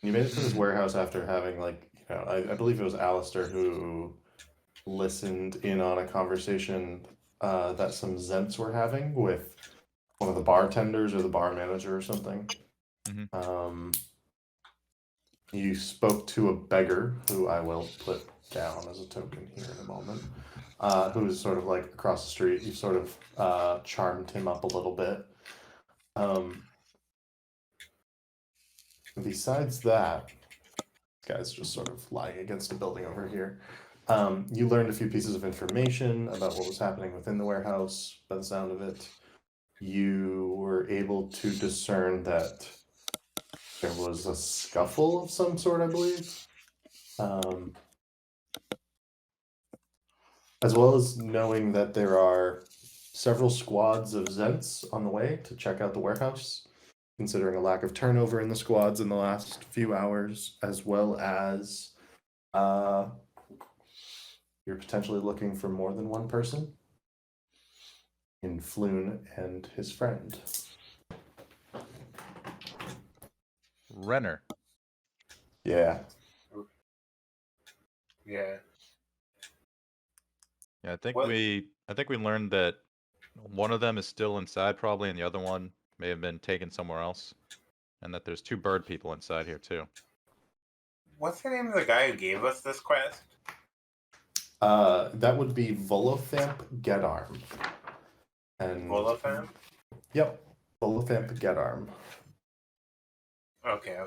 You made it to this warehouse after having, like, I believe it was Alistair who listened in on a conversation that some Zents were having with one of the bartenders or the bar manager or something. You spoke to a beggar, who I will put down as a token here in a moment, who's sort of like across the street. You sort of charmed him up a little bit. Besides that, this guy's just sort of lying against a building over here. You learned a few pieces of information about what was happening within the warehouse by the sound of it. You were able to discern that there was a scuffle of some sort, I believe. As well as knowing that there are several squads of Zents on the way to check out the warehouse, considering a lack of turnover in the squads in the last few hours, as well as you're potentially looking for more than one person in Floon and his friend. Renner. Yeah. Yeah. Yeah, I think What? we learned that one of them is still inside probably, and the other one may have been taken somewhere else, and that there's 2 bird people inside here too. What's the name of the guy who gave us this quest? That would be Volothamp Gedarm. And Volothamp? Yep, Volothamp Gedarm. Okay.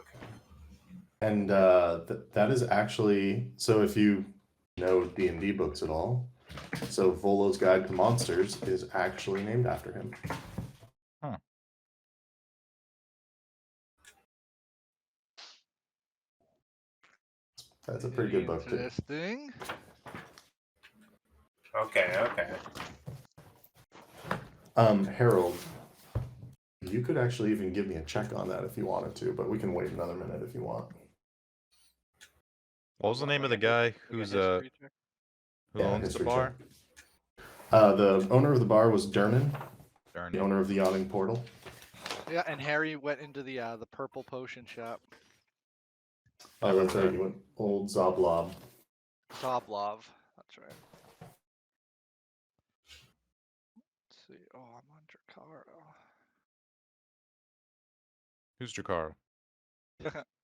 And that is actually, so if you know D&D books at all, so Volo's Guide to Monsters is actually named after him. Huh. That's a pretty good book too. Interesting. Okay. Harold, you could actually even give me a check on that if you wanted to, but we can wait another minute if you want. What was the name of the guy who owns the history bar? check. The owner of the bar was Dernan, Darn the it. owner of the yawning portal. Yeah, and Harry went into the purple potion shop. Oh, that's right. You went old Zoblob. Zoblov. That's right. Let's see. Oh, I'm on Dracaro. Who's Jakaro?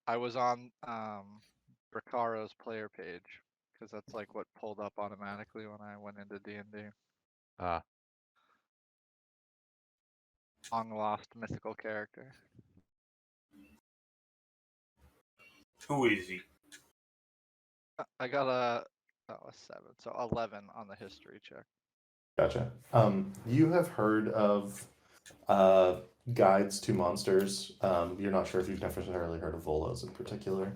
I was on Dracaro's player page because that's like what pulled up automatically when I went into D&D. Ah. Long lost mythical character. Who is he? I got a 7, so 11 on the history check. Gotcha. You have heard of guides to monsters. You're not sure if you've necessarily heard of Volos in particular.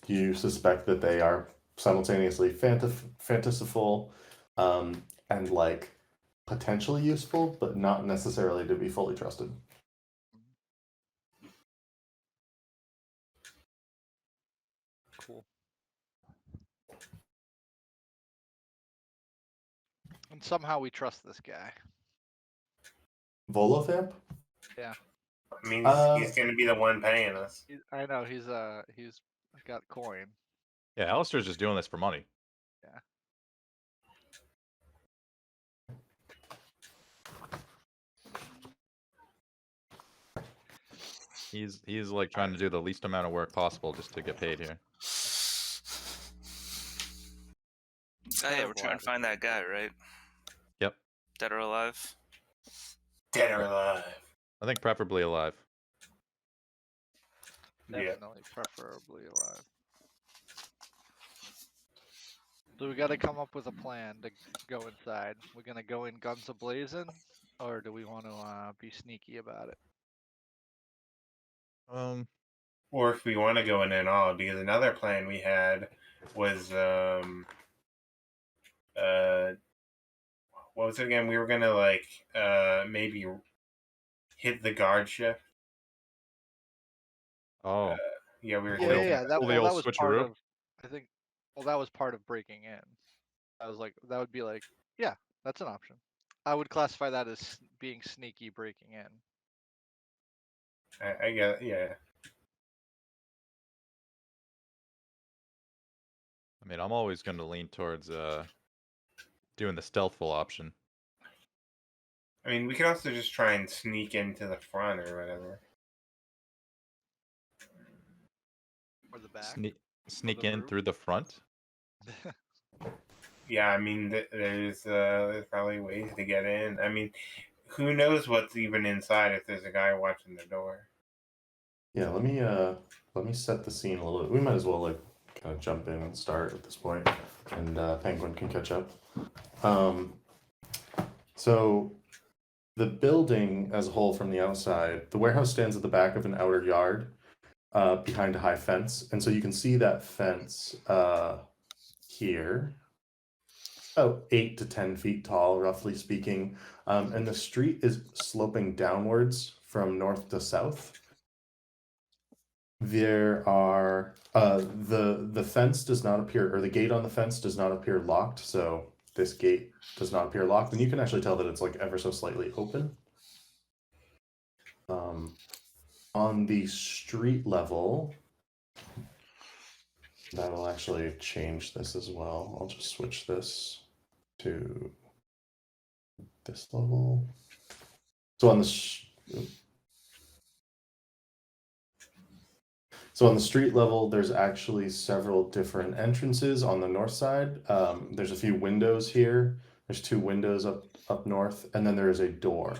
You suspect that they are simultaneously fantastical and like potentially useful, but not necessarily to be fully trusted. Cool. And somehow we trust this guy. Volothamp? Yeah. I mean, he's going to be the one paying us. I know he's got coin. Yeah, Alistair's just doing this for money. Yeah. He's like trying to do the least amount of work possible just to get paid here. Oh yeah, we're trying to find that guy, right? Yep. Dead or alive? Dead or alive. I think preferably alive. Definitely, preferably alive. So we got to come up with a plan to go inside. We're gonna go in guns a-blazing, or do we want to be sneaky about it? Or if we want to go in and all, because another plan we had was what was it again? We were gonna like maybe hit the guard shift. Oh. Yeah, we were. Yeah. That was part switcheroo? of. I think. Well, that was part of breaking in. I was like, that would be like, yeah, that's an option. I would classify that as being sneaky breaking in. I get, yeah. I mean, I'm always going to lean towards doing the stealthful option. I mean, we could also just try and sneak into the front or whatever. Or the back. Sneak the in roof? through the front. Yeah, I mean, there's probably ways to get in. I mean, who knows what's even inside if there's a guy watching the door. Yeah, let me set the scene a little bit. We might as well like kind of jump in and start at this point, and Penguin can catch up. So the building as a whole from the outside, the warehouse stands at the back of an outer yard, behind a high fence, and so you can see that fence here, about 8 to 10 feet tall, roughly speaking, and the street is sloping downwards from north to south. There are the fence does not appear, or the gate on the fence does not appear locked, so this gate does not appear locked, and you can actually tell that it's like ever so slightly open. On the street level, that'll actually change this as well. I'll just switch this to this level. So on the street level, there's actually several different entrances on the north side. There's a few windows here. There's 2 windows up north, and then there is a door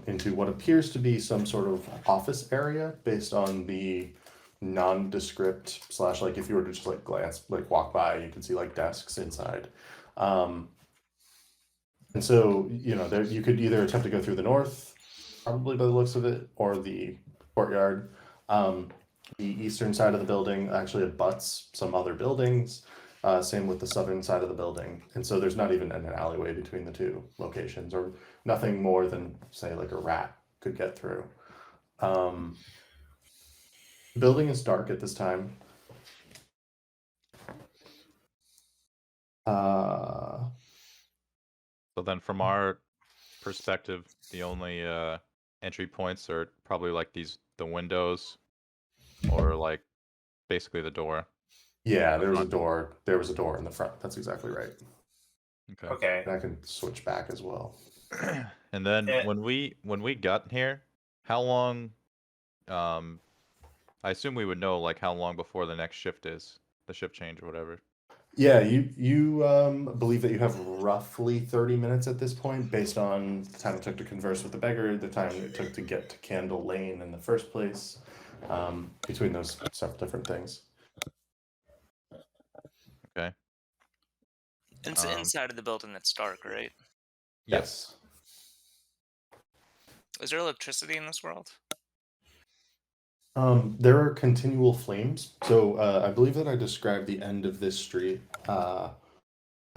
into what appears to be some sort of office area based on the nondescript / like if you were to just like glance, like walk by, you can see like desks inside. And so, you know, there you could either attempt to go through the north, probably by the looks of it, or the courtyard. The eastern side of the building actually abuts some other buildings. Same with the southern side of the building. And so there's not even an alleyway between the 2 locations, or nothing more than, say, like a rat could get through. The building is dark at this time. So then from our perspective, the only entry points are probably like the windows, or like basically the door. Yeah, there was a door. There was a door in the front. That's exactly right. Okay. Okay. And I can switch back as well. And then Eh. when we got here, how long? I assume we would know like how long before the next shift is, the shift change or whatever. Yeah, you believe that you have roughly 30 minutes at this point, based on the time it took to converse with the beggar, the time it took to get to Candle Lane in the first place, between those several different things. Okay. And it's inside of the building that's dark, right? Yes. Is there electricity in this world? There are continual flames. So I believe that I described the end of this street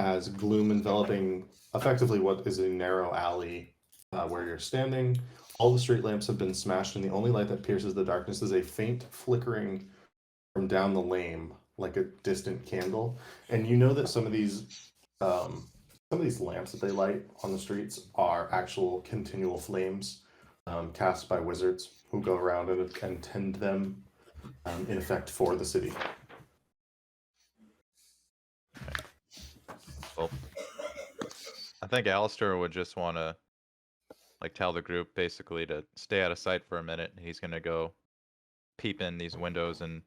as gloom enveloping effectively what is a narrow alley where you're standing. All the street lamps have been smashed, and the only light that pierces the darkness is a faint flickering from down the lane, like a distant candle. And you know that some of these lamps that they light on the streets are actual continual flames cast by wizards who go around and tend them in effect for the city. Well, I think Alistair would just want to like tell the group basically to stay out of sight for a minute. He's gonna go peep in these windows and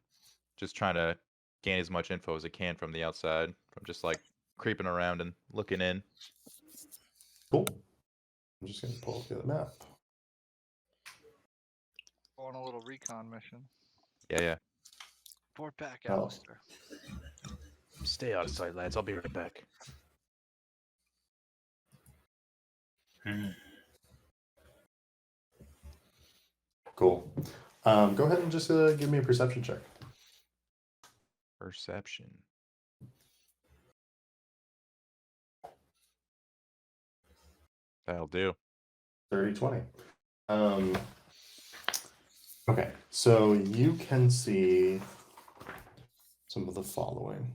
just trying to gain as much info as he can from the outside, from just like creeping around and looking in. Cool. I'm just going to pull up the other map. Go on a little recon mission. Yeah. Report back, Oh. Alistair. Stay out of sight, lads. I'll be right back. Cool. Go ahead and just give me a perception check. Perception. That'll do. 30-20. Okay, so you can see some of the following.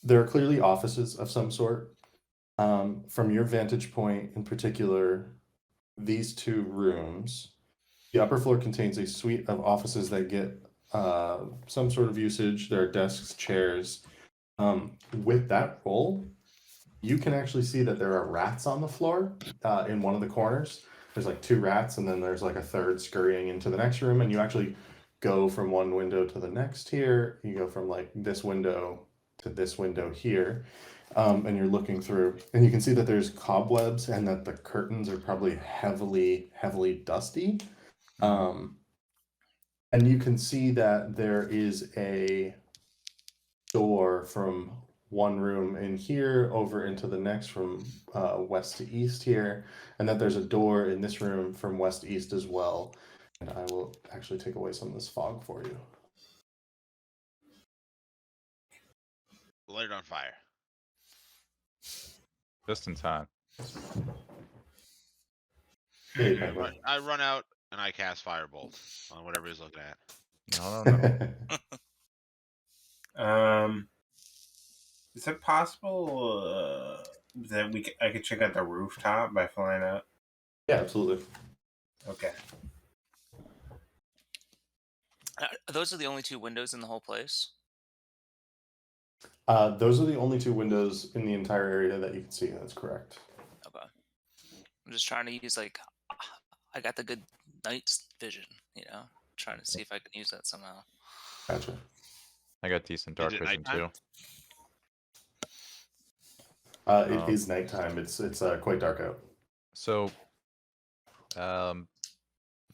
There are clearly offices of some sort. From your vantage point in particular, these 2 rooms, the upper floor contains a suite of offices that get some sort of usage. There are desks, chairs. With that roll, you can actually see that there are rats on the floor in one of the corners. There's like 2 rats, and then there's like a third scurrying into the next room, and you actually go from one window to the next here. You go from like this window to this window here, and you're looking through, and you can see that there's cobwebs and that the curtains are probably heavily dusty. And you can see that there is a door from one room in here over into the next from west to east here, and that there's a door in this room from west to east as well. And I will actually take away some of this fog for you. Light it on fire. Just in time. Hey, I run out and I cast Firebolt on whatever he's looking at. No. Is it possible that I could check out the rooftop by flying up? Yeah, absolutely. Okay. Those are the only 2 windows in the whole place. Those are the only 2 windows in the entire area that you can see. That's correct. Okay. I'm just trying to use I got the good night's vision, trying to see if I can use that somehow. Gotcha. I got decent dark Is it vision nighttime? too. It is nighttime. It's quite dark out. So,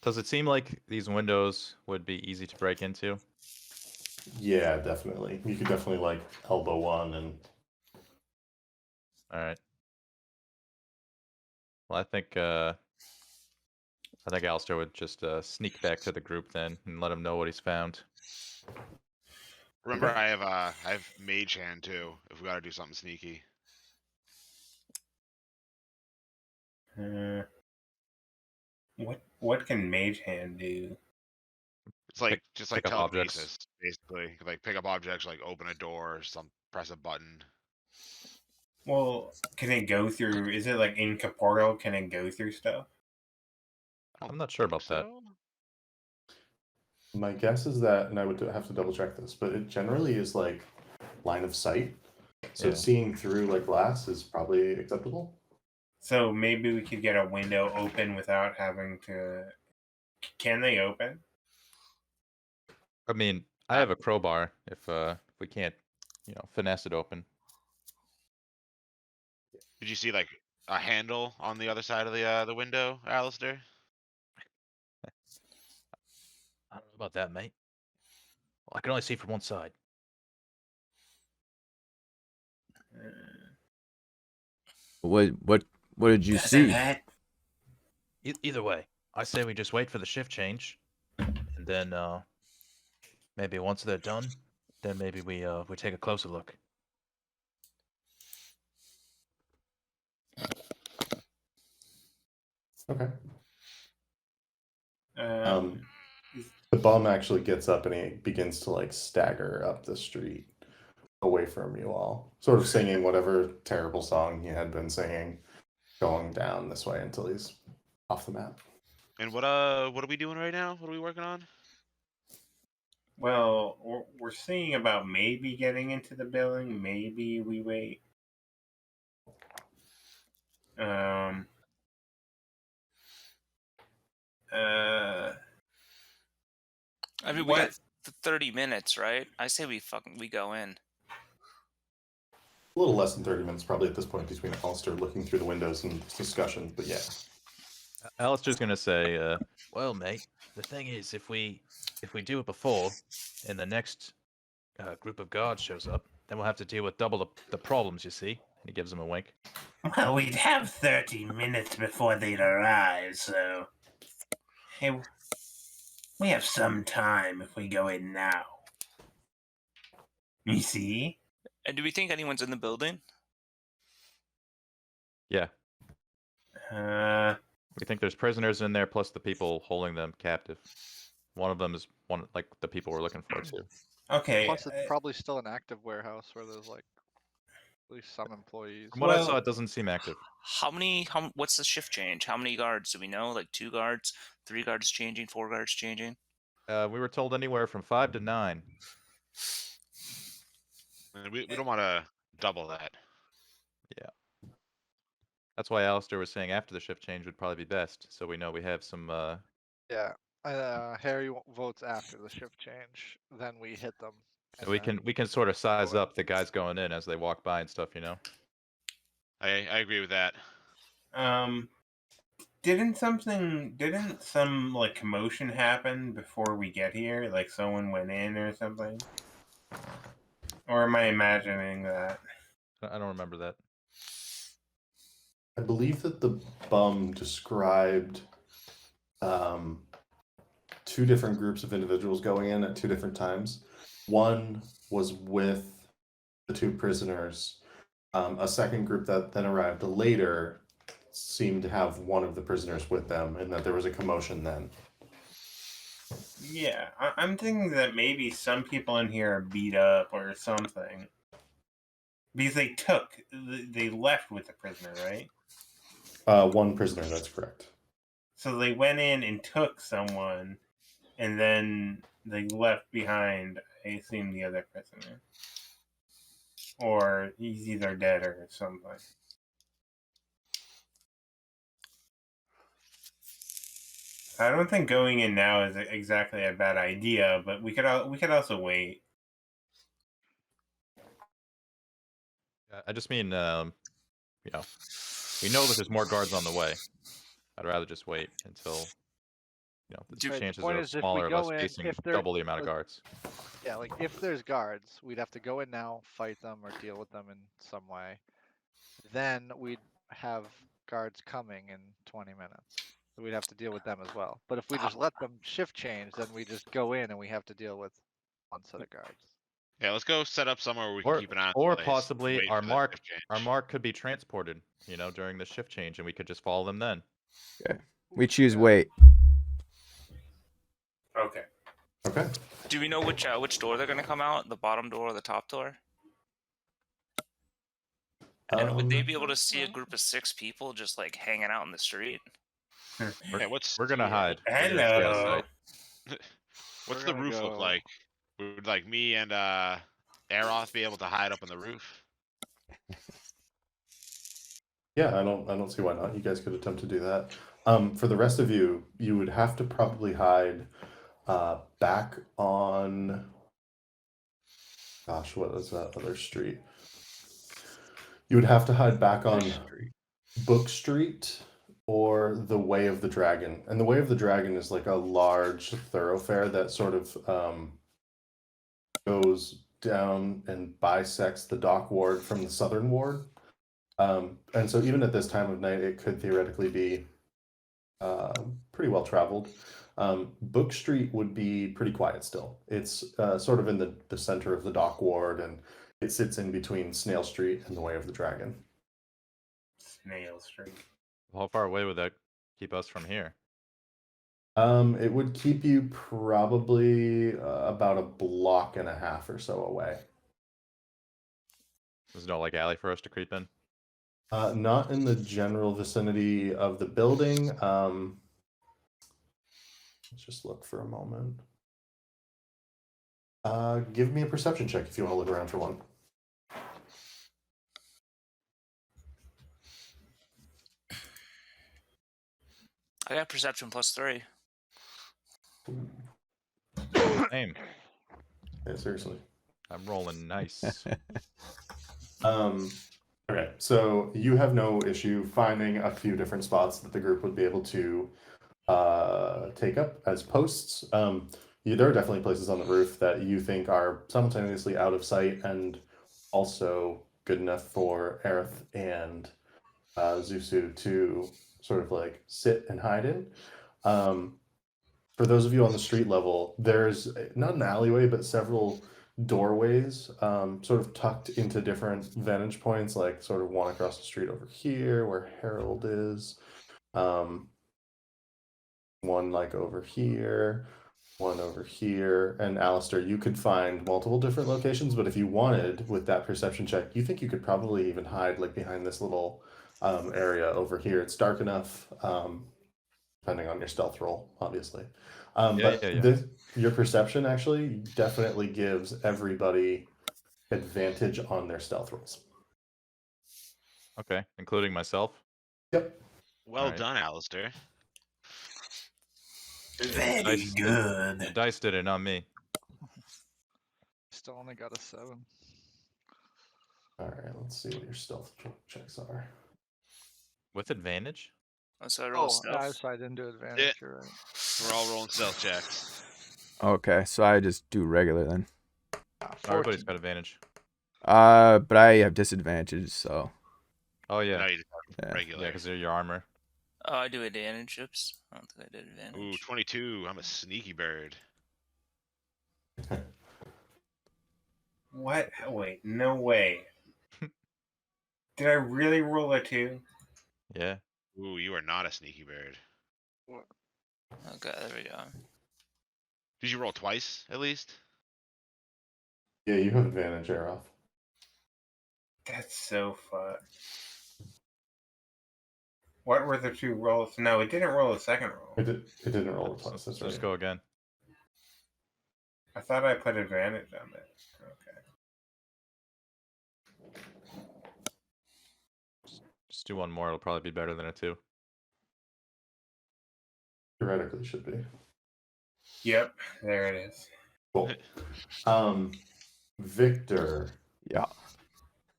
does it seem like these windows would be easy to break into? Yeah, definitely. You could definitely like elbow one and. All right. Well, I think Alistair would just sneak back to the group then and let him know what he's found. Remember, I have Mage Hand too. If we got to do something sneaky. What can Mage Hand do? It's like Pick up telekinesis, objects. basically. Like pick up objects, like open a door, or press a button. Well, can it go through? Is it like incorporeal? Can it go through stuff? I'm not sure about that. My guess is that, and I would have to double check this, but it generally is like line of sight. So Yeah. seeing through like glass is probably acceptable. So maybe we could get a window open without having to. Can they open? I mean, I have a crowbar if we can't, finesse it open. Did you see like a handle on the other side of the window, Alistair? I don't know about that, mate. Well, I can only see from one side. What did you Doesn't see? hurt. Either way, I say we just wait for the shift change, and then maybe once they're done, then maybe we take a closer look. Okay. Um, The bum actually gets up and he begins to like stagger up the street away from you all, sort of singing whatever terrible song he had been singing, going down this way until he's off the map. And what are we doing right now? What are we working on? well, we're seeing about maybe getting into the building. Maybe we wait. I mean, we got 30 minutes, right? I say we go in. A little less than 30 minutes probably at this point between Alistair looking through the windows and discussion, but yeah. Alistair's gonna say, well, mate, the thing is, if we do it before, and the next group of guards shows up, then we'll have to deal with double the problems, you see. And he gives him a wink. Well, we'd have 30 minutes before they'd arrive, so. Hey, we have some time if we go in now. You see? And do we think anyone's in the building? Yeah, we think there's prisoners in there, plus the people holding them captive. One of them is like the people we're looking for too. Okay. Plus, it's probably still an active warehouse where there's like at least some employees. From what I saw, it doesn't seem active. What's the shift change? How many guards do we know? Like 2 guards, 3 guards changing, 4 guards changing? We were told anywhere from 5 to 9. And we don't want to double that. That's why Alistair was saying after the shift change would probably be best, so we know we have some. Yeah. Harry votes after the shift change. Then we hit them. And We then can sort of size forward. up the guys going in as they walk by and stuff, you know. I agree with that. Didn't some like commotion happen before we get here? Like someone went in or something? Or am I imagining that? I don't remember that. I believe that the bum described two different groups of individuals going in at two different times. One was with the two prisoners. A second group that then arrived later seemed to have one of the prisoners with them, and that there was a commotion then. Yeah, I'm thinking that maybe some people in here are beat up or something. Because they left with the prisoner, right? One prisoner, that's correct. So they went in and took someone, and then they left behind, I assume, the other prisoner. Or he's either dead or something. I don't think going in now is exactly a bad idea, but we could also wait. I just mean, you know, we know that there's more guards on the way. I'd rather just wait until, you know, the Right, the chances point are is if we smaller of us go in, facing if they're- double the amount of like- guards. Yeah, like if there's guards, we'd have to go in now, fight them, or deal with them in some way. Then we'd have guards coming in 20 minutes. So we'd have to deal with them as well. But if we just let them shift change, then we just go in and we have to deal with one set of guards. Yeah, let's go set up somewhere where we can Or, keep an eye on the or place, possibly wait our for the mark, shift change. our mark could be transported, you know, during the shift change, and we could just follow them then. We choose Yeah. wait. Okay. Okay. Do we know which door they're gonna come out? The bottom door or the top door? And would they be able to see a group of 6 people just like hanging out in the street? Yeah, what's We're gonna hide. We're gonna stay out of Hello. sight. what's We're the gonna roof look go- like? Would like me and Aeroth be able to hide up on the roof? Yeah, I don't see why not. You guys could attempt to do that. For the rest of you, you would have to probably hide back on. Gosh, what is that other street? You would have to hide back on Book Street or the Way of the Dragon. And the Way of the Dragon is like a large thoroughfare that sort of goes down and bisects the dock ward from the southern ward. And so even at this time of night, it could theoretically be pretty well traveled. Book Street would be pretty quiet still. It's sort of in the center of the dock ward, and it sits in between Snail Street and the Way of the Dragon. Snail Street. How far away would that keep us from here? It would keep you probably about a block and a half or so away. There's no like alley for us to creep in. Not in the general vicinity of the building. Let's just look for a moment. Give me a perception check if you want to look around for one. I got perception +3. Same. Yeah, seriously. I'm rolling nice. Okay, so you have no issue finding a few different spots that the group would be able to take up as posts. There are definitely places on the roof that you think are simultaneously out of sight and also good enough for Aerith and Zusu to sort of like sit and hide in. For those of you on the street level, there's not an alleyway, but several doorways sort of tucked into different vantage points, like sort of one across the street over here where Harold is, one like over here, one over here, and Alistair, you could find multiple different locations, but if you wanted with that perception check, you think you could probably even hide like behind this little area over here. It's dark enough depending on your stealth roll, obviously. Yeah, But yeah, yeah. your perception actually definitely gives everybody advantage on their stealth rolls. Okay, including myself. Yep. Well Alright. done, Alistair. Very Dice- The good. dice did it, not me. Still only got a 7. All right, let's see what your stealth checks are. With advantage? Oh, so I roll Oh, yeah, stealth. so I didn't do advantage. You're right. We're all rolling stealth checks. Okay, so I just do regular then. Everybody's 14. got advantage. But I have disadvantage, so Oh yeah. No, you just yeah. have Yeah, regular. because they're your armor. Oh, I do advantage. Oops. I don't think I did Ooh, advantage. 22. I'm a sneaky bird. What? Wait, no way. Did I really roll a 2? Yeah. Ooh, you are not a sneaky bird. Okay, there we go. Did you roll twice at least? Yeah, you have advantage, Aeroth. That's so fun. What were the 2 rolls? No, it didn't roll a second roll. It didn't roll it twice. That's So just right. go again. I thought I put advantage on it. Okay. Just do one more. It'll probably be better than a 2. Theoretically, should be. Yep, there it is. Cool. Victor. Yeah.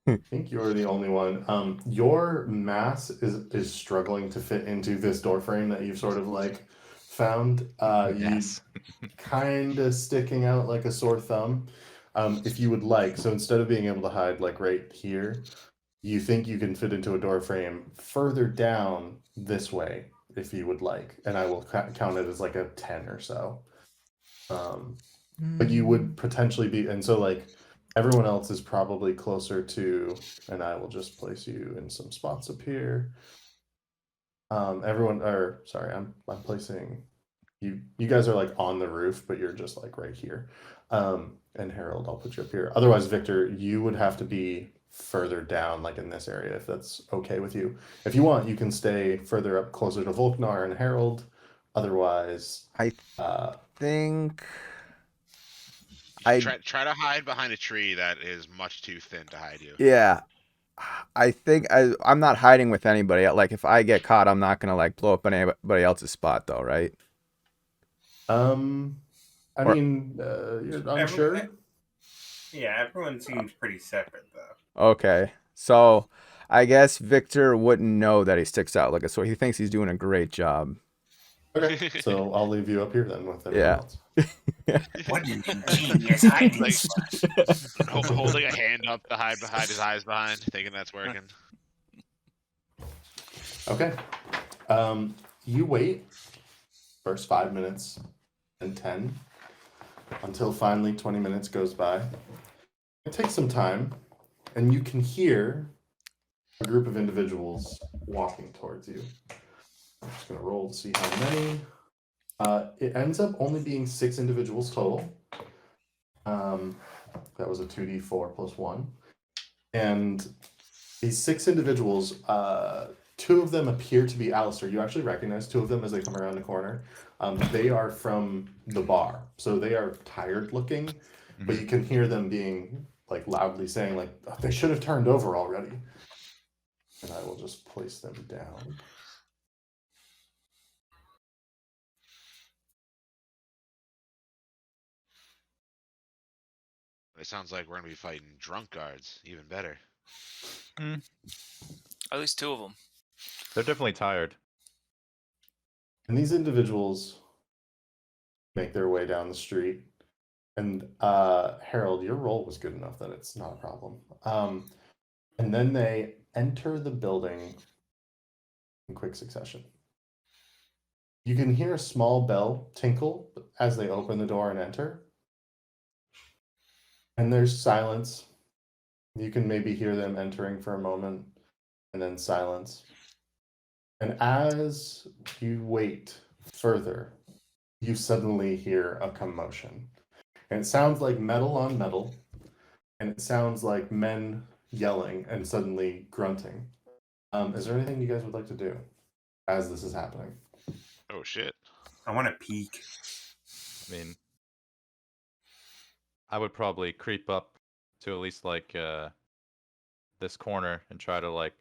I think you're the only one. Your mass is struggling to fit into this door frame that you've sort of like found. Yes. You kind of sticking out like a sore thumb. If you would like, so instead of being able to hide like right here, you think you can fit into a door frame further down this way, if you would like, and I will count it as like a 10 or so. But you would potentially be, and so like everyone else is probably closer to, and I will just place you in some spots up here. Everyone, or sorry, I'm placing you. You guys are like on the roof, but you're just like right here. And Harold, I'll put you up here. Otherwise, Victor, you would have to be further down, like in this area, if that's okay with you. If you want, you can stay further up, closer to Volknar and Harold. Otherwise, I uh, think You try to hide behind a tree that is much too thin to hide you. yeah. I think I'm not hiding with anybody. Like if I get caught, I'm not gonna like blow up anybody else's spot though, right? I Or- mean, you're unsure. Yeah, everyone seems pretty separate though. Okay. So I guess Victor wouldn't know that he sticks out like a sword. He thinks he's doing a great job. Okay, so I'll leave you up here then with everyone Yeah. else. What an ingenious hiding Like- spot. Holding a hand up to hide his eyes behind, thinking that's working. Okay. You wait first 5 minutes and 10 until finally 20 minutes goes by. It takes some time, and you can hear a group of individuals walking towards you. I'm just gonna roll to see how many. It ends up only being 6 individuals total. That was a 2d4 plus 1. And these 6 individuals, 2 of them appear to be Alistair. You actually recognize 2 of them as they come around the corner. They are from the bar, so they are tired looking, but you can hear them being like loudly saying like, "Oh, they should have turned over already." And I will just place them down. It sounds like we're gonna be fighting drunk guards. Even better. At least 2 of them. They're definitely tired. And these individuals make their way down the street. And Harold, your roll was good enough that it's not a problem. And then they enter the building in quick succession. You can hear a small bell tinkle as they open the door and enter. And there's silence. You can maybe hear them entering for a moment and then silence. And as you wait further, you suddenly hear a commotion. And it sounds like metal on metal, and it sounds like men yelling and suddenly grunting. Is there anything you guys would like to do as this is happening? Oh shit. I want to peek. I mean, I would probably creep up to at least like this corner and try to like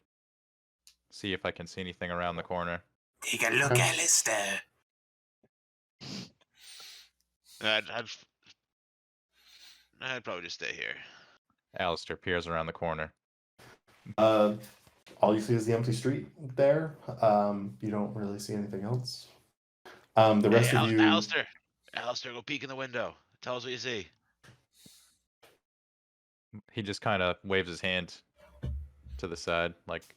see if I can see anything around the corner. Take a look, Okay. Alistair. I'd probably just stay here. Alistair peers around the corner. All you see is the empty street there. You don't really see anything else. The rest of you. Alistair, go peek in the window. Tell us what you see. He just kind of waves his hand to the side, like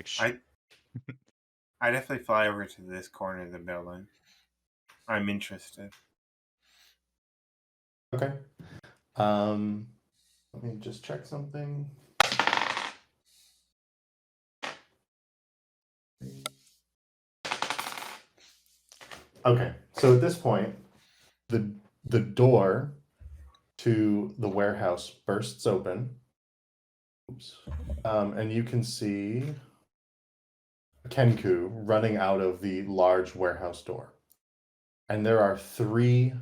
shh. I definitely fly over to this corner of the building. I'm interested. Okay. Let me just check something. Okay, so at this point, the door to the warehouse bursts open. Oops. And you can see Kenku running out of the large warehouse door. And there are 3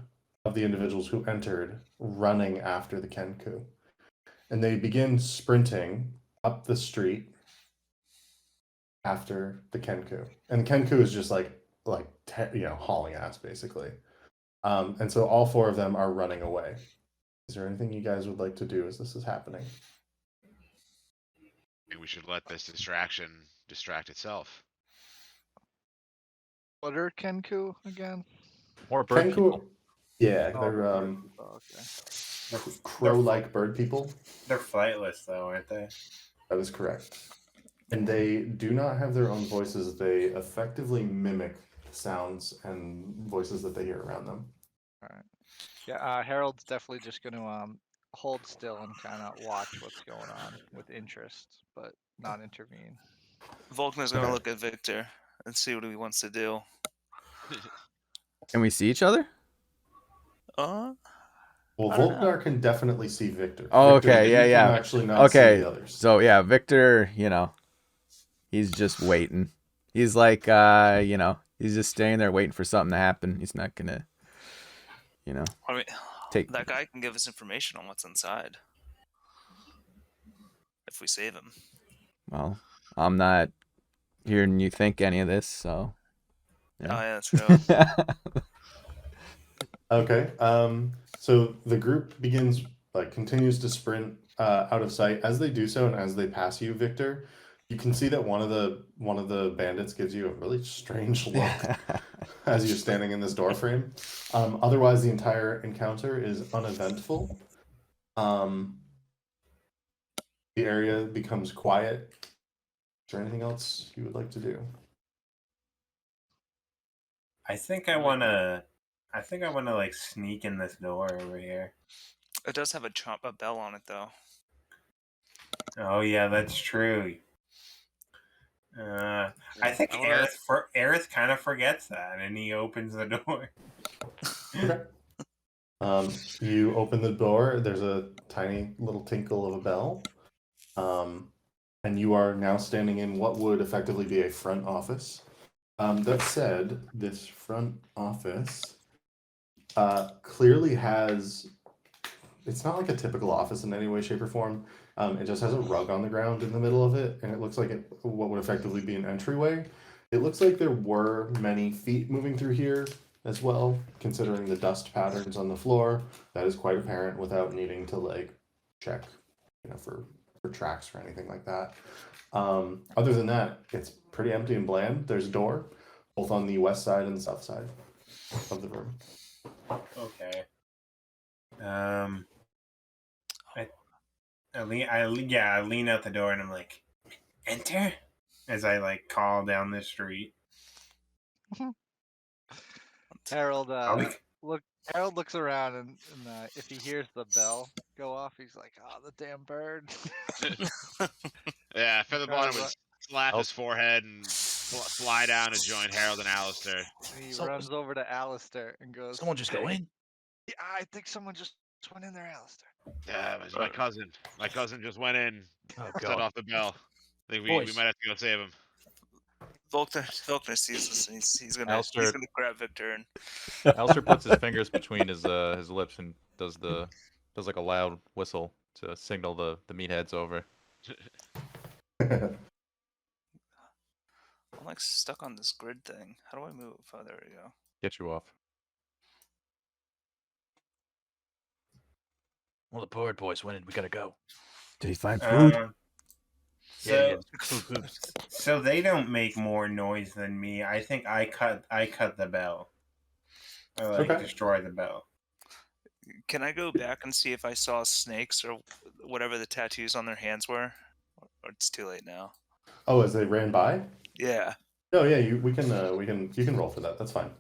of the individuals who entered running after the Kenku. And they begin sprinting up the street after the Kenku. And the Kenku is just hauling ass basically. And so all 4 of them are running away. Is there anything you guys would like to do as this is happening? I think we should let this distraction distract itself. What are Kenku again? More bird people. Kenku, yeah, Oh, they're bird people, okay. crow-like bird people. They're flightless, though, aren't they? That is correct. And they do not have their own voices. They effectively mimic sounds and voices that they hear around them. All right. Yeah, Harold's definitely just going to hold still and kind of watch what's going on with interest, but not intervene. Volkner's gonna Okay. look at Victor and see what he wants to do. Can we see each other? Well, I don't know. Volknar can definitely see Victor. Oh, Victor, okay, you yeah, can yeah. actually not see Okay, the others. so yeah, Victor, he's just waiting. He's like, he's just staying there waiting for something to happen. He's not gonna, I mean, take. that guy can give us information on what's inside if we save him. Well, I'm not hearing you think any of this, so. Oh yeah, that's true. Okay. So the group continues to sprint out of sight. As they do so, and as they pass you, Victor, you can see that one of the bandits gives you a really strange look as you're standing in this door frame. Otherwise, the entire encounter is uneventful. The area becomes quiet. Is there anything else you would like to do? I think I wanna like sneak in this door over here. It does have a bell on it though. Oh yeah, that's true. I think Aerith kind of forgets that, and he opens the door. Okay. You open the door. There's a tiny little tinkle of a bell. And you are now standing in what would effectively be a front office. That said, this front office clearly has... It's not like a typical office in any way, shape, or form. It just has a rug on the ground in the middle of it, and it looks like what would effectively be an entryway. It looks like there were many feet moving through here as well, considering the dust patterns on the floor. That is quite apparent without needing to check, for tracks or anything like that. Other than that, it's pretty empty and bland. There's a door, both on the west side and the south side of the room. Okay. I lean out the door and I'm like, enter, as I call down the street. Harold looks around and if he hears the bell go off, he's like, "Oh, the damn bird!" Yeah, Featherbottom would slap his forehead and fly down to join Harold and Alistair. He runs over to Alistair and goes, Someone just go in. "Yeah, I think someone just went in there, Alistair." Yeah, it was my cousin. My cousin just went in, Oh set god. off the bell. I think we Boys. might have to go save him. Volkner sees this and he's gonna Alistair, grab Victor and Alistair puts his fingers between his lips and does like a loud whistle to signal the meatheads over. I'm like stuck on this grid thing. How do I move? Oh, there we go. Get you off. Well, the Board Boys winning. We gotta go. Did he find food? So, Food. so they don't make more noise than me. I think I cut the bell. I Okay. destroy the bell. Can I go back and see if I saw snakes or whatever the tattoos on their hands were? Or it's too late now. Oh, as they ran by? Yeah. No, yeah, you can roll for that. That's fine.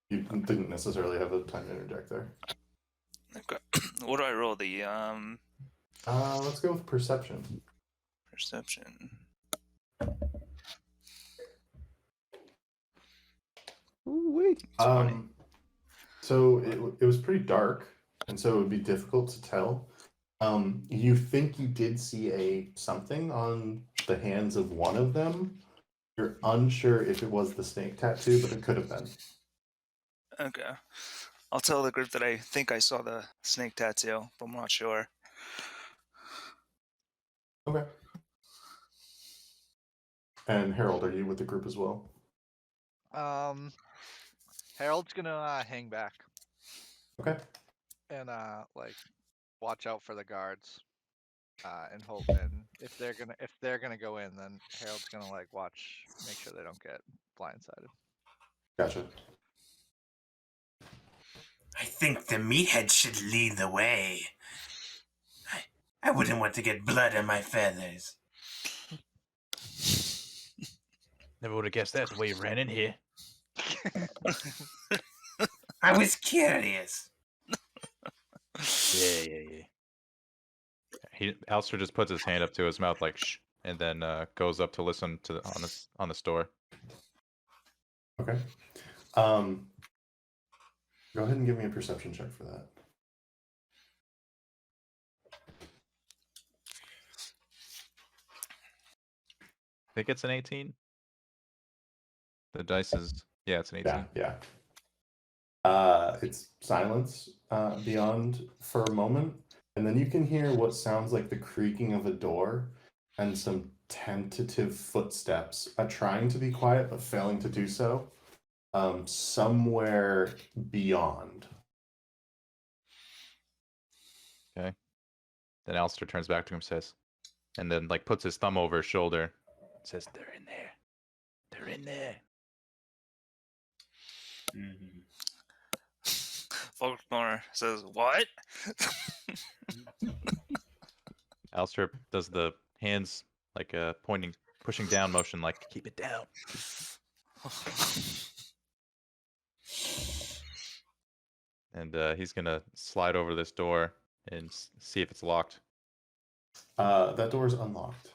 You didn't necessarily have the time to interject there. Okay. What do I roll? The Let's go with perception. perception. Ooh-wee. So it was pretty dark, and so it would be difficult to tell. You think you did see something on the hands of one of them. You're unsure if it was the snake tattoo, but it could have been. Okay. I'll tell the group that I think I saw the snake tattoo, but I'm not sure. Okay. And Harold, are you with the group as well? Harold's gonna hang back Okay. and like watch out for the guards. And hope, and if they're gonna go in, then Harold's gonna like watch, make sure they don't get blindsided. Gotcha. I think the meathead should lead the way. I wouldn't want to get blood on my feathers. Never would have guessed that's the way you ran in here. I was curious. Yeah. Alistair just puts his hand up to his mouth like shh, and then goes up to listen to on the store. Okay. Go ahead and give me a perception check for that. I think it's an 18. The dice is it's an 18. Yeah. It's silence beyond for a moment, and then you can hear what sounds like the creaking of a door and some tentative footsteps, trying to be quiet but failing to do so, somewhere beyond. Okay. Then Alistair turns back to him, and then like puts his thumb over his shoulder, and says, "They're in there. They're in there." Mm-hmm. Faulkner says, "What?" Alistair does the hands like pointing, pushing down motion, like keep it down. And he's gonna slide over this door and see if it's locked. That door is unlocked.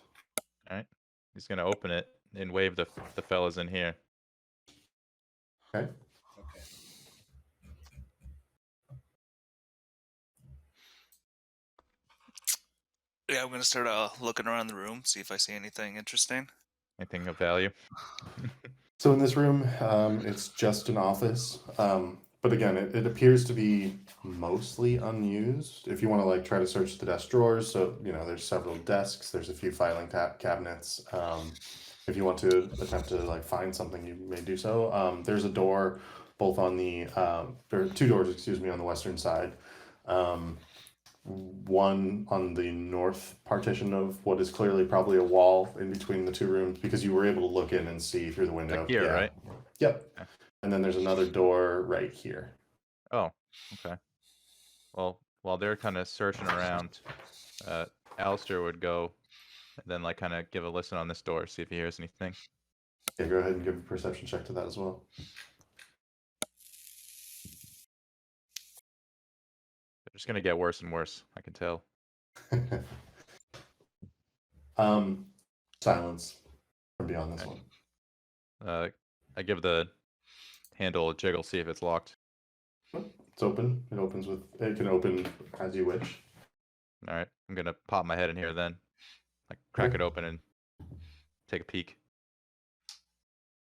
All right. He's gonna open it and wave the fellas in here. Okay. Yeah, I'm gonna start looking around the room, see if I see anything interesting. Anything of value? So in this room, it's just an office. But again, it appears to be mostly unused. If you want to like try to search the desk drawers, so there's several desks. There's a few filing cabinets. If you want to attempt to like find something, you may do so. There's a door, both on the there are two doors, excuse me, on the western side. One on the north partition of what is clearly probably a wall in between the two rooms, because you were able to look in and see through the window. Like here, right? Yep. Okay. And then there's another door right here. Oh, okay. Well, while they're kind of searching around, Alistair would go and then like kind of give a listen on this door, see if he hears anything. Yeah, go ahead and give a perception check to that as well. They're just gonna get worse and worse, I can tell. Silence from beyond this one. I give the handle a jiggle, see if it's locked. It's open. It can open as you wish. All right, I'm gonna pop my head in here then, like crack Okay. it open and take a peek.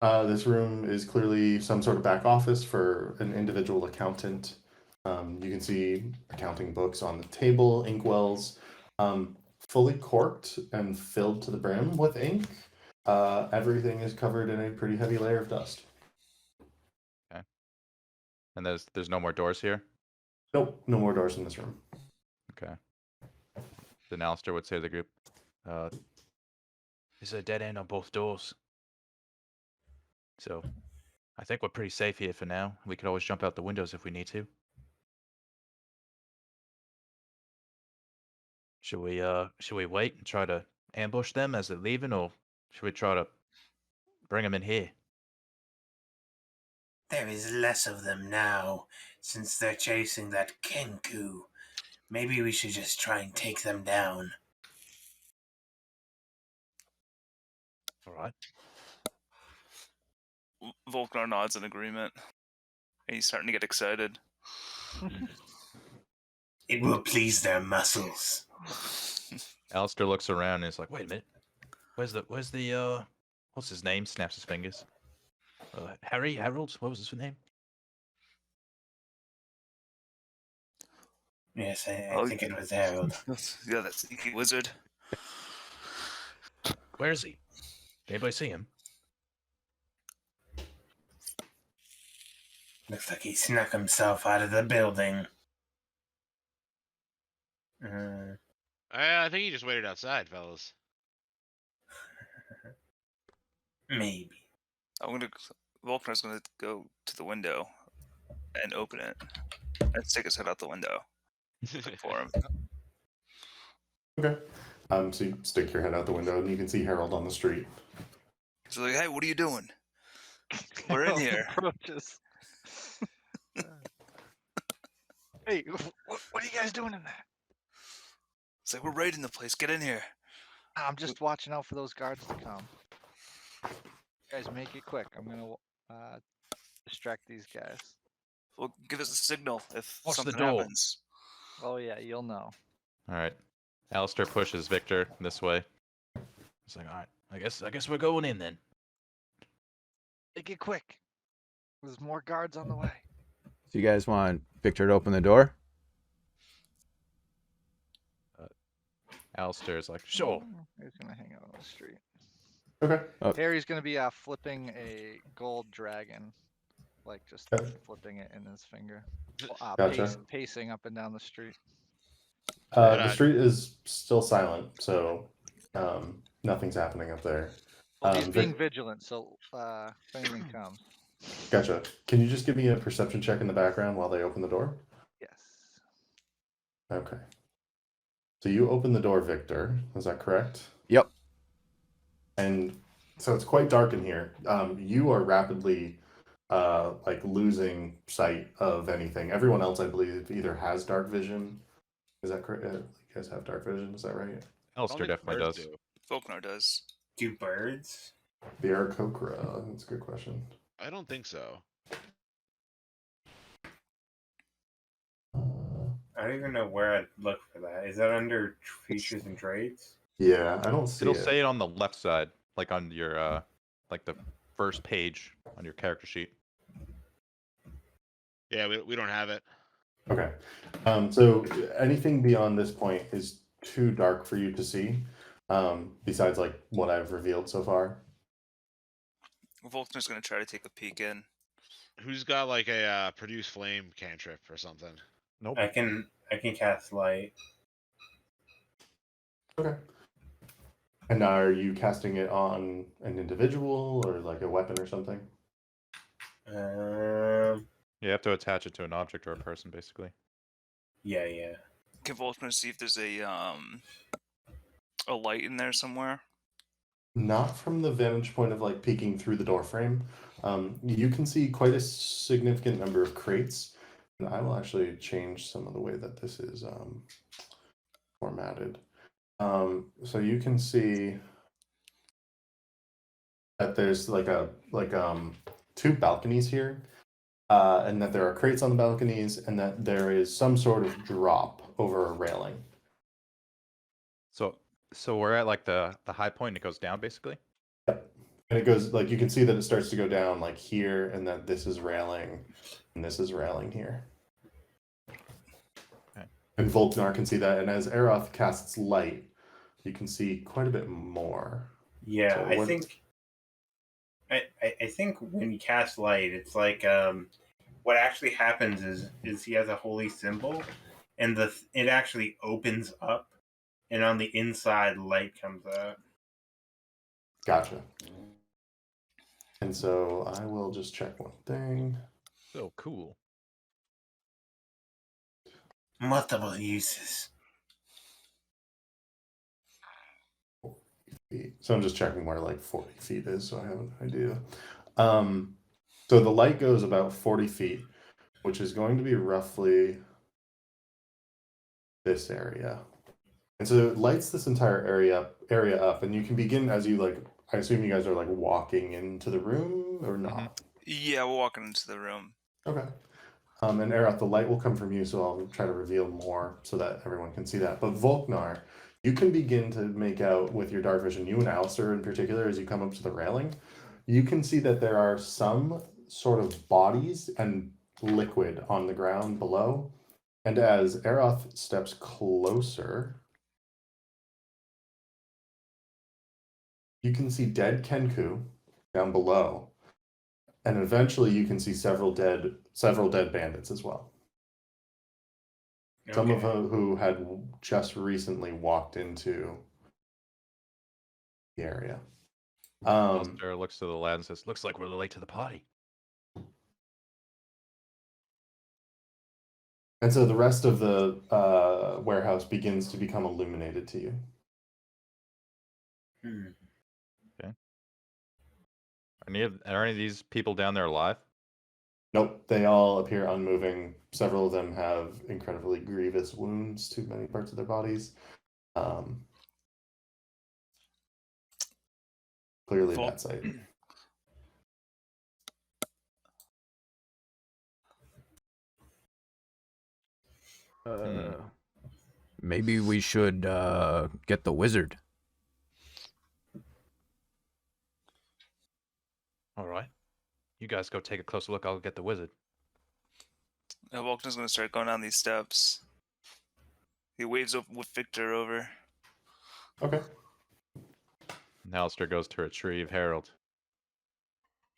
This room is clearly some sort of back office for an individual accountant. You can see accounting books on the table, inkwells, fully corked and filled to the brim with ink. Everything is covered in a pretty heavy layer of dust. And there's no more doors here? Nope, no more doors in this room. Okay. Then Alistair would say to the group, there's a dead end on both doors. So I think we're pretty safe here for now. We could always jump out the windows if we need to. Should we wait and try to ambush them as they're leaving, or should we try to bring them in here? There is less of them now, since they're chasing that Kenku. Maybe we should just try and take them down. All right. Volknar nods in agreement. He's starting to get excited. It will please their muscles. Alistair looks around and is like, wait a minute. Where's the what's his name? Snaps his fingers. Harold? What was his name? Yes, I think it was Harold. Yeah, that sneaky wizard. Where is he? Anybody see him? Looks like he snuck himself out of the building. I think he just waited outside, fellas. Maybe. Volknar's gonna go to the window and open it and stick his head out the window. Look for him. Okay. So you stick your head out the window and you can see Harold on the street. So like, hey, what are you doing? We're in here. Approaches. Hey, what are you guys doing in there? It's like, we're raiding the place. Get in here. I'm just watching out for those guards to come. You guys make it quick. I'm gonna distract these guys. Well, give us a signal if Watch the something door. happens. Oh yeah, you'll know. All right. Alistair pushes Victor this way. He's like, all right, I guess we're going in then. Make it quick. There's more guards on the way. So you guys want Victor to open the door? Alistair's like, sure. He's gonna hang out on the street. Okay. Harry's gonna be flipping a gold dragon, like just Okay. flipping it in his finger, Gotcha. pacing up and down the street. The street is still silent, so nothing's happening up there. Well, he's being Vic- vigilant, so if anything comes. Gotcha. Can you just give me a perception check in the background while they open the door? Yes. Okay. So you open the door, Victor. Is that correct? Yep. And so it's quite dark in here. You are rapidly like losing sight of anything. Everyone else, I believe, either has dark vision. Is that correct? You guys have dark vision. Is that right? Alistair Only definitely birds does. do. Volknar does. Do birds? The Aarakocra. That's a good question. I don't think so. I don't even know where I'd look for that. Is that under features and traits? Yeah, I don't see It'll it. say it on the left side, like on your like the first page on your character sheet. Yeah, we don't have it. Okay. So anything beyond this point is too dark for you to see. Besides like what I've revealed so far. Volknar's gonna try to take a peek in. Who's got like a produce flame cantrip or something? Nope. I can cast light. Okay. And are you casting it on an individual or like a weapon or something? You have to attach it to an object or a person, basically. Yeah. Can Volknar see if there's a light in there somewhere? Not from the vantage point of like peeking through the door frame. You can see quite a significant number of crates, and I will actually change some of the way that this is formatted. So you can see that there's like two balconies here, and that there are crates on the balconies, and that there is some sort of drop over a railing. So we're at like the high point and it goes down, basically? Yep. And it goes like you can see that it starts to go down like here, and that this is railing, and this is railing here. Okay. And Volknar can see that, and as Aeroth casts light, you can see quite a bit more. Yeah, So I what- think. I think when you cast light, it's like what actually happens is he has a holy symbol, and it actually opens up, and on the inside light comes out. Gotcha. And so I will just check one thing. So cool. Multiple uses. So I'm just checking where like 40 feet is, so I have an idea. So the light goes about 40 feet, which is going to be roughly this area. And so it lights this entire area up, and you can begin as you like. I assume you guys are like walking into the room or not. Yeah, we're walking into the room. Okay. And Aeroth, the light will come from you, so I'll try to reveal more so that everyone can see that. But Volknar, you can begin to make out with your dark vision, you and Alistair in particular, as you come up to the railing, you can see that there are some sort of bodies and liquid on the ground below. And as Aeroth steps closer, you can see dead Kenku down below. And eventually you can see several dead bandits as well. Some of them who had just recently walked into the area. Alistair looks to the lad and says, "Looks like we're late to the party." And so the rest of the warehouse begins to become illuminated to you. Are any of these people down there alive? Nope, they all appear unmoving. Several of them have incredibly grievous wounds to many parts of their bodies. Clearly that sight. Maybe we should get the wizard. All right. You guys go take a closer look. I'll get the wizard. Now Vulcan's gonna start going down these steps. He waves up with Victor over. Okay. And Alistair goes to retrieve Harold.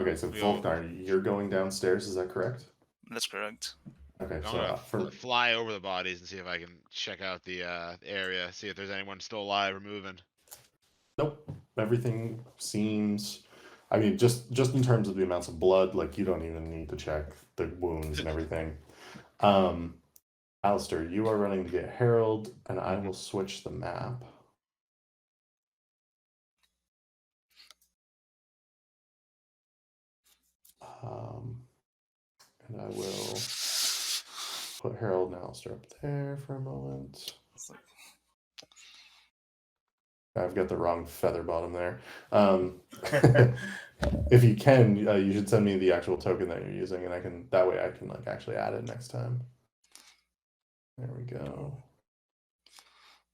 Okay, so Volknar, you're going downstairs, is that correct? That's correct. Okay, I'm so gonna for fly over the bodies and see if I can check out the area, see if there's anyone still alive or moving. nope, everything seems. I mean, just in terms of the amounts of blood, like you don't even need to check the wounds and everything. Alistair, you are running to get Harold, and I will switch the map. And I will put Harold and Alistair up there for a moment. I've got the wrong feather bottom there. If you can, you should send me the actual token that you're using, and I can. That way, I can like actually add it next time. There we go.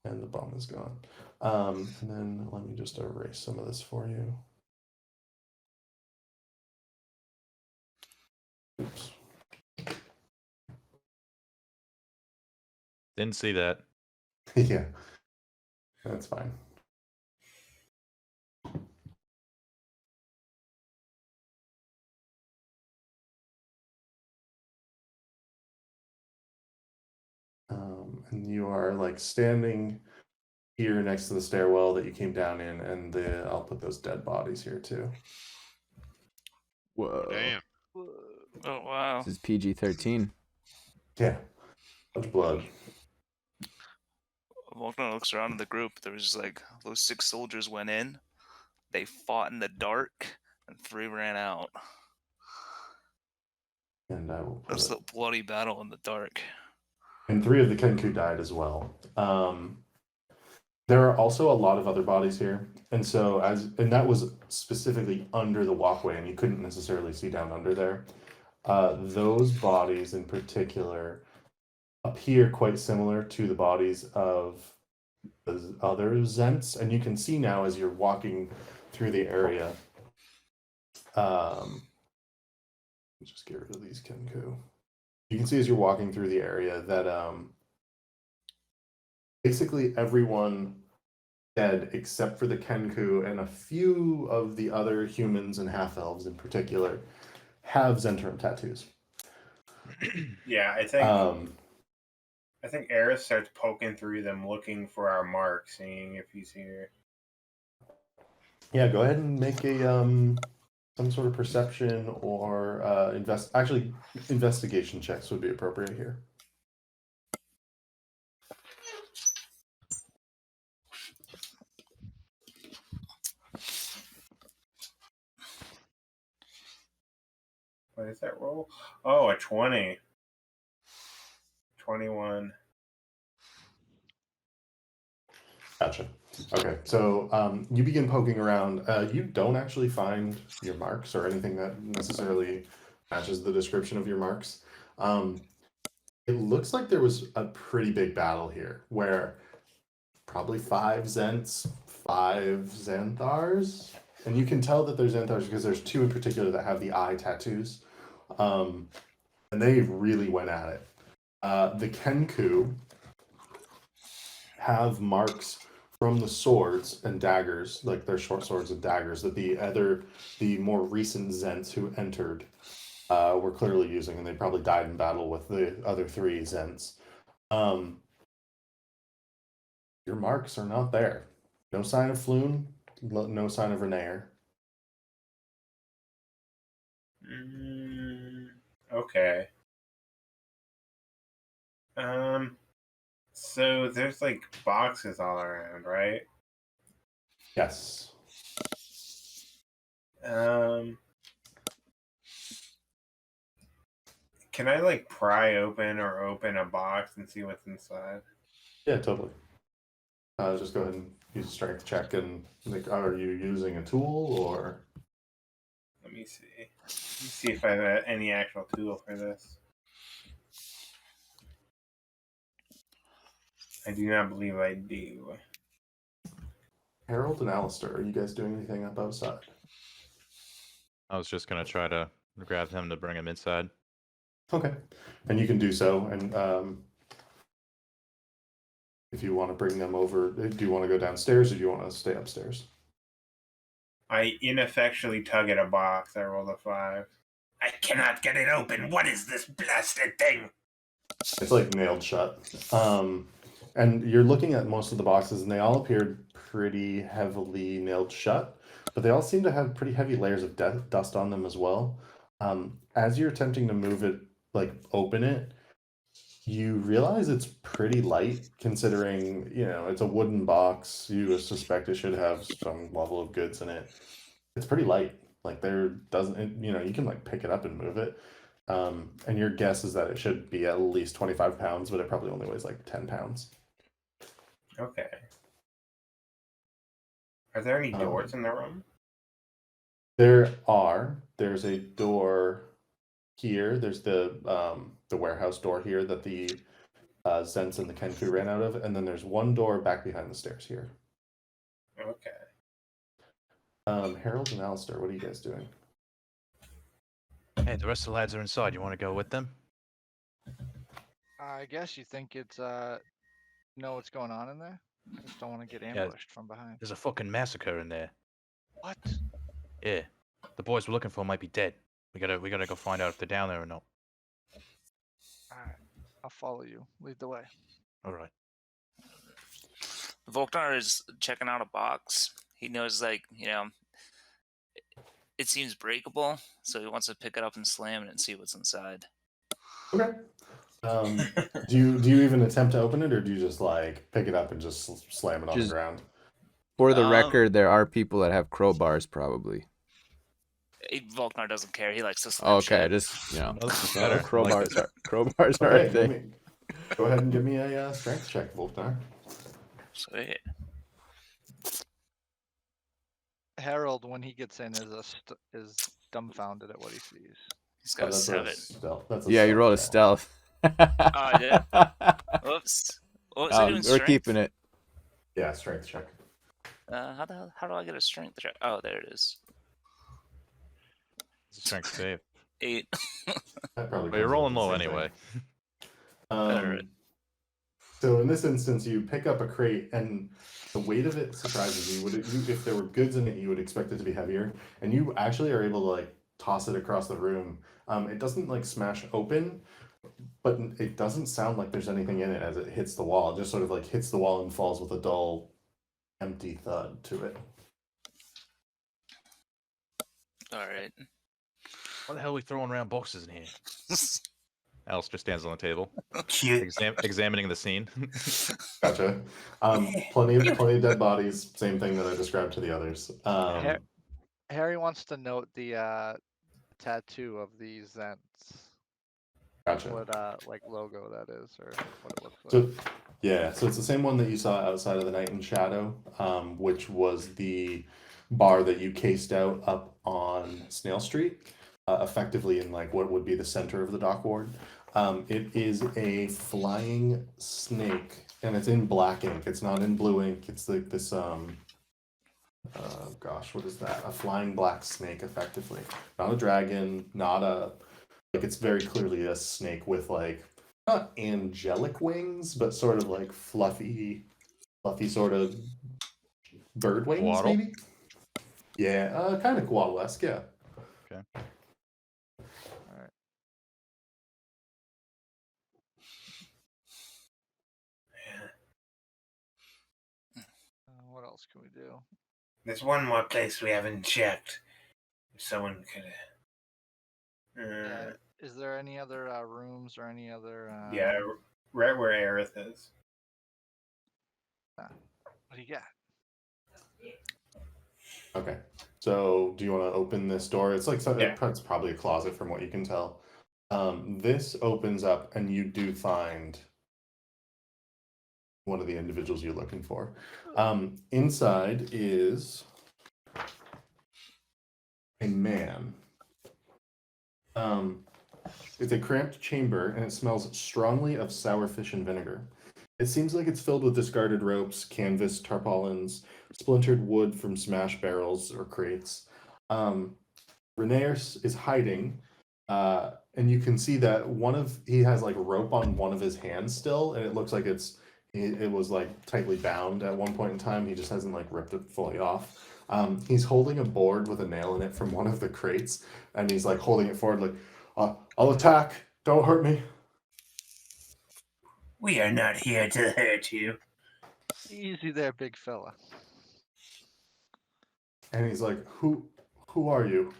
And the bomb is gone. And then let me just erase some of this for you. Oops. Didn't see that. Yeah, that's fine. And you are like standing here next to the stairwell that you came down in, and I'll put those dead bodies here too. Whoa. Damn. Oh wow. This is PG-13. Yeah, much blood. Vulcan looks around in the group. There was just like those 6 soldiers went in. They fought in the dark, and 3 ran out. And I will It was put the bloody battle in the dark. and 3 of the Kenku died as well. There are also a lot of other bodies here, and so and that was specifically under the walkway, and you couldn't necessarily see down under there. Those bodies in particular appear quite similar to the bodies of the other Zents, and you can see now as you're walking through the area Just get rid of these Kenku. You can see as you're walking through the area that basically everyone dead except for the Kenku and a few of the other humans and half elves in particular have Zentrum tattoos. Yeah, I think Eris starts poking through them, looking for our mark, seeing if he's here. Yeah, go ahead and make a some sort of perception or investigation checks would be appropriate here. What is that roll? Oh, a 20. 21. Gotcha. Okay, so you begin poking around. You don't actually find your marks or anything that necessarily matches the description of your marks. It looks like there was a pretty big battle here where probably 5 Zents, 5 Xanthars. And you can tell that they're Xanthars because there's 2 in particular that have the eye tattoos. And they really went at it. The Kenku have marks from the swords and daggers, like their short swords and daggers, that the more recent Zents who entered were clearly using, and they probably died in battle with the other 3 Zents. Your marks are not there. No sign of Floon, no sign of Renaer. Okay. So there's like boxes all around, right? Yes. Can I like pry open or open a box and see what's inside? Yeah, totally. Just go ahead and use a strength check, and like, are you using a tool or? Let me see. Let me see if I have any actual tool for this. I do not believe I do. Harold and Alistair, are you guys doing anything up outside? I was just gonna try to grab him to bring him inside. Okay, and you can do so. And if you want to bring them over, do you want to go downstairs or do you want to stay upstairs? I ineffectually tug at a box. I rolled a 5. I cannot get it open. What is this blasted thing? It's like nailed shut. And you're looking at most of the boxes, and they all appeared pretty heavily nailed shut, but they all seem to have pretty heavy layers of dust on them as well. As you're attempting to move it, like open it, you realize it's pretty light, considering, it's a wooden box. You suspect it should have some level of goods in it. It's pretty light. Like there doesn't, you can like pick it up and move it. And your guess is that it should be at least 25 pounds, but it probably only weighs like 10 pounds. Okay. Are there any doors in the room? There's a door here. There's the warehouse door here that the Zents and the Kenku ran out of, and then there's one door back behind the stairs here. Okay. Harold and Alistair, what are you guys doing? Hey, the rest of the lads are inside. You want to go with them? I guess you think it's know what's going on in there? I just don't want to get ambushed from behind. There's a fucking massacre in there. What? Yeah, the boys we're looking for might be dead. We gotta go find out if they're down there or not. Alright. I'll follow you. Lead the way. All right. Volknar is checking out a box. He knows, like, it seems breakable, so he wants to pick it up and slam it and see what's inside. Okay. Do you even attempt to open it, or do you just like pick it up and just slam it on the ground? For the record, there are people that have crowbars, probably. Volknar doesn't care. He likes to slam shit. Okay, just better. crowbars are a thing. Go ahead and give me a strength check, Volknar. Sweet. Harold, when he gets in, is dumbfounded at what he sees. He's got a 7. Yeah, you rolled a stealth. Oh, I did? Whoops. What was I doing? We're Strength? keeping it. Yeah, strength check. How do I get a strength check? Oh, there it is. It's a strength save. 8. That probably But you're comes out rolling the low same thing. anyway. Alright. So in this instance, you pick up a crate, and the weight of it surprises you. If there were goods in it, you would expect it to be heavier, and you actually are able to like toss it across the room. It doesn't like smash open, but it doesn't sound like there's anything in it as it hits the wall. It just sort of like hits the wall and falls with a dull, empty thud to it. Alright. What the hell are we throwing around boxes in here? Alistair stands on the table, Cute. examining the scene. Gotcha. Plenty of dead bodies. Same thing that I described to the others. Harry wants to note the tattoo of the Zents. Gotcha. What like logo that is, or what it looks like. So, yeah, so it's the same one that you saw outside of the Night in Shadow, which was the bar that you cased out up on Snail Street, effectively in like what would be the center of the dock ward. It is a flying snake, and it's in black ink. It's not in blue ink. It's like this gosh, what is that? A flying black snake, effectively. Not a dragon, not a like it's very clearly a snake with like not angelic wings, but sort of like fluffy sort of bird wings, Waddle? maybe. Yeah, kind of Guadal-esque, yeah. Okay. Alright. What else can we do? There's one more place we haven't checked. If someone could. Is there any other rooms or any other? Yeah, right where Aerith is. What do you got? Okay. So, do you want to open this door? It's like Yeah. it's probably a closet from what you can tell. This opens up, and you do find one of the individuals you're looking for. Inside is a man. It's a cramped chamber, and it smells strongly of sour fish and vinegar. It seems like it's filled with discarded ropes, canvas, tarpaulins, splintered wood from smashed barrels or crates. Rhaenyra is hiding, and you can see that he has like rope on one of his hands still, and it looks like it was like tightly bound at one point in time. He just hasn't like ripped it fully off. He's holding a board with a nail in it from one of the crates, and he's like holding it forward like, I'll attack. Don't hurt me. We are not here to hurt you. Easy there, big fella. And he's like, who are you?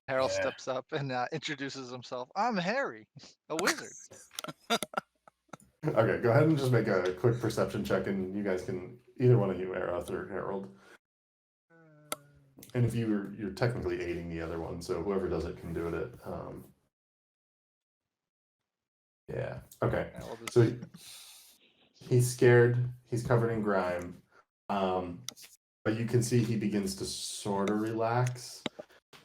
Harold Yeah. steps up and introduces himself. I'm Harry, a wizard. Okay, go ahead and just make a quick perception check, and you guys can, either one of you, Aerith or Harold. And if you're technically aiding the other one, so whoever does it can do it. Yeah. Okay. Yeah, we'll just- So he's scared. He's covered in grime. But you can see he begins to sort of relax.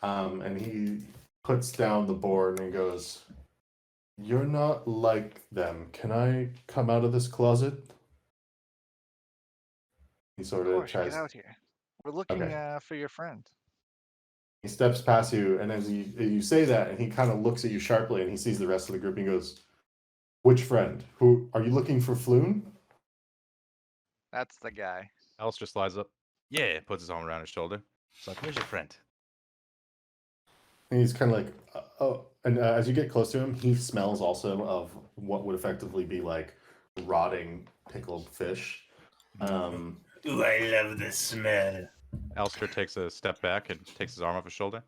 And he puts down the board and he goes, "You're not like them. Can I come out of this closet?" He sort Of of course, tries. get out here. We're looking Okay. for your friend. He steps past you, and as you say that, and he kind of looks at you sharply, and he sees the rest of the group, and he goes, "Which friend? Who are you looking for? Floon?" That's the guy. Alistair slides up. Yeah, puts his arm around his shoulder. It's like, where's your friend? And he's kind of like, oh. And as you get close to him, he smells also of what would effectively be like rotting pickled fish. Ooh, I love the smell. Alistair takes a step back and takes his arm off his shoulder.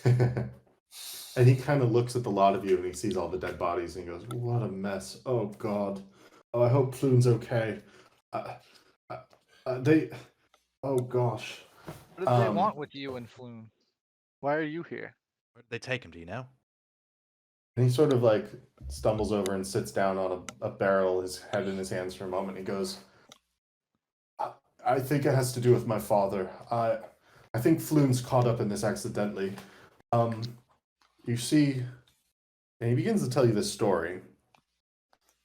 And he kind of looks at the lot of you, and he sees all the dead bodies, and he goes, "What a mess! Oh God! Oh, I hope Floon's okay. They, oh gosh." What did they want with you and Floon? Why are you here? Where did they take him? Do you know? And he sort of like stumbles over and sits down on a barrel, his head in his hands for a moment. He goes, I think it has to do with my father. I think Floon's caught up in this accidentally. You see, and he begins to tell you this story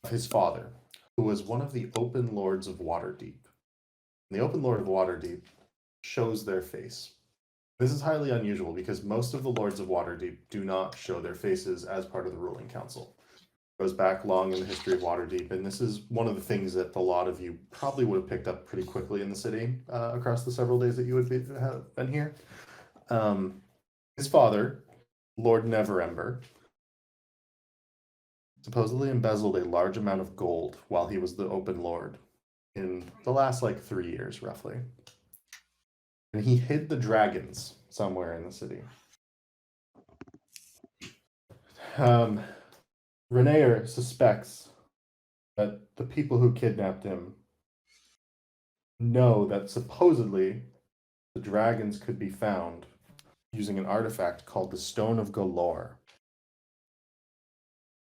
of his father, who was one of the Open Lords of Waterdeep. And the Open Lord of Waterdeep shows their face. This is highly unusual because most of the Lords of Waterdeep do not show their faces as part of the ruling council. It goes back long in the history of Waterdeep, and this is one of the things that a lot of you probably would have picked up pretty quickly in the city across the several days that you would have been here. His father, Lord Neverember, supposedly embezzled a large amount of gold while he was the open lord in the last 3 years, roughly. And he hid the dragons somewhere in the city. Renaer suspects that the people who kidnapped him know that supposedly the dragons could be found using an artifact called the Stone of Galore.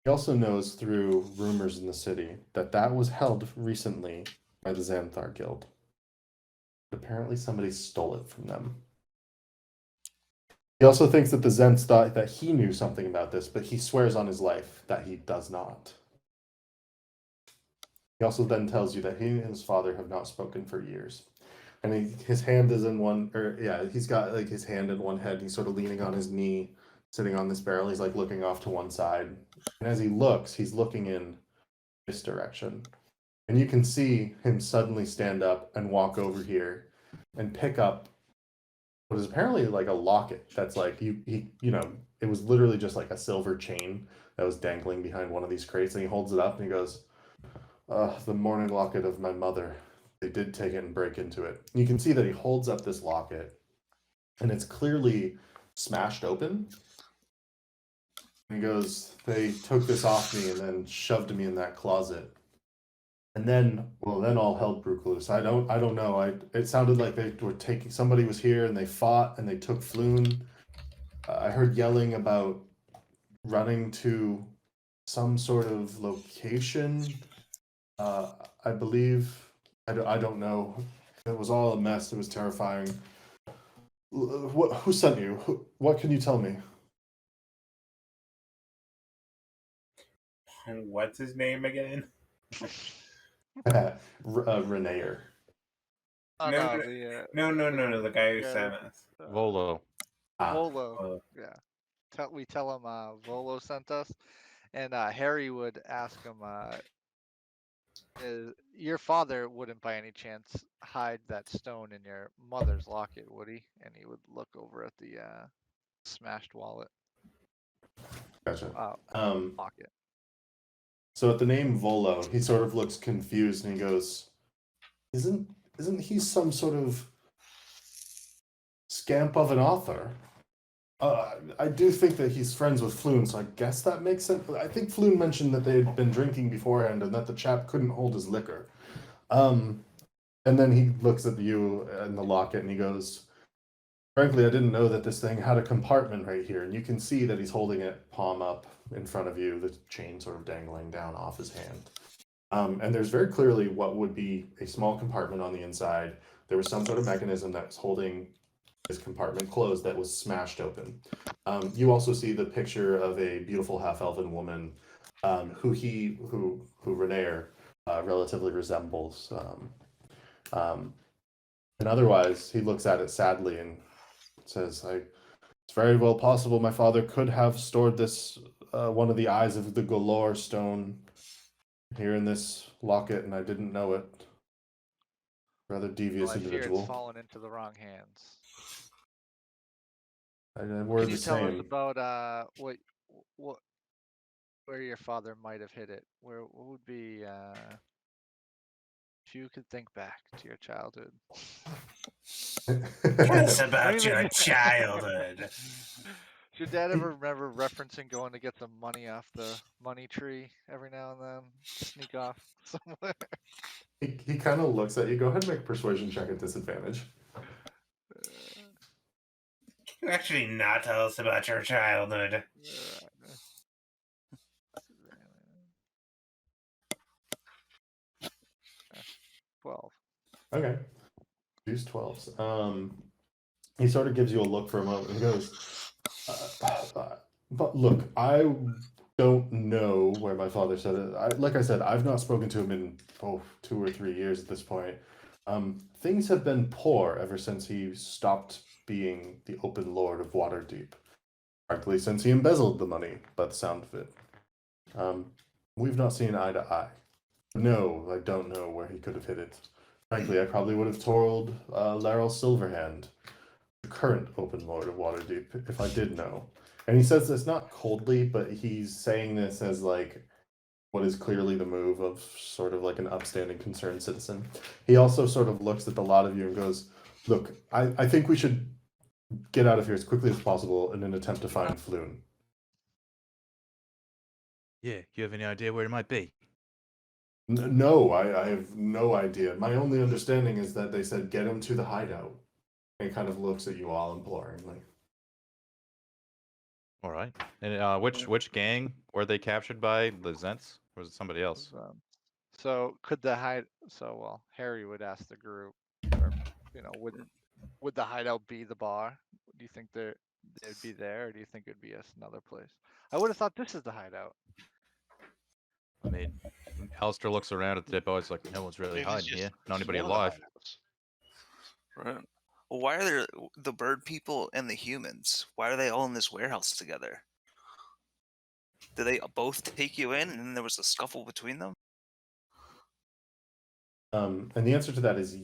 He also knows through rumors in the city that that was held recently by the Xanthar Guild. But apparently somebody stole it from them. He also thinks that the Zents thought that he knew something about this, but he swears on his life that he does not. He also then tells you that he and his father have not spoken for years. And his hand is in one, he's got his hand in one head. He's sort of leaning on his knee, sitting on this barrel. He's looking off to one side. And as he looks, he's looking in this direction. And you can see him suddenly stand up and walk over here and pick up what is apparently a locket that's it was literally just a silver chain that was dangling behind one of these crates, and he holds it up and he goes, the mourning locket of my mother. They did take it and break into it. And you can see that he holds up this locket and it's clearly smashed open. And he goes, they took this off me and then shoved me in that closet. And then all hell broke loose. I don't know. It sounded like they were somebody was here and they fought and they took Floon. I heard yelling about running to some sort of location. I believe, I don't know. It was all a mess. It was terrifying. Who sent you? What can you tell me? What's his name again? Renaer. Oh, No, no, the guy who yeah, sent us. Volo. Volo. Yeah. We tell him Volo sent us, and Harry would ask him, your father wouldn't by any chance hide that stone in your mother's locket, would he? And he would look over at the smashed wallet. Gotcha. Locket. So at the name Volo, he sort of looks confused and he goes, Isn't he some sort of scamp of an author? I do think that he's friends with Floon, so I guess that makes sense. I think Floon mentioned that they had been drinking beforehand and that the chap couldn't hold his liquor. And then he looks at you and the locket and he goes, frankly, I didn't know that this thing had a compartment right here. And you can see that he's holding it palm up in front of you, the chain sort of dangling down off his hand. And there's very clearly what would be a small compartment on the inside. There was some sort of mechanism that was holding this compartment closed that was smashed open. You also see the picture of a beautiful half-elven woman who Renaer relatively resembles. And otherwise, he looks at it sadly and says, it's very well possible my father could have stored this, one of the eyes of the Galore stone here in this locket, and I didn't know it. Rather devious I fear individual. it's fallen into the wrong hands. We're Can you the tell us same. about where your father might have hid it? What would be if you could think back to your childhood? Tell us about Anything- your childhood. Does your dad ever remember referencing going to get some money off the money tree every now and then? Sneak off somewhere? He kind of looks at you. Go ahead and make a persuasion check at disadvantage. Can you actually not tell us about your childhood? 12. Okay. Use 12s. He sort of gives you a look for a moment and he goes, but look, I don't know where my father said it. Like I said, I've not spoken to him in 2 or 3 years at this point. Things have been poor ever since he stopped being the open lord of Waterdeep. Frankly, since he embezzled the money, by the sound of it. We've not seen eye to eye. No, I don't know where he could have hid it. Frankly, I probably would have told Laryl Silverhand, the current open lord of Waterdeep, if I did know. And he says this not coldly, but he's saying this as like what is clearly the move of sort of like an upstanding, concerned citizen. He also sort of looks at the lot of you and goes, "Look, I think we should get out of here as quickly as possible in an attempt to find Floon." Yeah, you have any idea where it might be? No, I have no idea. My only understanding is that they said get him to the hideout. And he kind of looks at you all imploringly. All right. And which gang were they captured by? The Zents? Or was it somebody else? So could the well, Harry would ask the group, or would the hideout be the bar? Do you think they'd be there, or do you think it'd be another place? I would have thought this is the hideout. I mean, Alistair looks around at the dead bodies like no one's really Maybe it's hiding just- here. Not just anybody one of the alive. hideouts. Right. Well, why are there the bird people and the humans? Why are they all in this warehouse together? Did they both take you in, and then there was a scuffle between them? And the answer to that is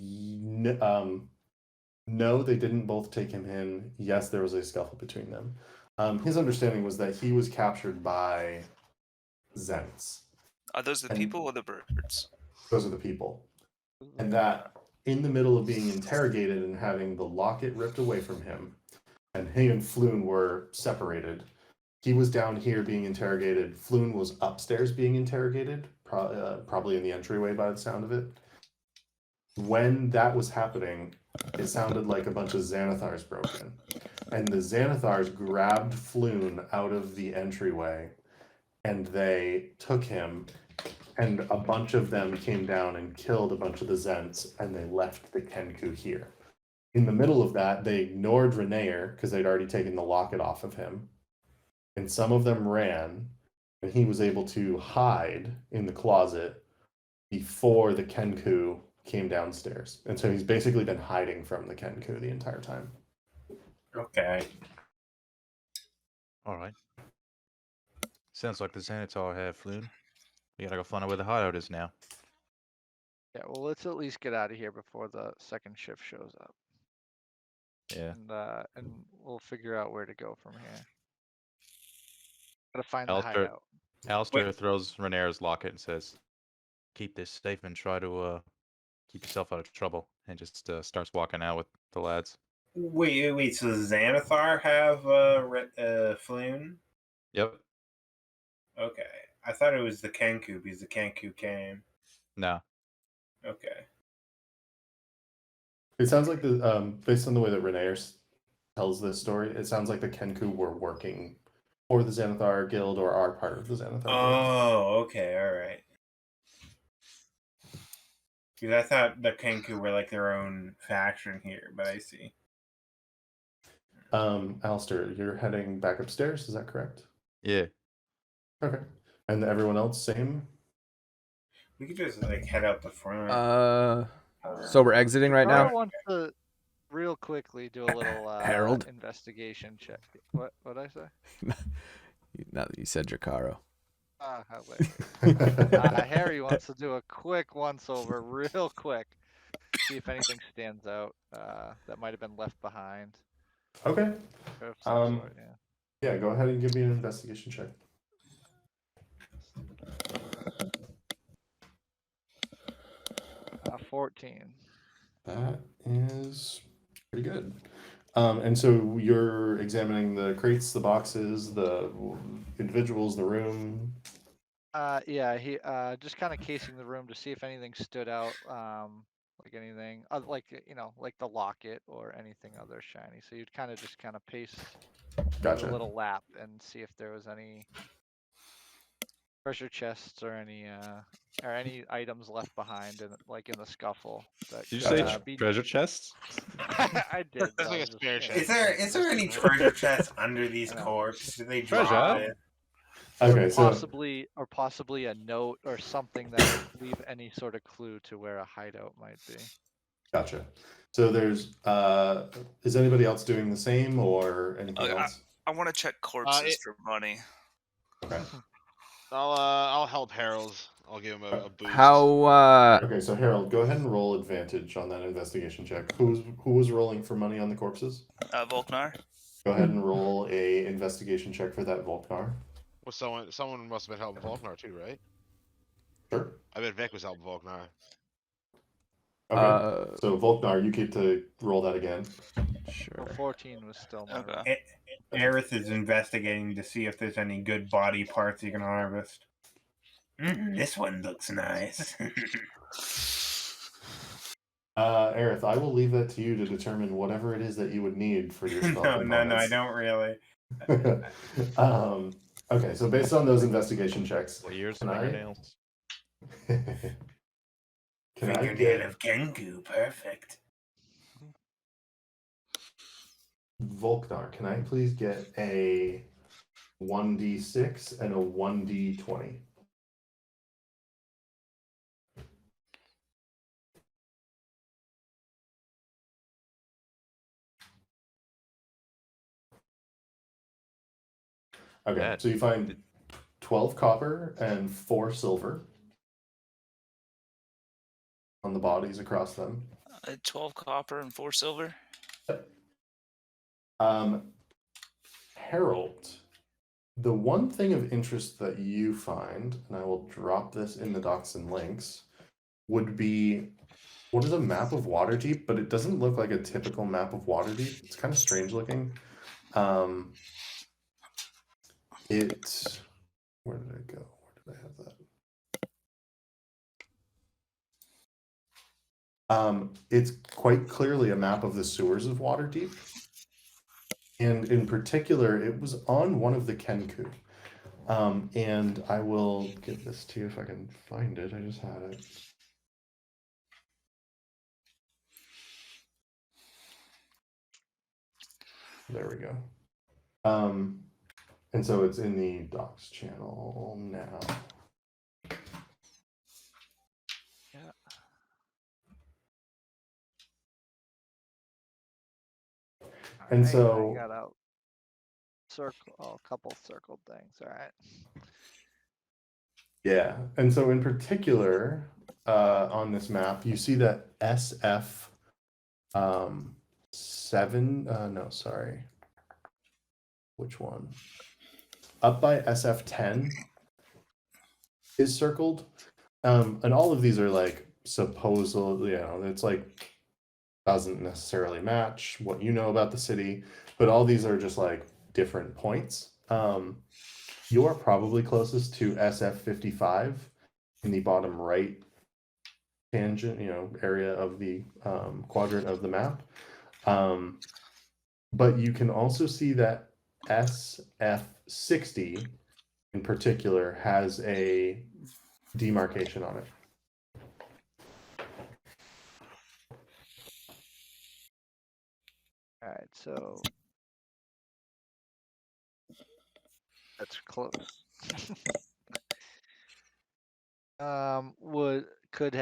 no, they didn't both take him in. Yes, there was a scuffle between them. His understanding was that he was captured by Zents. Are those the And- people or the birds? Those are the people. And that in the middle of being interrogated and having the locket ripped away from him, and he and Floon were separated. He was down here being interrogated. Floon was upstairs being interrogated, probably in the entryway by the sound of it. When that was happening, it sounded like a bunch of Xanathars broke in. And the Xanathars grabbed Floon out of the entryway, and they took him, and a bunch of them came down and killed a bunch of the Zents, and they left the Kenku here. In the middle of that, they ignored Renaer, because they'd already taken the locket off of him. And some of them ran, and he was able to hide in the closet before the Kenku came downstairs. And so he's basically been hiding from the Kenku the entire time. Okay. All right. Sounds like the Xanatar have Floon. We gotta go find out where the hideout is now. Yeah, well, let's at least get out of here before the second shift shows up, Yeah. and we'll figure out where to go from here. Gotta find the Alistair, hideout. Alistair throws Renaer's locket and says, "Keep this safe and try to keep yourself out of trouble." And just starts walking out with the lads. Wait. So does Xanathar have Floon? Yep. Okay. I thought it was the Kenku because the Kenku came. No. Okay. It sounds like based on the way that Renaer tells this story, it sounds like the Kenku were working for the Xanathar Guild or are part of the Xanathar Guild. Oh, okay, all right. Because I thought the Kenku were like their own faction here, but I see. Alistair, you're heading back upstairs, is that correct? Yeah. Okay. And everyone else, same? We could just like head out the front. So we're exiting right Carl now. wants to real quickly do a little Harold? investigation check. What did I say? Now that you said Jacaro. Harry wants to do a quick once-over real quick. See if anything stands out that might have been left behind. Okay. Of some sort, yeah. Yeah, go ahead and give me an investigation check. 14. That is pretty good. And so you're examining the crates, the boxes, the individuals, the room. Yeah, he just kind of casing the room to see if anything stood out, like anything, like like the locket or anything other shiny. So you'd kind of pace Gotcha. a little lap and see if there was any treasure chests or any items left behind in the scuffle. That Did you could, say treasure chests? I did. That's like a just- spare yeah. chest. Is there any treasure chests under these I know. corpses? Did they Treasure? drop it? Okay, so Possibly a note or something that would leave any sort of clue to where a hideout might be. Gotcha. So there's is anybody else doing the same or anything I, else? I want to check corpses it- for money. Okay. I'll help Harold. I'll give him a boost. How Okay, so Harold, go ahead and roll advantage on that investigation check. Who was rolling for money on the corpses? Volknar. Go ahead and roll a investigation check for that Volknar. Well, someone must have been helping Volknar too, right? Sure. I bet Vic was helping Volknar. Okay. So Volknar, you get to roll that again. Well, sure. 14 was still my roll. Okay. Aerith is investigating to see if there's any good body parts you can harvest. This one looks nice. Aerith, I will leave that to you to determine whatever it is that you would need for your spell no, I components. don't really. Okay, so based on those investigation checks, What years can of I- fingernails? can I Fingernail get of Kenku, perfect. Volknar? Can I please get a 1d6 and a 1d20? Okay, That- so you find 12 copper and 4 silver on the bodies across them. 12 copper and 4 silver. Harold, the one thing of interest that you find, and I will drop this in the docs and links, would be what is a map of Waterdeep, but it doesn't look like a typical map of Waterdeep. It's kind of strange looking. Where did it go? Where did I have that? It's quite clearly a map of the sewers of Waterdeep. And in particular, it was on one of the Kenku. And I will give this to you if I can find it. I just had it. There we go. And so it's in the docs channel now. And so I got out a couple circled things. All right. yeah, and so in particular, on this map, you see that SF 7. No, sorry. Which one? Up by SF 10 is circled, and all of these are like supposedly, it's like doesn't necessarily match what you know about the city, but all these are just like different points. You are probably closest to SF 55 in the bottom right tangent, area of the quadrant of the map. But you can also see that SF 60 in particular has a demarcation on it. All right. So that's close. Could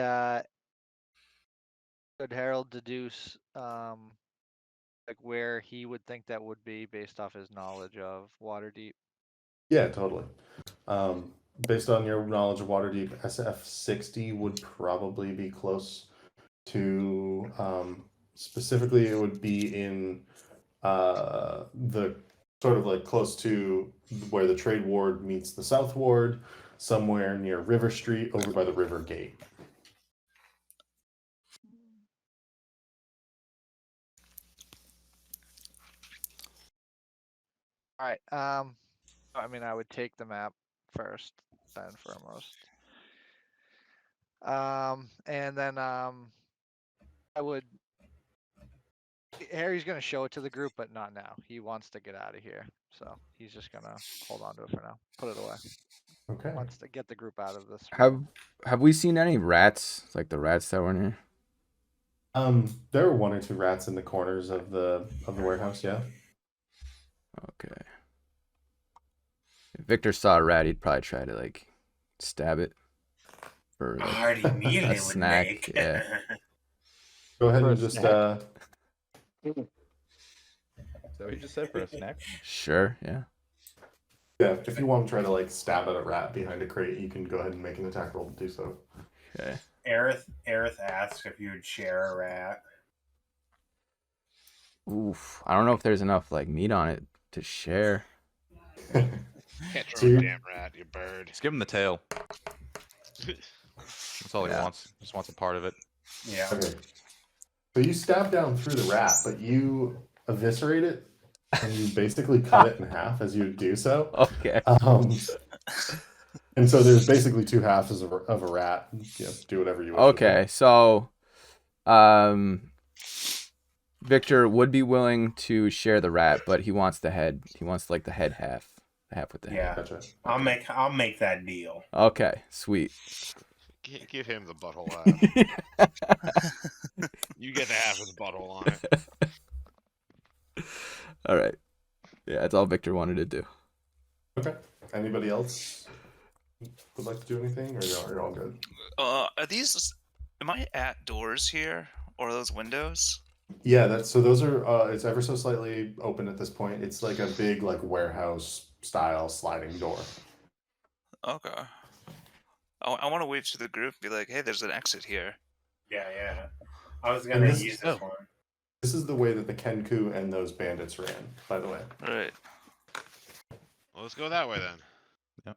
Harold deduce like where he would think that would be based off his knowledge of Waterdeep? Yeah, totally. Based on your knowledge of Waterdeep, SF 60 would probably be close to, specifically, it would be in the sort of like close to where the Trade Ward meets the South Ward, somewhere near River Street, over by the River Gate. All right. I mean, I would take the map first and foremost. And then I would. Harry's gonna show it to the group, but not now. He wants to get out of here, so he's just gonna hold on to it for now. Put it away. Okay. Wants to get the group out of this. Have we seen any rats, like the rats that were in here? There were 1 or 2 rats in the corners of the warehouse. Yeah. Okay. If Victor saw a rat, he'd probably try to like stab it for A like, hearty meal a it would snack. make. Yeah. Go ahead For and a just snack? Is that what you just said, for a snack? Sure, yeah. yeah. If you want to try to like stab at a rat behind a crate, you can go ahead and make an attack roll to do so. Okay. Aerith asks if you would share a rat. Oof. I don't know if there's enough like meat on it to share. Can't So throw a you- damn rat, you bird. Just give him the tail. That's all he Yeah. wants. Just wants a part of it. Yeah. Okay. So you stab down through the rat, but you eviscerate it, and you basically cut it in half as you do so. Okay. And so there's basically two halves of a rat. You know, do whatever you wish with Okay. it. So, Victor would be willing to share the rat, but he wants the head. He wants like the head half. Half with the Yeah. head. Gotcha. I'll make that deal. Okay. Sweet. Give him the butthole half. You get the half with the butthole on it. All right. Yeah, that's all Victor wanted to do. Okay. Anybody else would like to do anything, or you're all good? Are these? Am I at doors here, or are those windows? Yeah, those are it's ever so slightly open at this point. It's like a big like warehouse style sliding door. Okay. I want to wave to the group, and be like, "Hey, there's an exit here." Yeah. I was gonna this- use this one. This is the way that the Kenku and those bandits ran, by the way. Right. Well, let's go that way then.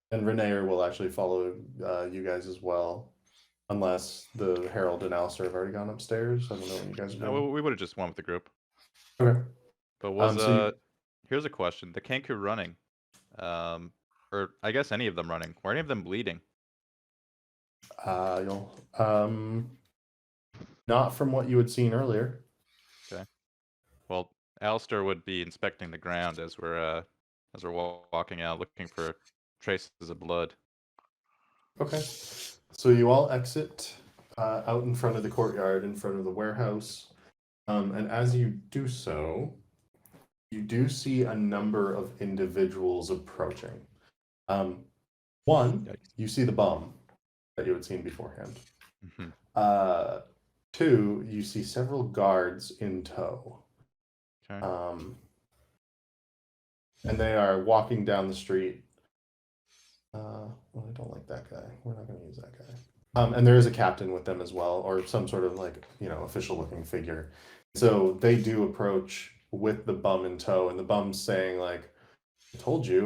And Renaer will actually follow you guys as well. Unless the Herald and Alistair have already gone upstairs. I don't know what you guys are doing. No, we would have just went with the group. Okay. But was so here's a question: the Kenku running, or I guess any of them running? Were any of them bleeding? You'll not from what you had seen earlier. Well, Alistair would be inspecting the ground as we're walking out, looking for traces of blood. Okay. So you all exit out in front of the courtyard, in front of the warehouse. And as you do so, you do see a number of individuals approaching. One, Yikes. you see the bum that you had seen beforehand. Mhm. Two, you see several guards in tow. Okay. And they are walking down the street. Well, I don't like that guy. We're not going to use that guy. And there is a captain with them as well, or some sort of like, official-looking figure. So they do approach with the bum in tow, and the bum's saying like, I told you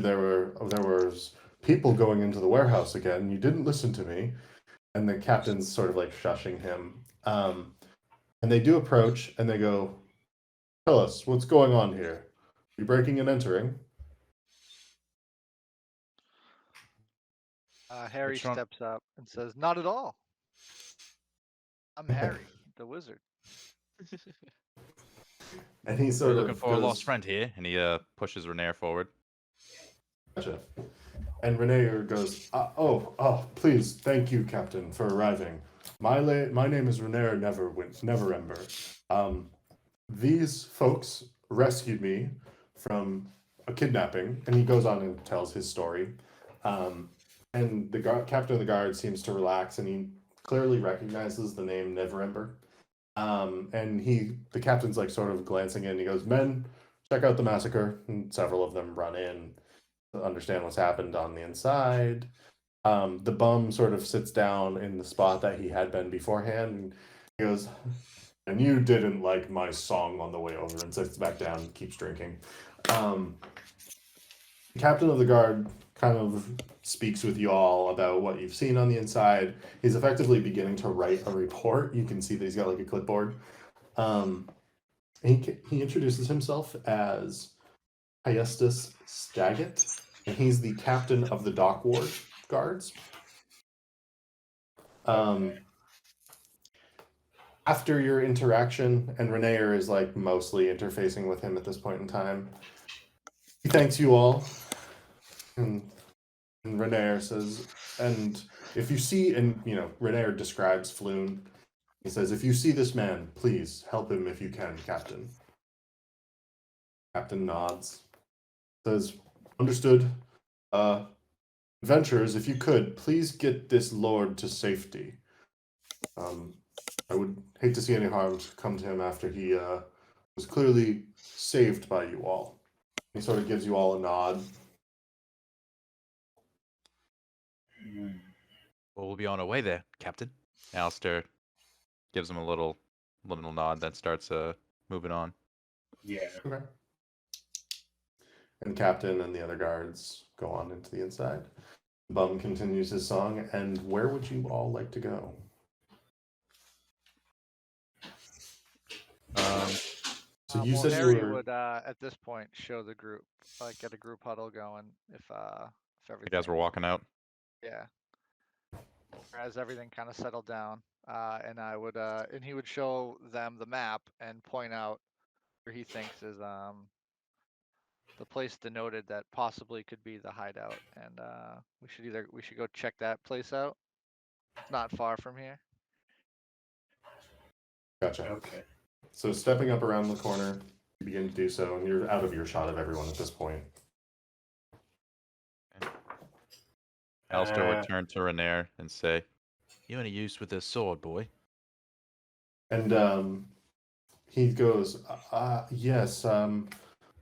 there was people going into the warehouse again. You didn't listen to me. And the captain's sort of like shushing him. And they do approach, and they go, tell us, what's going on here? You breaking and entering? Harry Which one? steps up and says, "Not at all. I'm Harry, the wizard." And he We're sort looking of for a goes, lost friend here, and he pushes Renaer forward. Gotcha. And Renee goes, please, thank you, Captain, for arriving. My name is Renee Neverember. These folks rescued me from a kidnapping, and he goes on and tells his story. And the captain of the guard seems to relax, and he clearly recognizes the name Neverember. And the captain's like sort of glancing in. He goes, men, check out the massacre. And several of them run in to understand what's happened on the inside. The bum sort of sits down in the spot that he had been beforehand. And he goes, and you didn't like my song on the way over, and sits back down and keeps drinking. The captain of the guard kind of speaks with you all about what you've seen on the inside. He's effectively beginning to write a report. You can see that he's got like a clipboard. He introduces himself as Hyestus Staggett, and he's the captain of the dock ward guards. After your interaction, and Renaer is like mostly interfacing with him at this point in time, he thanks you all. And Renaer says, and if you see, and Renaer describes Floon. He says, if you see this man, please help him if you can, Captain. Captain nods. Says, understood. Adventurers, if you could, please get this lord to safety. I would hate to see any harm come to him after he was clearly saved by you all. He sort of gives you all a nod. Hmm. Well, we'll be on our way there, Captain. Alistair gives him a little nod, then starts moving on. Yeah. Okay. And Captain and the other guards go on into the inside. Bum continues his song, and where would you all like to go? So you Well, said you Harry were. would at this point show the group, like get a group huddle going if everything. As we're walking out. Yeah. As everything kind of settled down, and I would and he would show them the map and point out where he thinks is the place denoted that possibly could be the hideout, and we should go check that place out. It's not far from here. Gotcha. Okay. So stepping up around the corner, you begin to do so, and you're out of earshot of everyone at this point. Alistair would turn to Renair and say, "You any use with this sword, boy?" And he goes, yes, I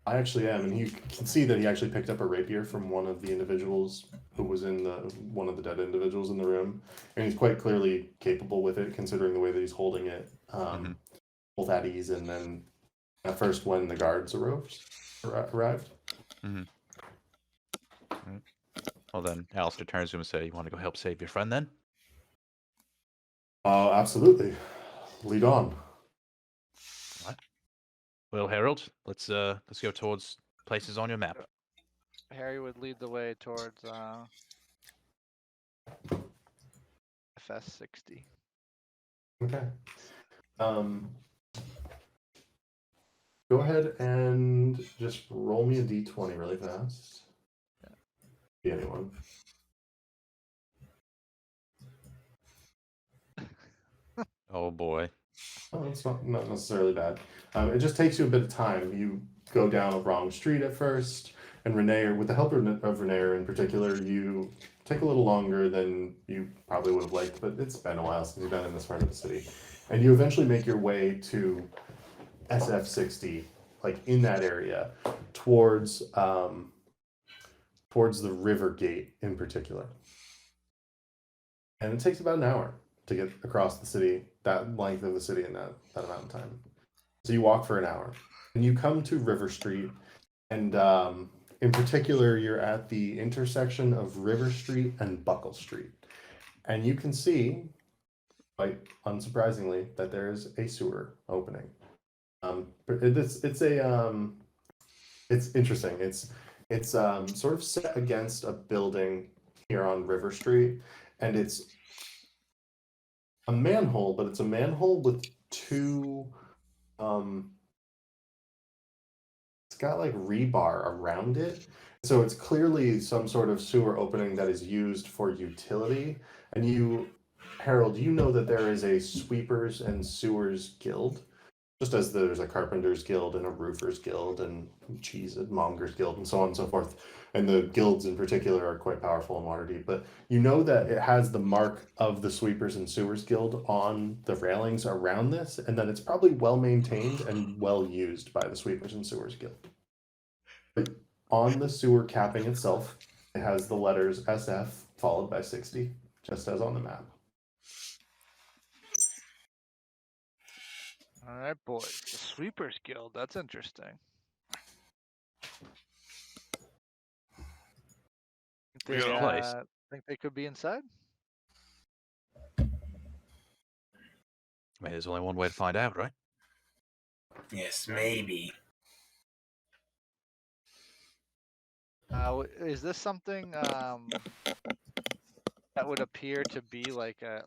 actually am. And you can see that he actually picked up a rapier from one of the individuals who was in one of the dead individuals in the room. And he's quite clearly capable with it, considering the way that he's holding it, both at ease and then at first when the guards arrived. Mm-hmm. Well, then Alistair turns to him and says, "You want to go help save your friend then?" Absolutely. Lead on. Right. Well, Harold, let's go towards places on your map. Harry would lead the way towards FS60. Okay. Go ahead and just roll me a d20 really fast. Be anyone. Oh boy. Oh, it's not necessarily bad. It just takes you a bit of time. You go down a wrong street at first, and Renee, with the help of Renee in particular, you take a little longer than you probably would have liked, but it's been a while since you've been in this part of the city. And you eventually make your way to SF60, like in that area, towards towards the river gate in particular. And it takes about an hour to get across the city, that length of the city in that amount of time. So you walk for an hour, and you come to River Street, and in particular, you're at the intersection of River Street and Buckle Street, and you can see, quite unsurprisingly, that there is a sewer opening. It's interesting. It's sort of set against a building here on River Street, and it's a manhole, but it's a manhole with two it's got like rebar around it. So it's clearly some sort of sewer opening that is used for utility. And you, Harold, you know that there is a sweepers and sewers guild, just as there's a carpenters guild and a roofers guild and cheesemongers guild and so on and so forth. And the guilds in particular are quite powerful in Waterdeep. But you know that it has the mark of the sweepers and sewers guild on the railings around this, and that it's probably well maintained and well used by the sweepers and sewers guild. But on the sewer capping itself, it has the letters SF followed by 60, just as on the map. All right, boys. The Sweepers Guild. That's interesting. We got a place. Think they could be inside? I mean, there's only one way to find out, right? Yes, maybe. Is this something that would appear to be like a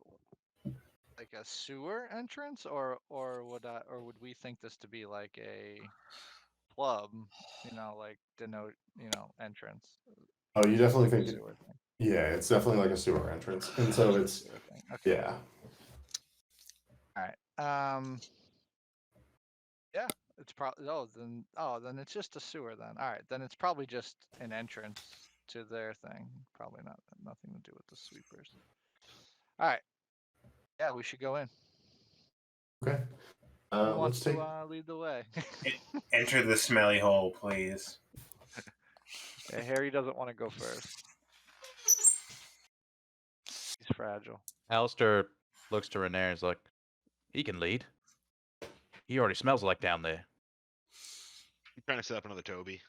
sewer entrance, or would we think this to be like a club? Like denote entrance. Oh, you definitely Like a think sewer thing. yeah, it's definitely like a sewer entrance. And so it's, Sewer thing. Okay. yeah. All right. Yeah, it's probably then it's just a sewer then. All right, then it's probably just an entrance to their thing. Probably nothing to do with the sweepers. All right. Yeah, we should go in. Okay. Who Let's wants take. to lead the way? Enter the smelly hole, please. Yeah, Harry doesn't want to go first. He's fragile. Alistair looks to Renair and is like, he can lead. He already smells like down there. I'm trying to set up another Toby.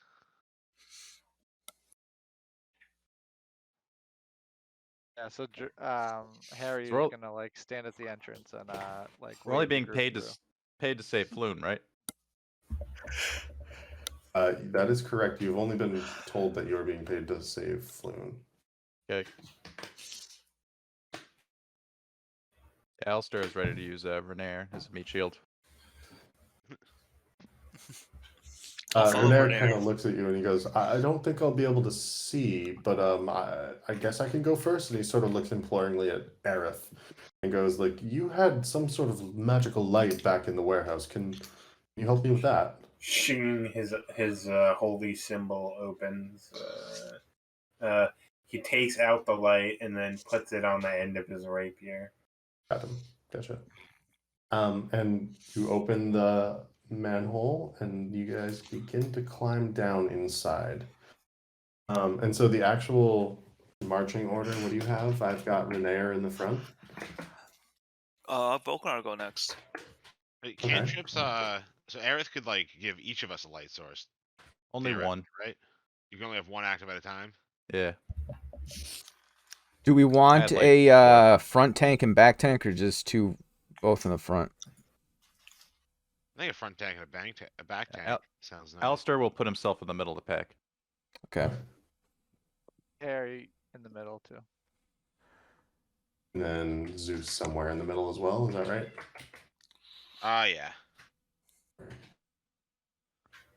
Yeah, so Harry So is we're, gonna like stand at the entrance and like we're only wave the being group paid to through. paid to save Floon, right? That is correct. You've only been told that you are being paid to save Floon. Okay. Alistair is ready to use Renair as a meat shield. I'll follow Renair Renair. kind of looks at you and he goes, I don't think I'll be able to see, but I guess I can go first. And he sort of looks imploringly at Aerith and goes, like, you had some sort of magical light back in the warehouse. Can you help me with that? Shing, his holy symbol opens. He takes out the light and then puts it on the end of his rapier. Got him. Gotcha. And you open the manhole and you guys begin to climb down inside. And so the actual marching order, what do you have? I've got Renair in the front. Volknar will go next. Wait, cantrips, so Aerith could like give each of us a light source. Only one. Right? You can only have one active at a time. Yeah. Do we want like, a front tank and back tank, or just two, both in the front? I think a front tank and a back tank sounds nice. Alistair will put himself in the middle of the pack. Okay. Harry in the middle too. And then Zeus somewhere in the middle as well. Is that right? Yeah.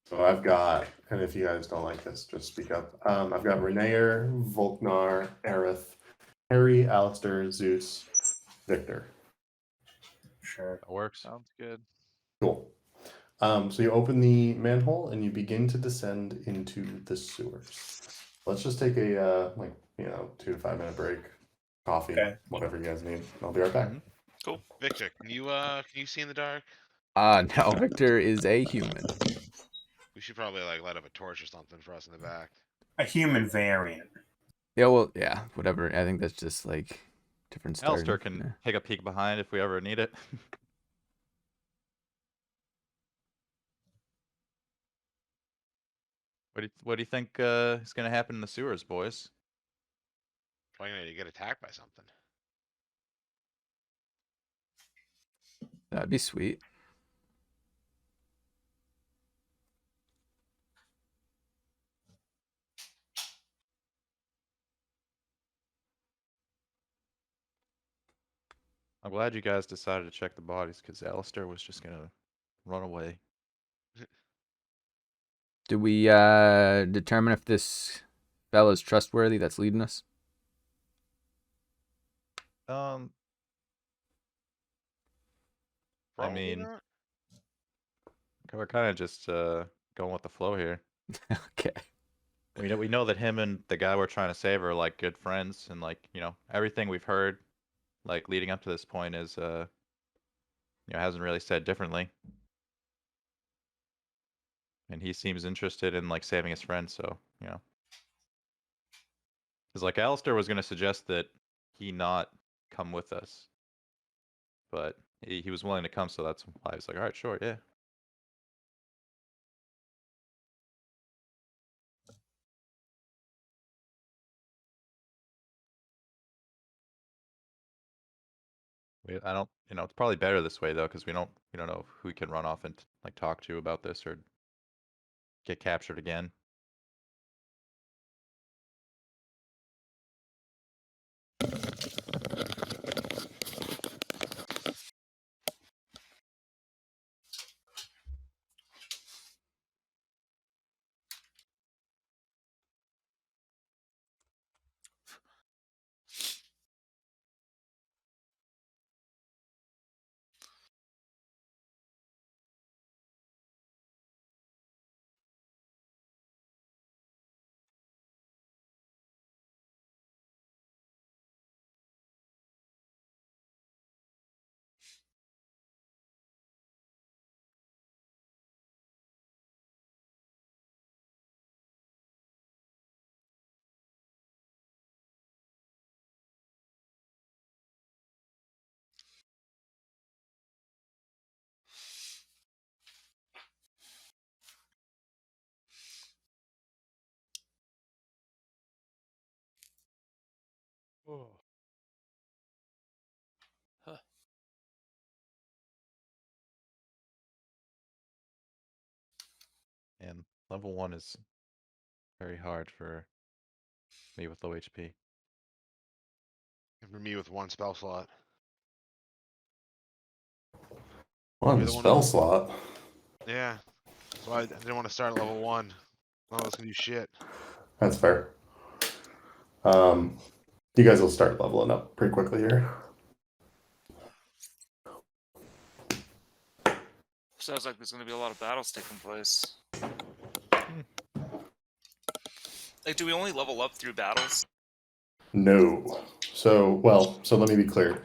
So I've got, and if you guys don't like this, just speak up. I've got Renair, Volknar, Aerith, Harry, Alistair, Zeus, Victor. Sure. That works. Sounds good. Cool. So you open the manhole and you begin to descend into the sewers. Let's just take a 2 to 5 minute break, coffee, Okay. whatever you guys need. I'll be right back. Cool. Victor, can you see in the dark? No, Victor is a human. We should probably like light up a torch or something for us in the back. A human variant. Yeah, well, yeah, whatever. I think that's just like different start. Alistair can take a peek behind if we ever need it. What do you think is going to happen in the sewers, boys? Probably gonna get attacked by something. That'd be sweet. I'm glad you guys decided to check the bodies because Alistair was just going to run away. Do we determine if this fella's trustworthy that's leading us? I Probably mean, not. we're kind of just going with the flow here. Okay. We know that him and the guy we're trying to save are like good friends, and like everything we've heard, like leading up to this point is hasn't really said differently. And he seems interested in like saving his friend, so because like Alistair was gonna suggest that he not come with us, but he was willing to come, so that's why I was like, all right, sure, yeah. I don't, it's probably better this way though, because we don't know who we can run off and like talk to about this or get captured again. And level 1 is very hard for me with low HP. And for me with one spell slot. One You're the one spell who- slot. Yeah. So I didn't want to start at level 1. None of us can do shit. That's fair. You guys will start leveling up pretty quickly here. Sounds like there's going to be a lot of battles taking place. Like, do we only level up through battles? No. So let me be clear.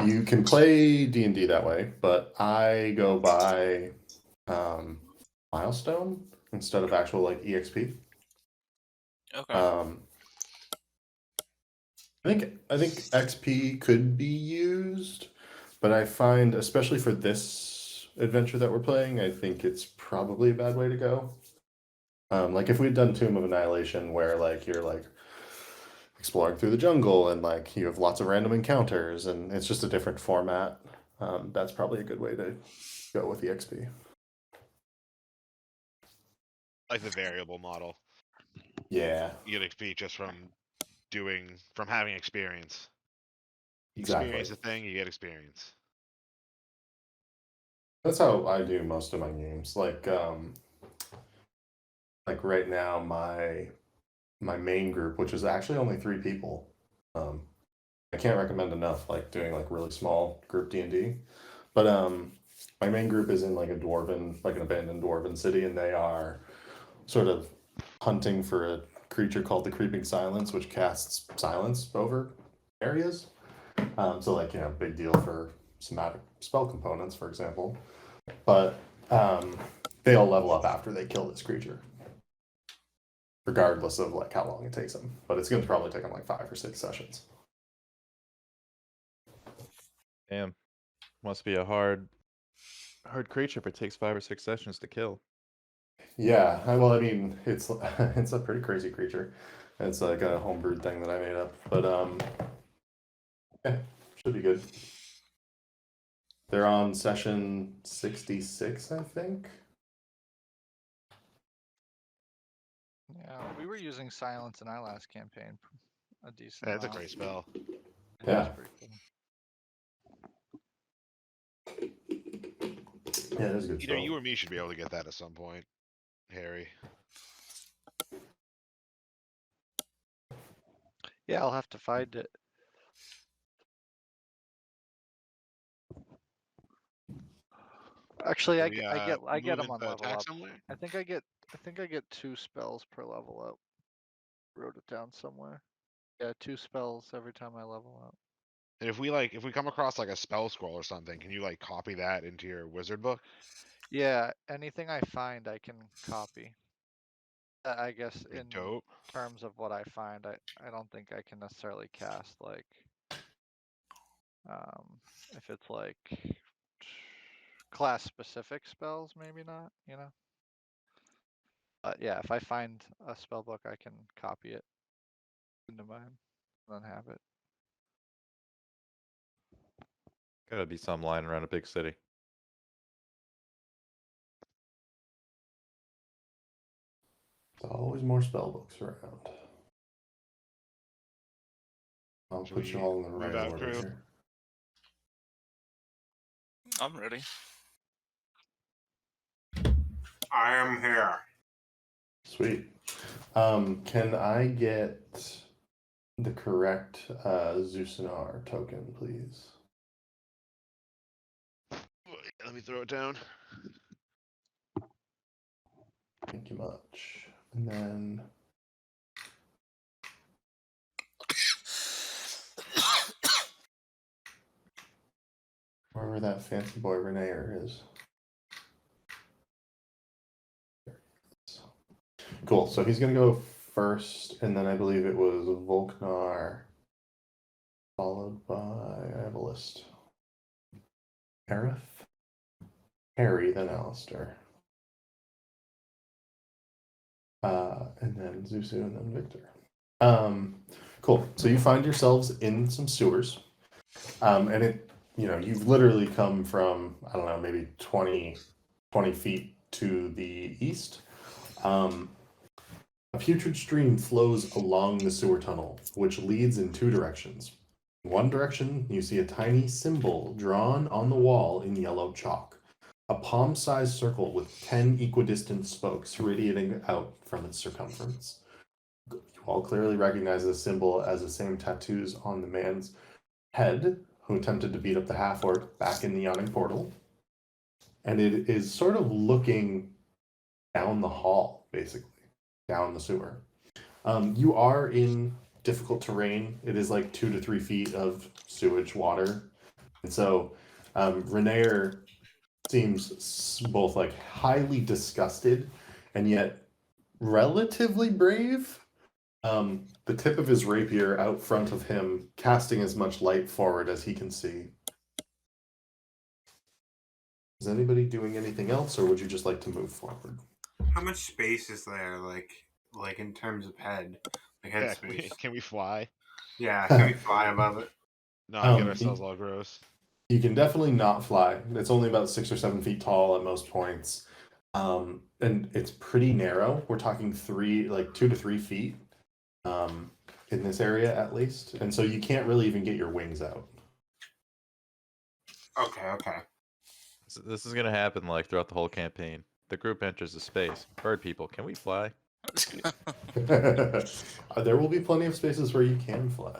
You can play D&D that way, but I go by milestone instead of actual like EXP. Okay. I think XP could be used, but I find, especially for this adventure that we're playing, I think it's probably a bad way to go. Like if we'd done Tomb of Annihilation, where like you're like exploring through the jungle and like you have lots of random encounters and it's just a different format, that's probably a good way to go with EXP. Like the variable model. Yeah, You get XP just from having experience. exactly. Experience a thing, you get experience. That's how I do most of my games. Like right now, my main group, which is actually only 3 people. I can't recommend enough like doing like really small group D&D. But my main group is in like an abandoned dwarven city, and they are sort of hunting for a creature called the Creeping Silence, which casts silence over areas. So like, big deal for somatic spell components, for example. But they all level up after they kill this creature, regardless of like how long it takes them. But it's going to probably take them like 5 or 6 sessions. Damn. Must be a hard creature if it takes 5 or 6 sessions to kill. Yeah, well, I mean, it's it's a pretty crazy creature. It's like a homebrewed thing that I made up, but yeah, should be good. They're on session 66, I think. Yeah, we were using silence in our last campaign a decent That's a amount. great spell. Yeah. It's pretty cool. Yeah, it is a good Either spell. you or me should be able to get that at some point, Harry. Yeah, I'll have to find it. Actually, I We, get them move on into level attack up. somewhere? I think I get 2 spells per level up. Wrote it down somewhere. Yeah, 2 spells every time I level up. And if we come across like a spell scroll or something, can you like copy that into your wizard book? Yeah, anything I find I can copy. I guess Pretty in dope. terms of what I find, I don't think I can necessarily cast like if it's like class specific spells, maybe not, But yeah, if I find a spell book, I can copy it into mine and then have it. Gotta be some lying around a big city. There's always more spell books around. I'll Should put we you all in the move right out, order crew? here. I'm ready. I am here. Sweet. Can I get the correct Zusinar token, please? Let me throw it down. Thank you much. And then wherever that fancy boy Reneer is. Cool. So he's gonna go first, and then I believe it was Volknar, followed by I have a list. Aerith, Harry, then Alistair. And then Zusu, and then Victor. Cool. Cool. So you find yourselves in some sewers, and you've literally come from, I don't know, maybe 20 feet to the east. A putrid stream flows along the sewer tunnel, which leads in two directions. In one direction, you see a tiny symbol drawn on the wall in yellow chalk, a palm-sized circle with 10 equidistant spokes radiating out from its circumference. You all clearly recognize this symbol as the same tattoos on the man's head who attempted to beat up the half-orc back in the yawning portal. And it is sort of looking down the hall, basically, down the sewer. You are in difficult terrain. It is like 2 to 3 feet of sewage water. And so Renaer seems both like highly disgusted and yet relatively brave. The tip of his rapier out front of him, casting as much light forward as he can see. Is anybody doing anything else, or would you just like to move forward? How much space is there, like in terms of head, like head Yeah, space? can we fly? Yeah, can we fly above it? Not get ourselves all gross. You can definitely not fly. It's only about 6 or 7 feet tall at most points, and it's pretty narrow. We're talking 2 to 3 feet in this area at least, and so you can't really even get your wings out. Okay. So this is gonna happen like throughout the whole campaign. The group enters the space. Bird people, can we fly? There will be plenty of spaces where you can fly.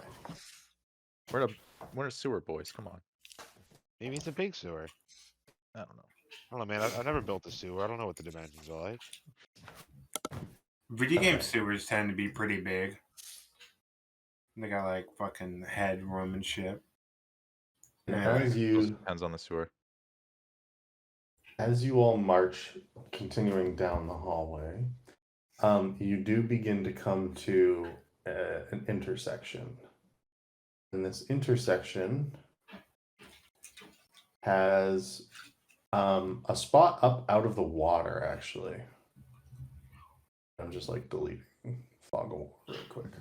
We're sewer boys. Come on. Maybe it's a big sewer. I don't know. I don't know, man. I've never built a sewer. I don't know what the dimensions are like. Video game sewers tend to be pretty big. They got like fucking headroom and shit. Anyway. As Also you depends on the sewer. As you all march, continuing down the hallway, you do begin to come to an intersection. And this intersection has a spot up out of the water, actually. I'm just like deleting fog of war real quick.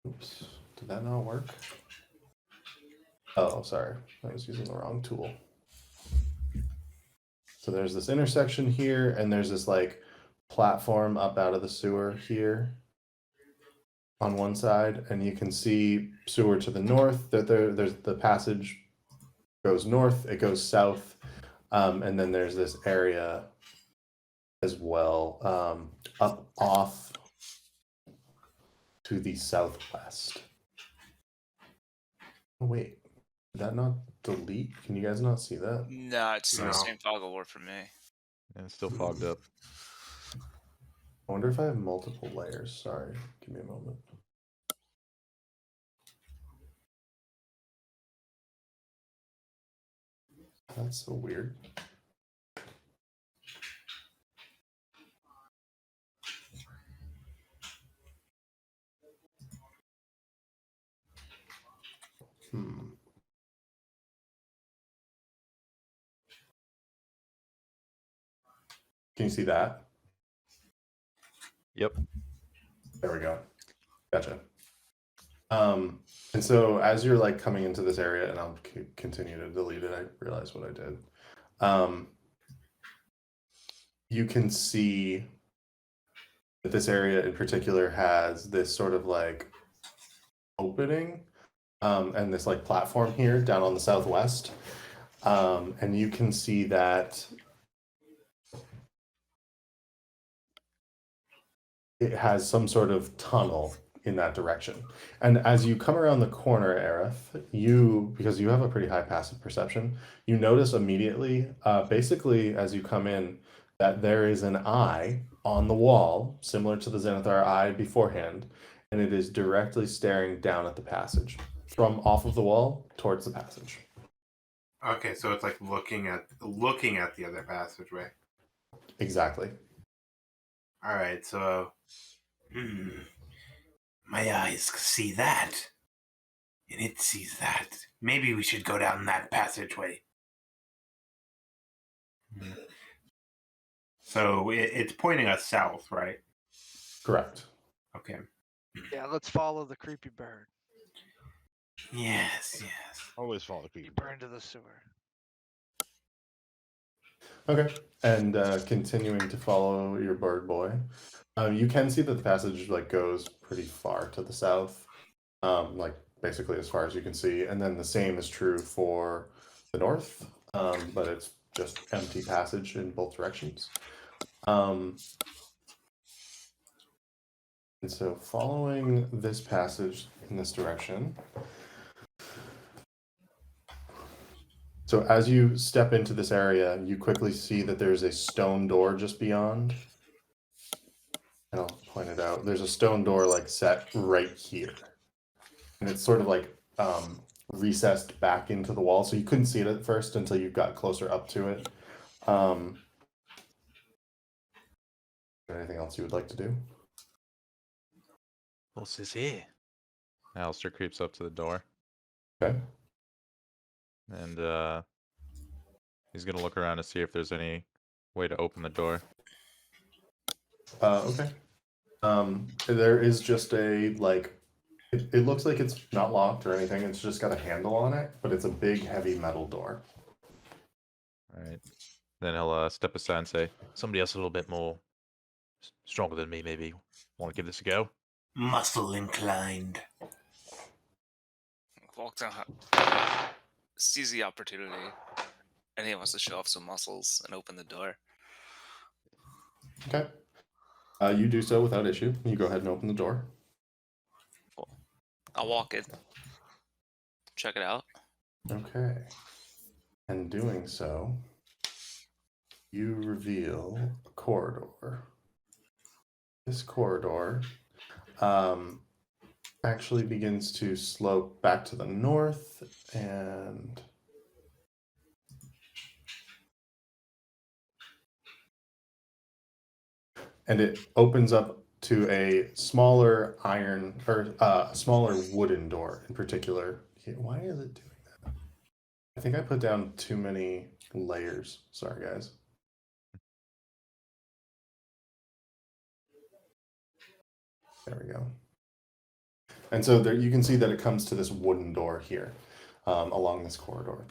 Oops, did that not work? Oh, sorry, I was using the wrong tool. So there's this intersection here, and there's this like platform up out of the sewer here on one side, and you can see sewer to the north. There's the passage goes north, it goes south, and then there's this area as well up off to the southwest. Oh wait, did that not delete? Can you guys not see that? No, it's No. the same fog of war for me. And it's still fogged up. I wonder if I have multiple layers. Sorry, give me a moment. That's so weird. Can you see that? Yep. There we go. Gotcha. And so as you're like coming into this area, and I'll continue to delete it, I realized what I did. You can see that this area in particular has this sort of like opening, and this like platform here down on the southwest. And you can see that it has some sort of tunnel in that direction. And as you come around the corner, Aerith, because you have a pretty high passive perception, you notice immediately, basically as you come in, that there is an eye on the wall, similar to the Xanathar eye beforehand, and it is directly staring down at the passage, from off of the wall towards the passage. Okay, so it's like looking at the other passageway. Exactly. All right, so my eyes see that, and it sees that. Maybe we should go down that passageway. So it's pointing us south, right? Correct. Okay. Yeah, let's follow the creepy bird Yes. Always follow the creepy deeper bird. into the sewer. Okay. And continuing to follow your bird boy, you can see that the passage like goes pretty far to the south, like basically as far as you can see. And then the same is true for the north, but it's just empty passage in both directions. And so following this passage in this direction. So as you step into this area, you quickly see that there's a stone door just beyond. And I'll point it out. There's a stone door like set right here. And it's sort of like recessed back into the wall. So you couldn't see it at first until you got closer up to it. Anything else you would like to do? What's this here? Alistair creeps up to the door, Okay. and he's gonna look around to see if there's any way to open the door. Okay. There is just a like. It looks like it's not locked or anything. It's just got a handle on it, but it's a big, heavy metal door. All right. Then he'll step aside and say, "Somebody else a little bit more stronger than me, maybe. Want to give this a go?" Muscle inclined. Walk down, sees the opportunity, and he wants to show off some muscles and open the door. Okay. You do so without issue. You go ahead and open the door. Cool. I'll walk in, check it out. Okay. And doing so, you reveal a corridor. This corridor actually begins to slope back to the north and it opens up to a smaller iron or smaller wooden door in particular. Why is it doing that? I think I put down too many layers. Sorry, guys. There we go. And so there, you can see that it comes to this wooden door here along this corridor.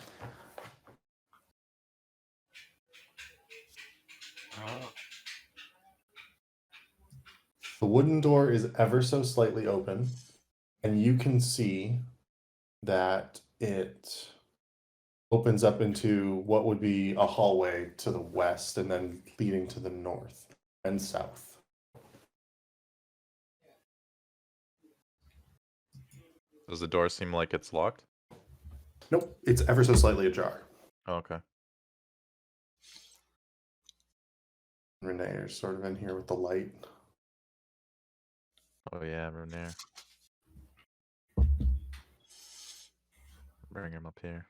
The wooden door is ever so slightly open, and you can see that it opens up into what would be a hallway to the west and then leading to the north and south. Does the door seem like it's locked? Nope, it's ever so slightly ajar. Oh, okay. Renee, you're sort of in here with the light. Oh yeah, Renair. Bring him up here.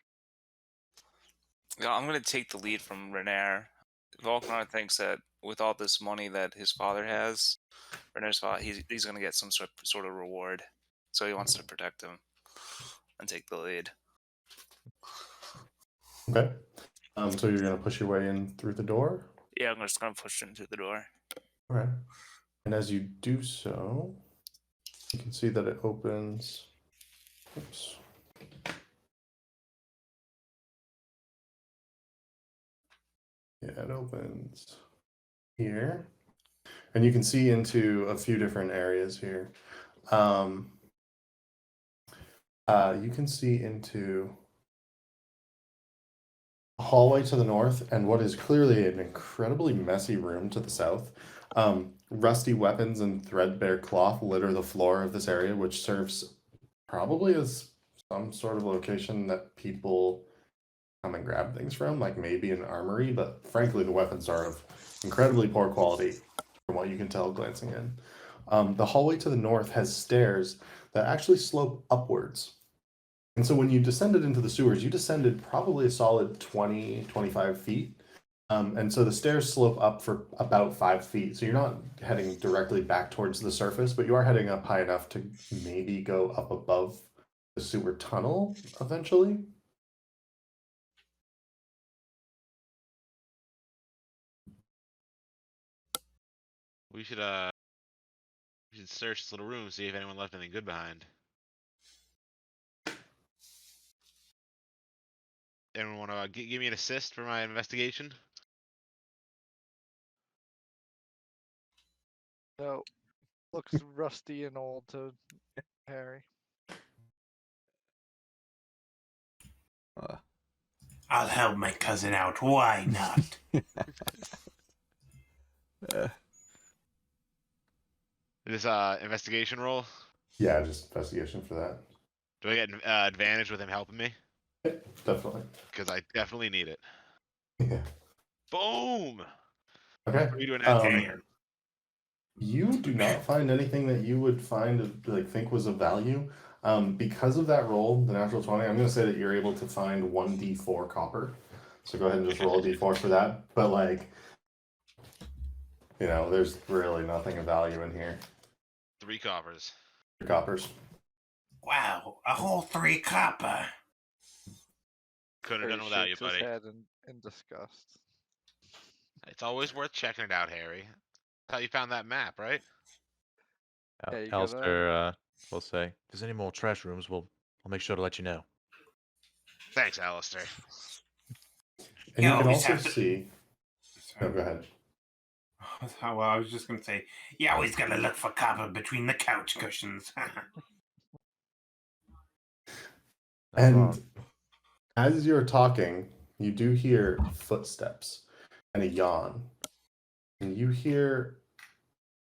Yeah, I'm gonna take the lead from Renair. Volknar thinks that with all this money that his father has, Renair's father, he's gonna get some sort of reward. So he wants to protect him and take the lead. Okay. So you're going to push your way in through the door? Yeah, I'm just gonna push him through the door. All right. And as you do so, you can see that it opens. Oops. Yeah, it opens here. And you can see into a few different areas here. You can see into a hallway to the north and what is clearly an incredibly messy room to the south. Rusty weapons and threadbare cloth litter the floor of this area, which serves probably as some sort of location that people come and grab things from, like maybe an armory, but frankly, the weapons are of incredibly poor quality from what you can tell glancing in. The hallway to the north has stairs that actually slope upwards. And so when you descended into the sewers, you descended probably a solid 20, 25 feet. And so the stairs slope up for about 5 feet. So you're not heading directly back towards the surface, but you are heading up high enough to maybe go up above the sewer tunnel eventually. We should We should search this little room, see if anyone left anything good behind. Anyone want to give me an assist for my investigation? No, looks rusty and old to Harry. I'll help my cousin out. Why not? This investigation roll. Yeah, just investigation for that. Do I get an advantage with him helping me? Yeah, definitely. Because I definitely need it. Yeah. Boom. Okay. What are you doing that Damn. You do not find anything that you would think was of value. Because of that roll, the natural 20, I'm going to say that you're able to find 1d4 copper. So go ahead and just roll a d4 for that. But there's really nothing of value in here. 3 coppers. Coppers. Wow, a whole 3 copper. Couldn't have Harry done without you, shakes his buddy. head in disgust. It's always worth checking it out, Harry. That's how you found that map, right? Yeah, you gotta- Alistair will say, if there's any more trash rooms, I'll make sure to let you know. Thanks, Alistair. And You you can always also have to- see. No, go ahead. Well, I was just gonna say, you always gotta look for copper between the couch cushions. Not And wrong. as you're talking, you do hear footsteps and a yawn. And you hear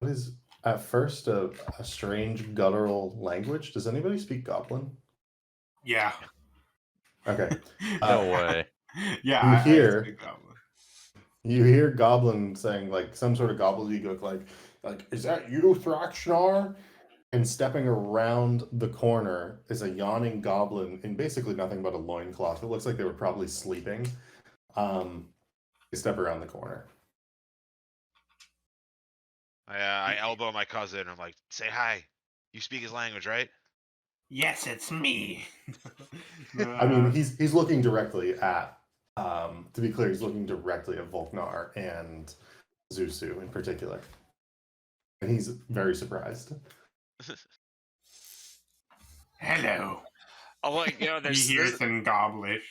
what is at first a strange guttural language. Does anybody speak Goblin? Yeah. Okay. No way. Yeah, You I hear- speak Goblin. You hear Goblin saying some sort of gobbledygook, like "Is that you, Thraxnar?" And stepping around the corner is a yawning goblin in basically nothing but a loincloth. It looks like they were probably sleeping. They step around the corner. I elbow my cousin. I'm like, say hi. You speak his language, right? Yes, it's me. I mean, he's looking directly at. To be clear, he's looking directly at Volknar and Zusu in particular, and he's very surprised. Hello. Oh, like He there's hears in Goblish.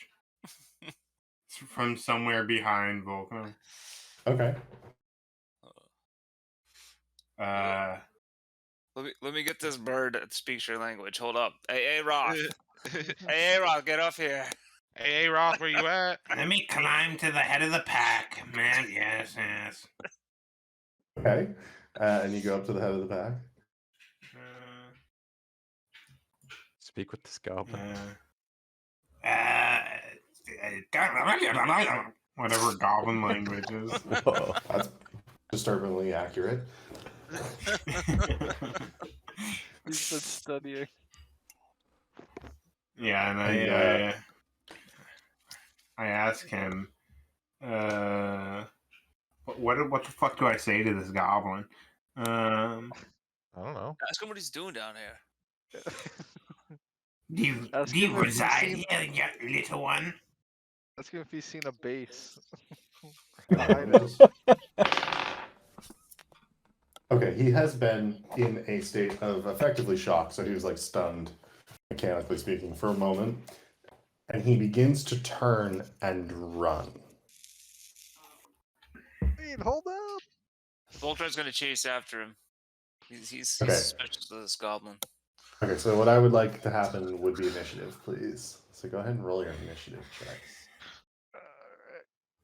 It's from somewhere behind Vulcan. Okay. let me get this bird that speaks your language. Hold up. Hey, Rock. hey, Rock, get off here. Hey, Rock, where you at? Let me climb to the head of the pack, man. Yes. Okay. And you go up to the head of the pack. Speak with this goblin. Whatever goblin language is. Whoa, that's disturbingly accurate. He's been studying. Yeah, and And, I ask him, what the fuck do I say to this goblin? I don't know. Ask him what he's doing down here. Do Ask you him if he's reside seen- here, you little one? Ask him if he's seen a base. Okay, he has been in a state of effectively shock, so he was stunned, mechanically speaking, for a moment. And he begins to turn and run. Wait, hold up. Voltron's gonna chase after him. He's Okay. suspicious of this goblin. Okay, so what I would like to happen would be initiative, please. So go ahead and roll your initiative checks.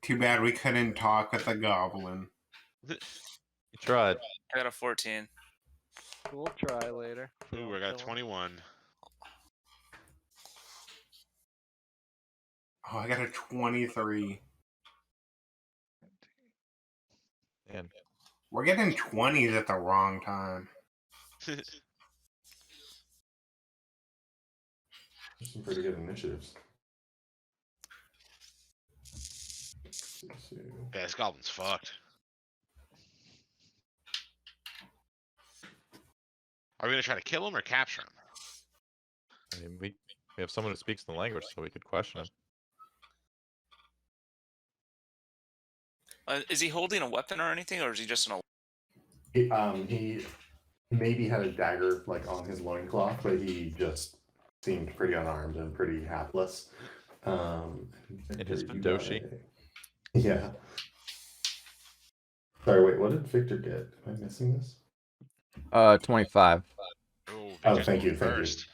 Too bad we couldn't talk with the goblin. You tried. I got a 14. We'll try later. Ooh, I got 21. Oh, I got a 23. And We're getting 20s at the wrong time. Some pretty good initiatives. Yeah, this goblin's fucked. Are we gonna try to kill him or capture him? I mean, we have someone who speaks the language, so we could question him. Is he holding a weapon or anything, or is he just in a? He maybe had a dagger like on his loincloth, but he just seemed pretty unarmed and pretty hapless. In his Victor, you got Fudoshi. Yeah. Sorry, wait, what did Victor get? Am I missing this? 25. Oh, Oh, Victor's thank going you, thank you. first.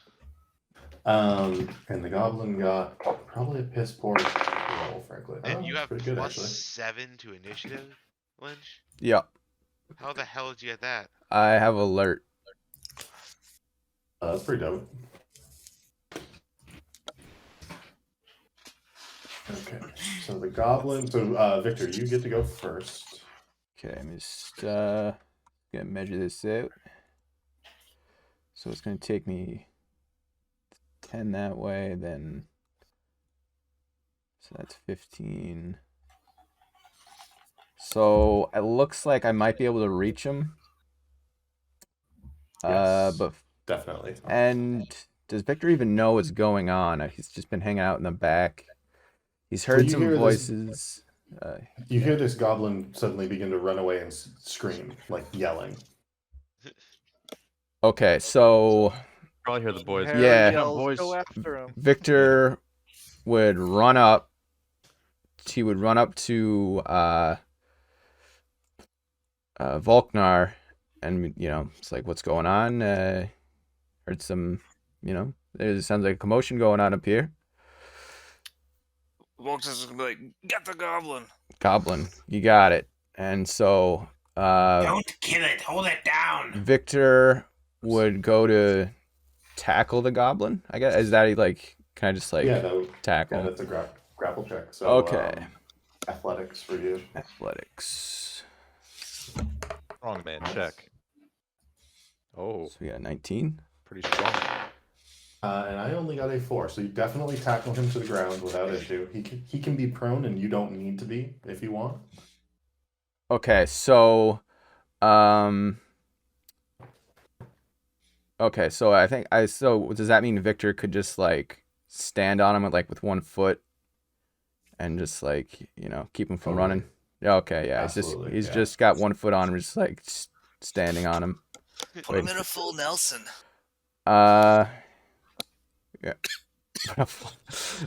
And the goblin got probably a piss poor roll, frankly. And Oh, you that's have pretty good, plus actually. 7 to initiative, Lynch? Yep. How the hell did you get that? I have alert. That's pretty dope. Okay, so the goblin. So, Victor, you get to go first. Okay, I'm just gonna measure this out. So it's gonna take me 10 that way, then so that's 15. So it looks like I might be able to reach him. Yes. But Definitely. and does Victor even know what's going on? He's just been hanging out in the back. He's Well, heard you some hear this- voices. You hear this goblin suddenly begin to run away and scream, like yelling. Okay, so Probably hear the boys. Harry Yeah. yells, go after him. Victor would run up. He would run up to Volknar, and it's like, what's going on? Heard some, there sounds like a commotion going on up here. Volk's gonna be like, get the goblin. Goblin, you got it. And so Don't kill it. Hold it down. Victor would go to tackle the goblin. I guess, is that like, can I just like Yeah, tackle? yeah, that's a grapple check. So, Okay. Athletics for you. Athletics. Wrong man, check. Oh, So we got 19. pretty strong. And I only got a 4, so you definitely tackle him to the ground without issue. He can be prone, and you don't need to be if you want. Okay, so okay, so I think so does that mean Victor could just like stand on him with one foot and just like, keep him from Totally. running? Yeah, okay, yeah. Absolutely, He's yeah. just got one foot on him, just like standing on him. Put him in a full Nelson. Yeah.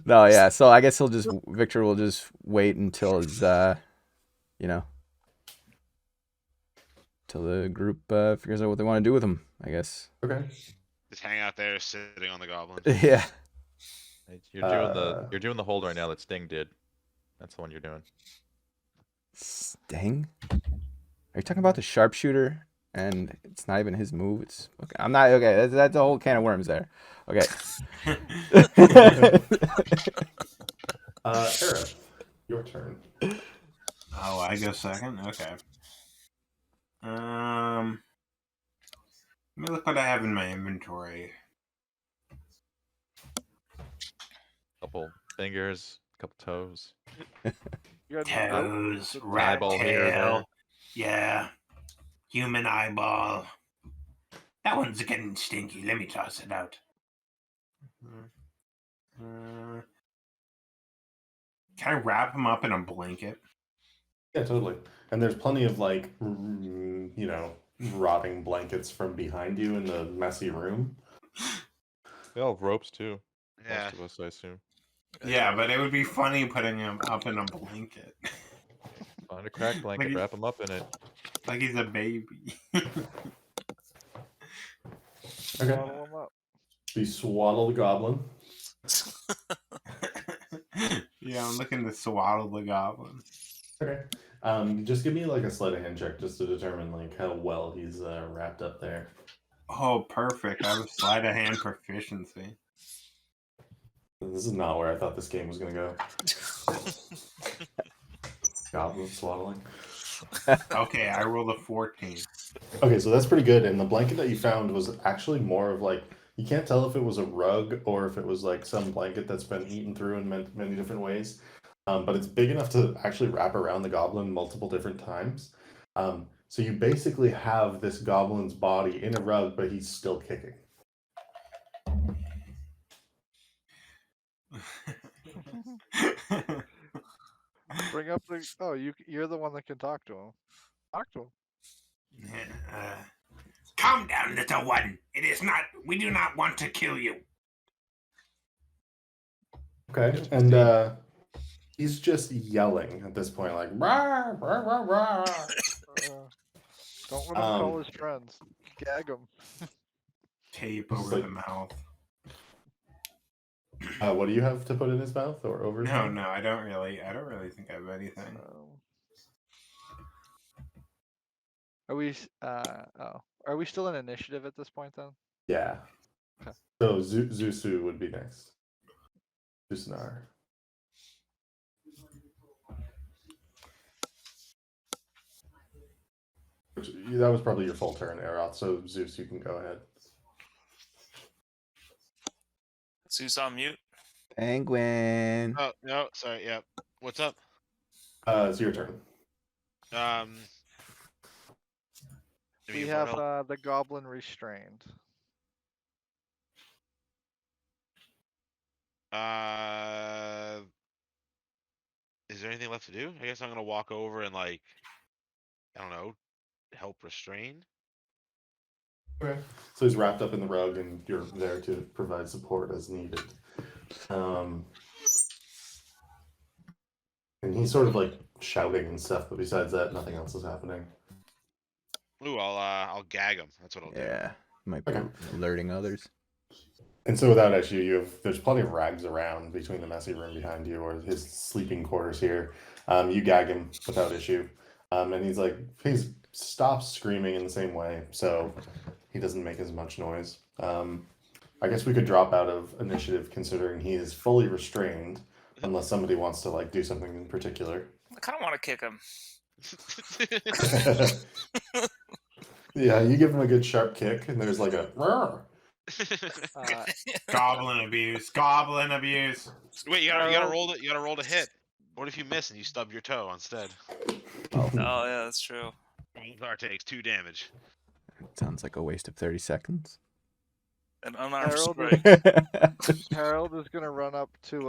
No, yeah. So I guess Victor will just wait until his till the group figures out what they want to do with him, I guess. Okay. Just hang out there, sitting on the goblin. Yeah. You're doing the hold right now that Sting did. That's the one you're doing. Sting? Are you talking about the sharpshooter? And it's not even his move. It's okay. I'm not okay. That's a whole can of worms there. Okay. Aerith, your turn. Oh, I go second? Okay. Let me look what I have in my inventory. Couple fingers, couple toes. You're Toes, Good rat eyeball here or tail. there. Yeah. Human eyeball. That one's getting stinky. Let me toss it out. Can I wrap him up in a blanket? Yeah, totally. And there's plenty of rotting blankets from behind you in the messy room. They all have ropes too. Yeah. Most of us, I assume. Yeah, but it would be funny putting him up in a blanket. Find a crack blanket, Like- wrap him up in it. Like he's a baby. Okay. Bottle him up. You swaddle the goblin. Yeah, I'm looking to swaddle the goblin. Okay. Just give me like a sleight of hand check just to determine like how well he's wrapped up there. Oh, perfect. I have sleight of hand proficiency. This is not where I thought this game was gonna go. Goblin swaddling. Okay, I rolled a 14. Okay, so that's pretty good. And the blanket that you found was actually more of like, you can't tell if it was a rug or if it was like some blanket that's been eaten through in many different ways. But it's big enough to actually wrap around the goblin multiple different times. So you basically have this goblin's body in a rug, but he's still kicking. Bring up the. Oh, you're the one that can talk to him. Talk to him. Calm down, little one. It is not. We do not want to kill you. Okay, and he's just yelling at this point, like rah, rah, rah, rah. Don't let him call his friends. Gag him. Tape Just over like- the mouth. What do you have to put in his mouth or over his No, mouth? no, I don't really think I have anything. Are we? Are we still in initiative at this point then? Yeah. Okay. So Zusu would be next. Zusanar. That was probably your full turn, Aeroth. So Zeus, you can go ahead. Zeus on mute. Penguin. Oh no, sorry. Yeah. What's up? It's your turn. Give me We your have help. the goblin restrained. Is there anything left to do? I guess I'm gonna walk over and like, I don't know, help restrain. Okay. So he's wrapped up in the rug, and you're there to provide support as needed. And he's sort of like shouting and stuff, but besides that, nothing else is happening. Ooh, I'll gag him. That's what I'll do. Yeah. Might be Okay. alerting others. And so without issue, there's plenty of rags around between the messy room behind you or his sleeping quarters here. You gag him without issue. And he stops screaming in the same way, so he doesn't make as much noise. I guess we could drop out of initiative considering he is fully restrained, unless somebody wants to like do something in particular. I kind of want to kick him. Yeah, you give him a good sharp kick, and there's like a. Goblin abuse. Goblin abuse. Wait, you gotta roll it. You gotta roll to hit. What if you miss and you stub your toe instead? Oh yeah, that's true. Bar takes 2 damage. Sounds like a waste of 30 seconds. An unarmed Harold strike. Harold is gonna run up to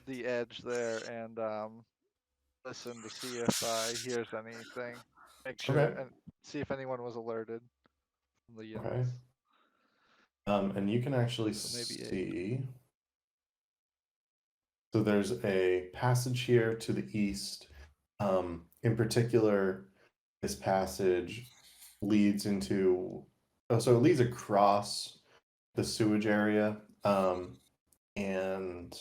the edge there and listen to see if he hears anything. Make sure Okay. and see if anyone was alerted from the units. Okay. And you can actually So maybe 8. see. So there's a passage here to the east. In particular, this passage leads into. Oh, so it leads across the sewage area, and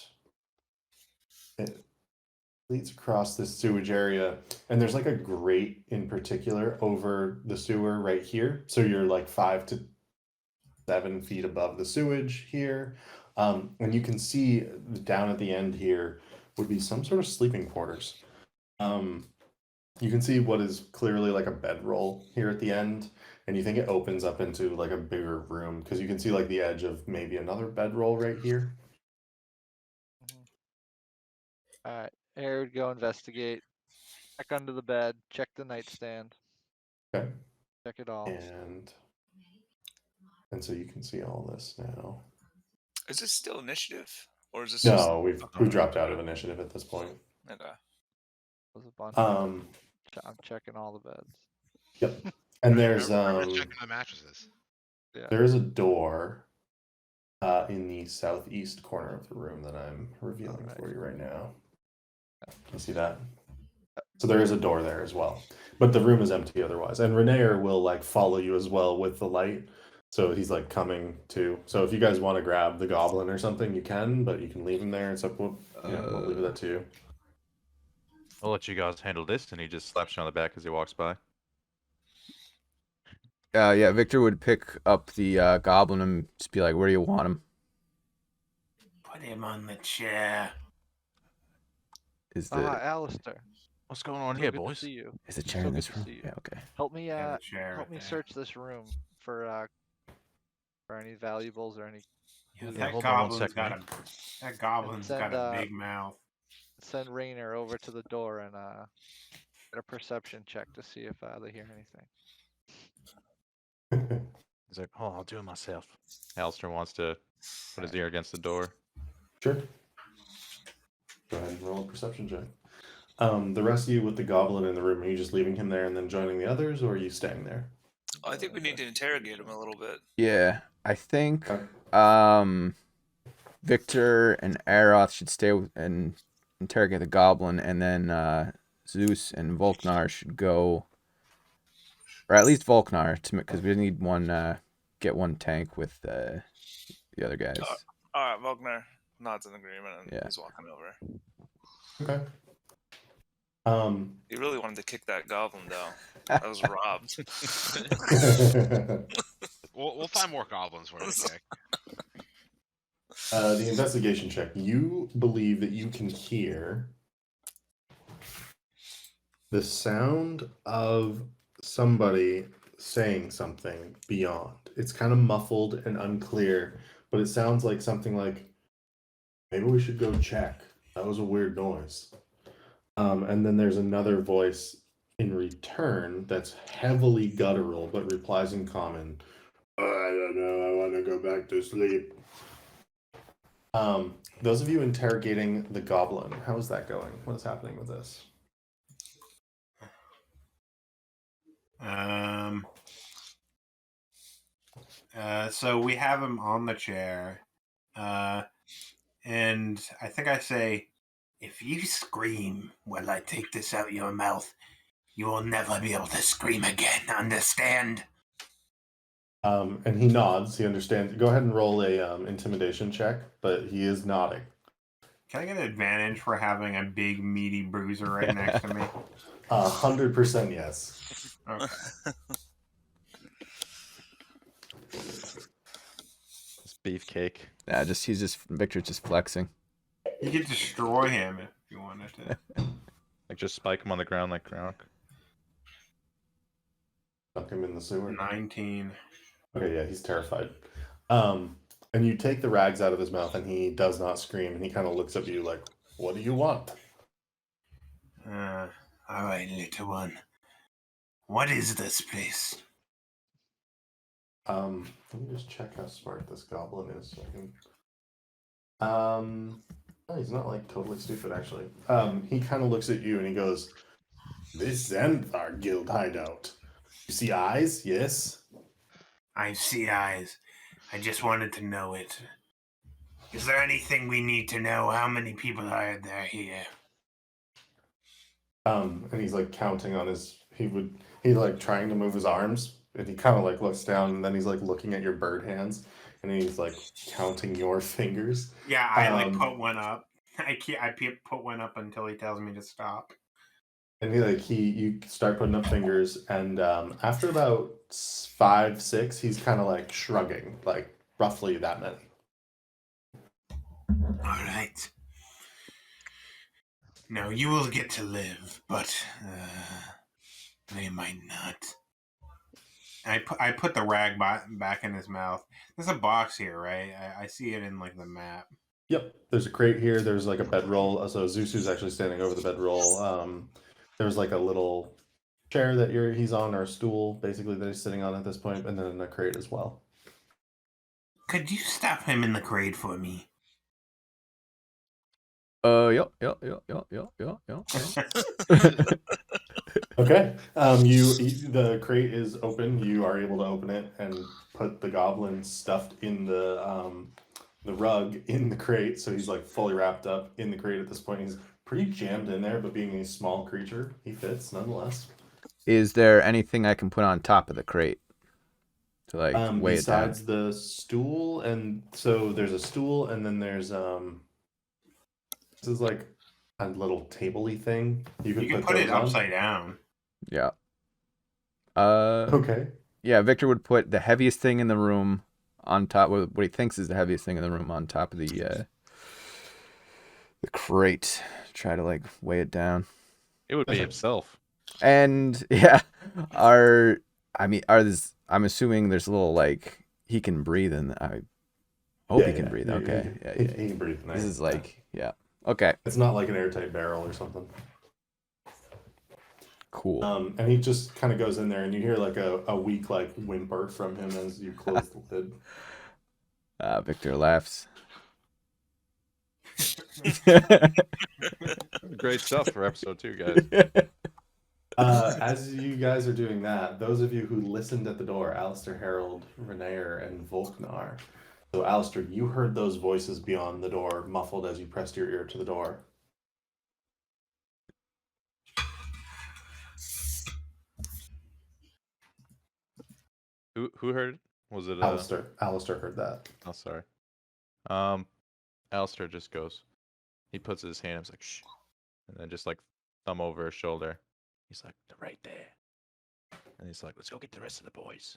it leads across this sewage area, and there's like a grate in particular over the sewer right here. So you're like 5 to 7 feet above the sewage here, and you can see down at the end here would be some sort of sleeping quarters. You can see what is clearly like a bedroll here at the end, and you think it opens up into like a bigger room because you can see like the edge of maybe another bedroll right here. Alright, Air would go investigate. Check under the bed, check the nightstand, Okay, check it all. and so you can see all this now. Is this still initiative, or is this just No, we've dropped out of initiative at this point. okay? There's a bunch of Um, I'm checking all the beds. yep, and there's Remember checking the mattresses. Yeah. there is a door in the southeast corner of the room that I'm revealing Alright. for you right now. You see that? So there is a door there as well, but the room is empty otherwise. And Renaer will like follow you as well with the light. So he's like coming too. So if you guys want to grab the goblin or something, you can, but you can leave him there. It's up. We'll leave it up to you. I'll let you guys handle this, and he just slaps you on the back as he walks by. Yeah, Victor would pick up the goblin and just be like, where do you want him? Put him on the chair. Is Alistair. What's going on So here, good to boys? see you. is the So chair in good this to room? see you. Yeah, okay. Help me Yeah, the chair help right me there. search this room for any valuables or any Yeah, Yeah, that hold on one goblin's sec, got mate. that goblin's send, got a big mouth. send Rainer over to the door and get a perception check to see if they hear anything. He's like, oh, I'll do it myself. Alistair wants to put his ear against the door. Sure. Go ahead and roll a perception check. The rest of you with the goblin in the room, are you just leaving him there and then joining the others, or are you staying there? I think we need to interrogate him a little bit. Yeah, I think Okay. Victor and Aroth should stay and interrogate the goblin, and then Zeus and Volknar should go, or at least Volknar, because we need one get one tank with the other guys. All right, Wagner nods in agreement and Yeah. he's walking over. Okay. He really wanted to kick that goblin down. That was robbed. We'll find more goblins for you to kick. The investigation check. You believe that you can hear the sound of somebody saying something beyond. It's kind of muffled and unclear, but it sounds like something like, maybe we should go check. That was a weird noise. And then there's another voice in return that's heavily guttural, but replies in common. I don't know. I want to go back to sleep. Those of you interrogating the goblin, how is that going? What is happening with this? So we have him on the chair, and I think I say, if you scream while I take this out your mouth, you will never be able to scream again. Understand? And he nods. He understands. Go ahead and roll a intimidation check, but he is nodding. Can I get an advantage for having a big meaty bruiser right next to me? 100% yes. Okay. This beefcake. Yeah, Victor's just flexing. You could destroy him if you wanted to. Like just spike him on the ground like Gronk. Duck him in the sewer. 19. Okay, yeah, he's terrified. And you take the rags out of his mouth, and he does not scream, and he kind of looks at you like, what do you want? All right, little one. What is this place? Let me just check how smart this goblin is. So I can... oh, he's not like totally stupid actually. He kind of looks at you and he goes, "This ends our guild hideout. You see eyes? Yes. I see eyes. I just wanted to know it. Is there anything we need to know? How many people are there here?" And he's like counting on his. He's like trying to move his arms, and he kind of like looks down, and then he's like looking at your bird hands, and he's like counting your fingers. Yeah, I like put one up. I put one up until he tells me to stop. And you start putting up fingers, and after about 5, 6, he's kind of like shrugging, like roughly that many. All right. Now you will get to live, but they might not. I put the rag back in his mouth. There's a box here, right? I see it in like the map. Yep, there's a crate here. There's like a bedroll. So Zuzu's actually standing over the bedroll. There's like a little chair that he's on, or a stool, basically, that he's sitting on at this point, and then a crate as well. Could you stop him in the crate for me? Yep. Okay. The crate is open. You are able to open it and put the goblin stuffed in the rug in the crate. So he's like fully wrapped up in the crate at this point. He's pretty jammed in there, but being a small creature, he fits nonetheless. Is there anything I can put on top of the crate to like weigh it down? Besides the stool, and so there's a stool, and then there's this is like a little table-y thing. You can put it those on. upside down. Yeah. Okay. Yeah, Victor would put the heaviest thing in the room on top. What he thinks is the heaviest thing in the room on top of the crate. Try to like weigh it down. It would be himself. And yeah, I'm assuming there's a little like he can breathe, and I hope he can breathe. Okay. He can breathe. Nice. This is like okay. It's not like an airtight barrel or something. Cool. And he just kind of goes in there, and you hear like a weak like whimper from him as you close the lid. Victor laughs. Great stuff for episode 2, guys. As you guys are doing that, those of you who listened at the door, Alistair, Harold, Renaer, and Volknar. So, Alistair, you heard those voices beyond the door, muffled as you pressed your ear to the door. Who heard? Was it Alistair heard that. Oh, sorry. Alistair just goes. He puts his hand. He's like, shh, and then just like thumb over his shoulder. He's like, they're right there. And he's like, let's go get the rest of the boys.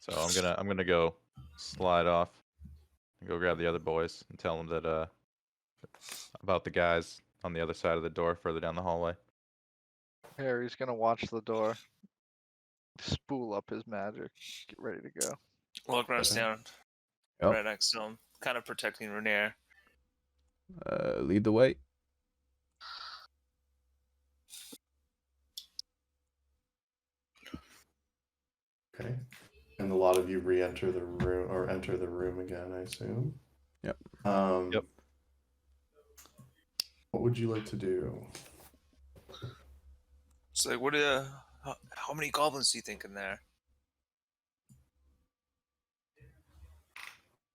So I'm gonna go slide off and go grab the other boys and tell them that about the guys on the other side of the door further down the hallway. Harry's gonna watch the door. Spool up his magic. Get ready to go. Walkner's down Yep. right next to him, kind of protecting Renaer. Lead the way. Okay. And a lot of you re-enter the room, or enter the room again, I assume. Yep. Yep. What would you like to do? It's like, how many goblins do you think in there?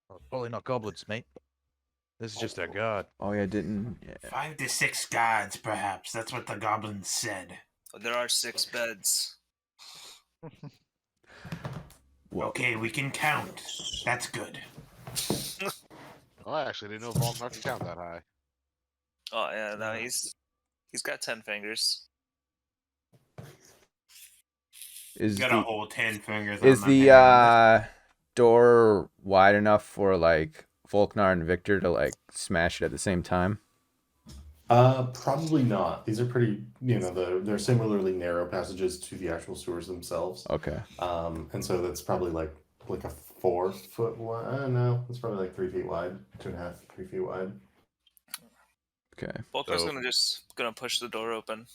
Well, probably not goblins, mate. This is just our god. Oh yeah, didn't. Yeah. 5 to 6 gods, perhaps. That's what the goblins said. There are 6 beds. Well, Okay, we can count. That's good. Well, I actually didn't know Volknar could count that high. Oh yeah, no, he's got 10 fingers. is Got a the whole 10 fingers is on my the hand. door wide enough for like Volknar and Victor to like smash it at the same time? Probably not. These are pretty, they're similarly narrow passages to the actual sewers themselves. Okay. And so that's probably like a 4 foot wide. No, it's probably like 3 feet wide, 2.5, 3 feet wide. Okay. Volkner's So- gonna push the door open.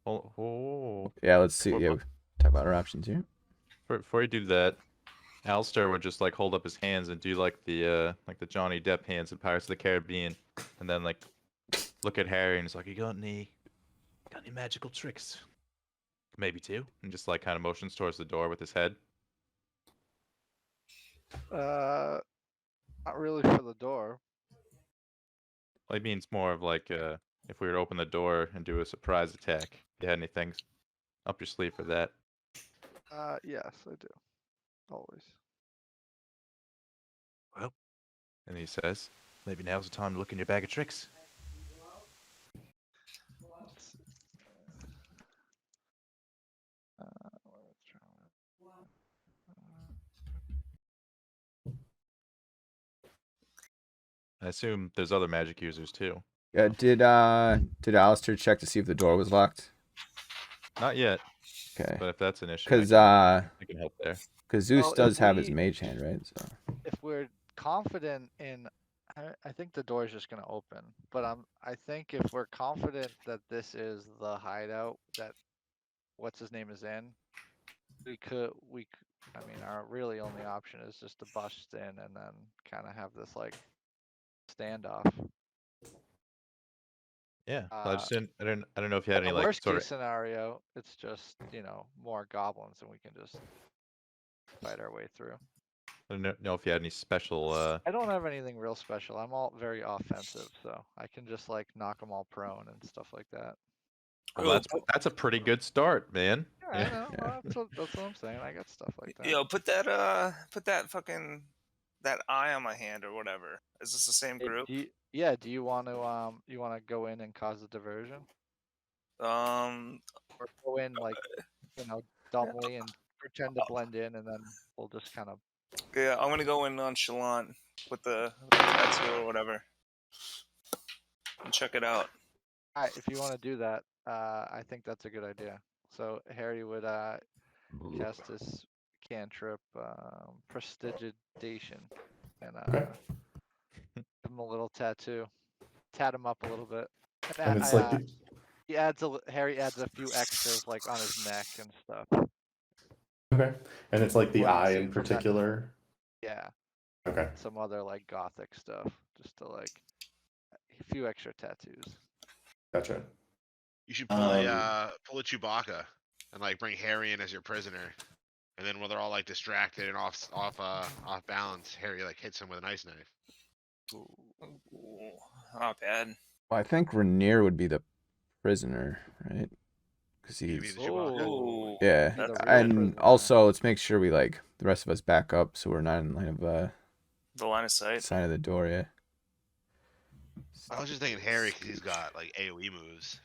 Oh. Yeah, let's see. Yeah, talk about our options here. Before you do that, Alistair would just like hold up his hands and do like the Johnny Depp hands in Pirates of the Caribbean, and then like look at Harry and he's like, "You got any magical tricks? Maybe 2." And just like kind of motions towards the door with his head. Not really for the door. Well, he means more of like if we were to open the door and do a surprise attack. You had anything up your sleeve for that? Yes, I do. Always. Well, and he says, maybe now's the time to look in your bag of tricks. Let's see. Let's try I assume there's other magic users too. Yeah, did Alistair check to see if the door was locked? Not yet, Okay. but if that's an issue, Because I can help there. Zeus Well, if does have his we- mage hand, right? So if we're confident in, I think the door is just gonna open. But I think if we're confident that this is the hideout that what's his name is in, I mean, our really only option is just to bust in and then kind of have this like standoff. Yeah, I just didn't. I don't know if you had In any the like worst sort case of. scenario, it's just more goblins and we can just fight our way through. I don't know if you had any special. I don't have anything real special. I'm all very offensive, so I can just like knock them all prone and stuff like that. Well, that's a pretty good start, man. Yeah, I know. Well, that's what I'm saying. I got stuff like that. Yo, put that fucking that eye on my hand or whatever. Is this the same Hey, group? do you want to go in and cause a diversion, or go in like dumbly and pretend to blend in, and then we'll just kind of. Yeah, I'm gonna go in nonchalant with the tattoo or whatever, and check it out. Alright, if you want to do that, I think that's a good idea. So Harry would cast his cantrip, prestidigitation, and Okay. give him a little tattoo, tat him up a little bit. And it's like, He adds Harry adds a few extras like on his neck and stuff. okay. And it's like the Well, eye see in from that- particular. Yeah, Okay. some other like gothic stuff. just to like a few extra tattoos. Gotcha. You should pull a Chewbacca and like bring Harry in as your prisoner, and then when they're all like distracted and off balance, Harry like hits him with an ice knife. Ooh, not bad. Well, I think Rainier would be the prisoner, right? Because You mean he's the Chewbacca? Ooh, yeah, He's the that's real good. and prisoner. also let's make sure we like the rest of us back up so we're not in line of The line of sight. side of the door. Yeah. I was just thinking Harry because he's got like AOE moves.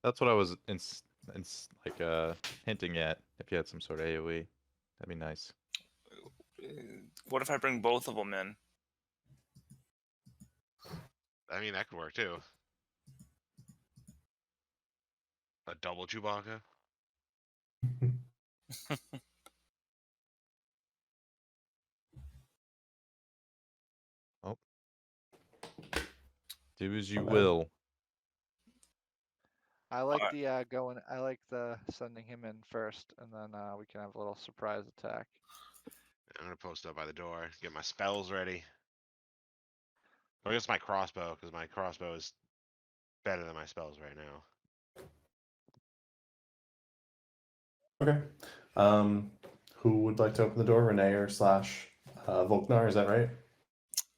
That's what I was hinting at. If you had some sort of AOE, that'd be nice. What if I bring both of them in? I mean, that could work too. A double Chewbacca. Do as you Not bad. will. I like Alright. the I like the sending him in first, and then we can have a little surprise attack. I'm gonna post up by the door, get my spells ready. I guess my crossbow, because my crossbow is better than my spells right now. Okay. Who would like to open the door? Renee or slash Volknar? Is that right?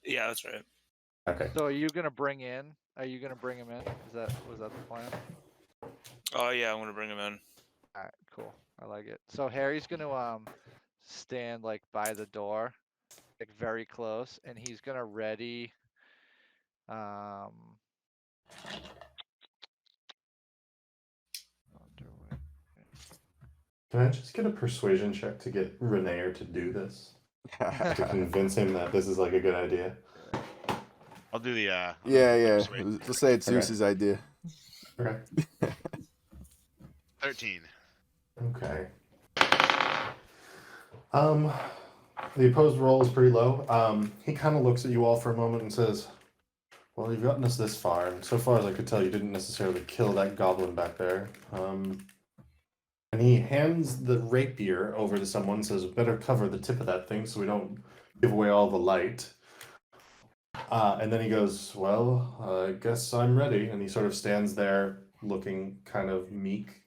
Yeah, that's right. Okay. So are you gonna bring in? Are you gonna bring him in? Was that the plan? Oh yeah, I'm gonna bring him in. All right, cool. I like it. So Harry's gonna stand like by the door, like very close, and he's gonna ready. Can I just get a persuasion check to get Renee to do this? To convince him that this is like a good idea? I'll do the Yeah. persuade. Let's say it's Okay. Zeus's idea. Okay. 13. Okay. The opposed roll is pretty low. He kind of looks at you all for a moment and says, "Well, you've gotten us this far, and so far as I could tell, you didn't necessarily kill that goblin back there." And he hands the rapier over to someone and says, "Better cover the tip of that thing so we don't give away all the light." And then he goes, "Well, I guess I'm ready." And he sort of stands there looking kind of meek,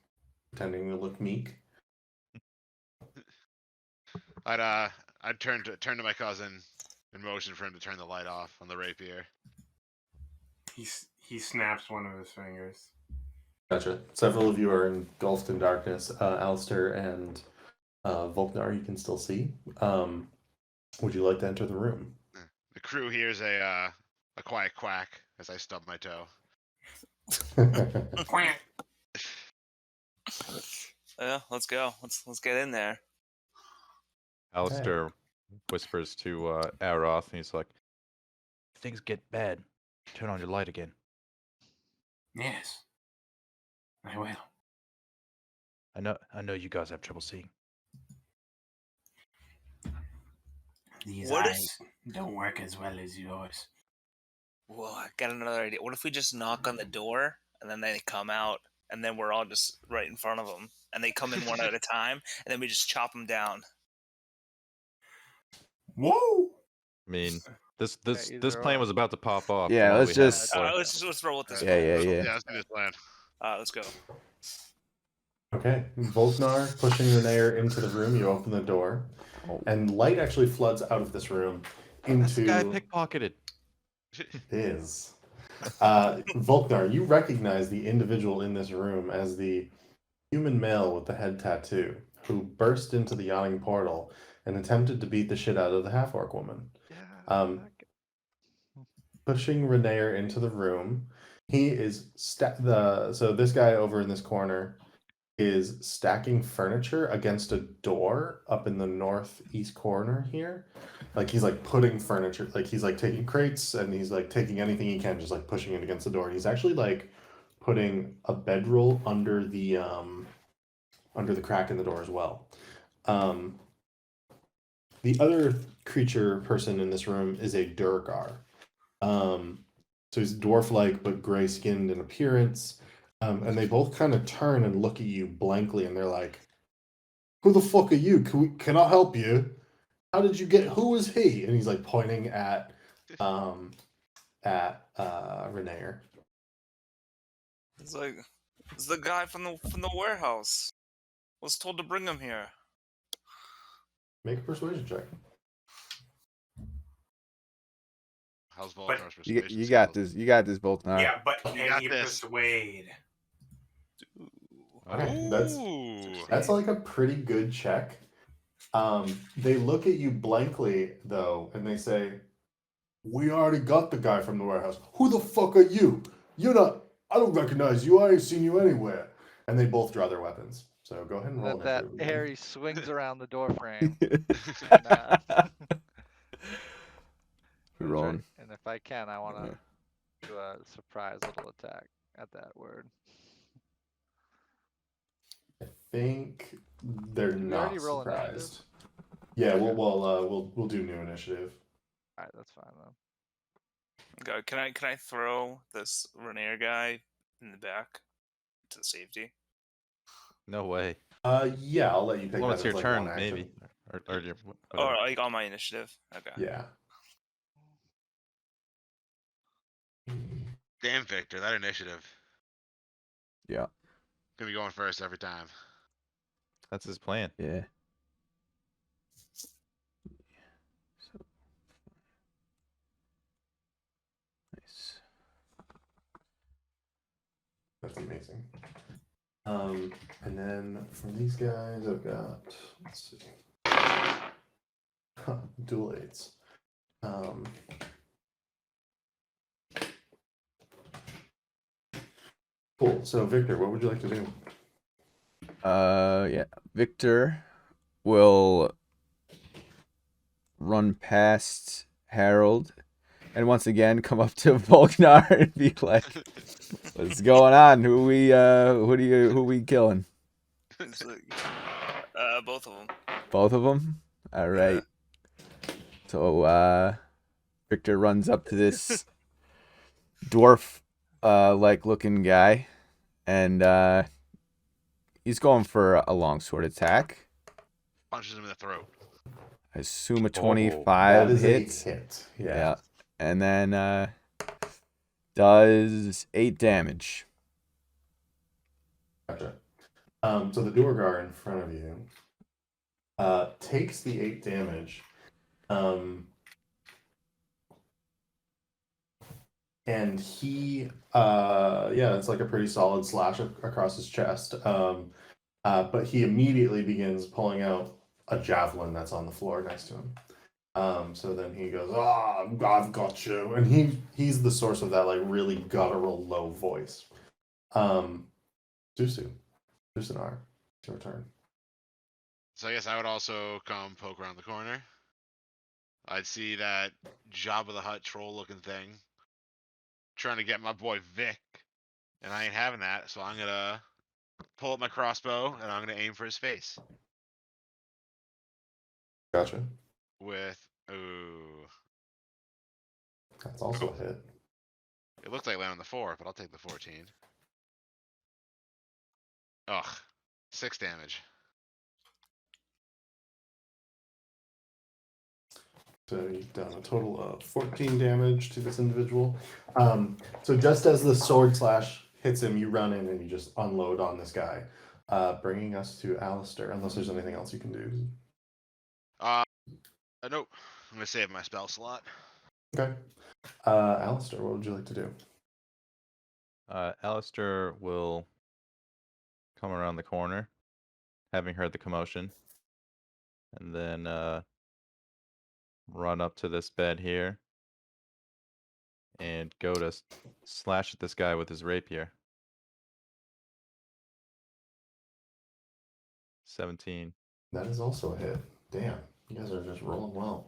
pretending to look meek. I'd turn to my cousin and motion for him to turn the light off on the rapier. He snaps one of his fingers. Gotcha. Several of you are engulfed in darkness. Alistair and Volknar, you can still see. Would you like to enter the room? The crew hears a quiet quack as I stub my toe. Quack. Yeah, let's go. Let's get in there. Alistair whispers to Aroth, and he's like, "If things get bad, turn on your light again." Yes, I will. I know you guys have trouble seeing. These What if- eyes don't work as well as yours. Whoa, I got another idea. What if we just knock on the door and then they come out and then we're all just right in front of them and they come in one at a time and then we just chop them down? Whoa! I mean, this either plan or. was about to pop off. Yeah, now let's we have just- four. Let's roll with this. Yeah. Yeah, let's do this plan. Let's go. Okay. Volknar pushing Renee into the room. You open the door, and light actually floods out of this room That's the into guy pickpocketed. is. Volknar, you recognize the individual in this room as the human male with the head tattoo who burst into the yawning portal and attempted to beat the shit out of the half-orc woman. Yeah. Pushing Renee into the room, he is so this guy over in this corner is stacking furniture against a door up in the northeast corner here. Like he's like putting furniture, like he's like taking crates and he's like taking anything he can, just like pushing it against the door. He's actually like putting a bedroll under the crack in the door as well. The other creature person in this room is a Durgar. So he's dwarf-like but gray-skinned in appearance. And they both kind of turn and look at you blankly, and they're like, "Who the fuck are you? Can I help you?" how did you get? Who is he? And he's like pointing at Renaer. It's like it's the guy from the warehouse. Was told to bring him here. Make a persuasion check. How's But- Volkar's You, persuasion you got skills? this. You got this, Volknar. Yeah, but You can got he this. persuade? Okay, Ooh. that's like a pretty good check. They look at you blankly though, and they say, "We already got the guy from the warehouse. Who the fuck are you? You're not. I don't recognize you. I ain't seen you anywhere." And they both draw their weapons. So go ahead and roll That initiative again. Harry swings around the door frame. We're Nah. That's rolling. right. And if I can, I want to Yeah. do a surprise little attack at that word. I think they're Did we not already roll surprised. initiative? Yeah, we'll do new initiative. All right, that's fine then. God, can I throw this Renair guy in the back to safety? No way. Yeah, I'll let you pick Well, that it's as your like turn, one action. maybe. Or your, Or whatever. like on my initiative? Okay. Yeah. Damn, Victor, that initiative. Yeah. Gonna be going first every time. That's his plan. Yeah. So nice. That's amazing. And then from these guys, I've got, let's see, dual eights. Cool. So Victor, what would you like to do? Yeah. Victor will run past Harold and once again come up to Volknar and be like, "What's going on? Who we killing? It's like, both of them. Both of them? All right." So Victor runs up to this dwarf like looking guy and he's going for a longsword attack. Punches him in the throat. I assume a Oh, 25 That is hits. a hit. Yeah. Yeah. And then does 8 damage. Gotcha. So the Duergar in front of you takes the 8 damage. And he, yeah, it's like a pretty solid slash across his chest. But he immediately begins pulling out a javelin that's on the floor next to him. So then he goes, I've got you. And he's the source of that like really guttural low voice. Zusinar, it's your turn. So I guess I would also come poke around the corner. I'd see that Jabba the Hutt troll looking thing trying to get my boy Vic, and I ain't having that, so I'm gonna pull up my crossbow and I'm gonna aim for his face Gotcha. with ooh. That's also a hit. It looked like I landed on the 4, but I'll take the 14. Ugh. 6 damage. So you've done a total of 14 damage to this individual. So just as the sword slash hits him, you run in and you just unload on this guy, bringing us to Alistair, unless there's anything else you can do. Nope. I'm gonna save my spell slot. Okay. Alistair, what would you like to do? Alistair will come around the corner, having heard the commotion, and then run up to this bed here and go to slash at this guy with his rapier. 17. That is also a hit. Damn, you guys are just rolling well.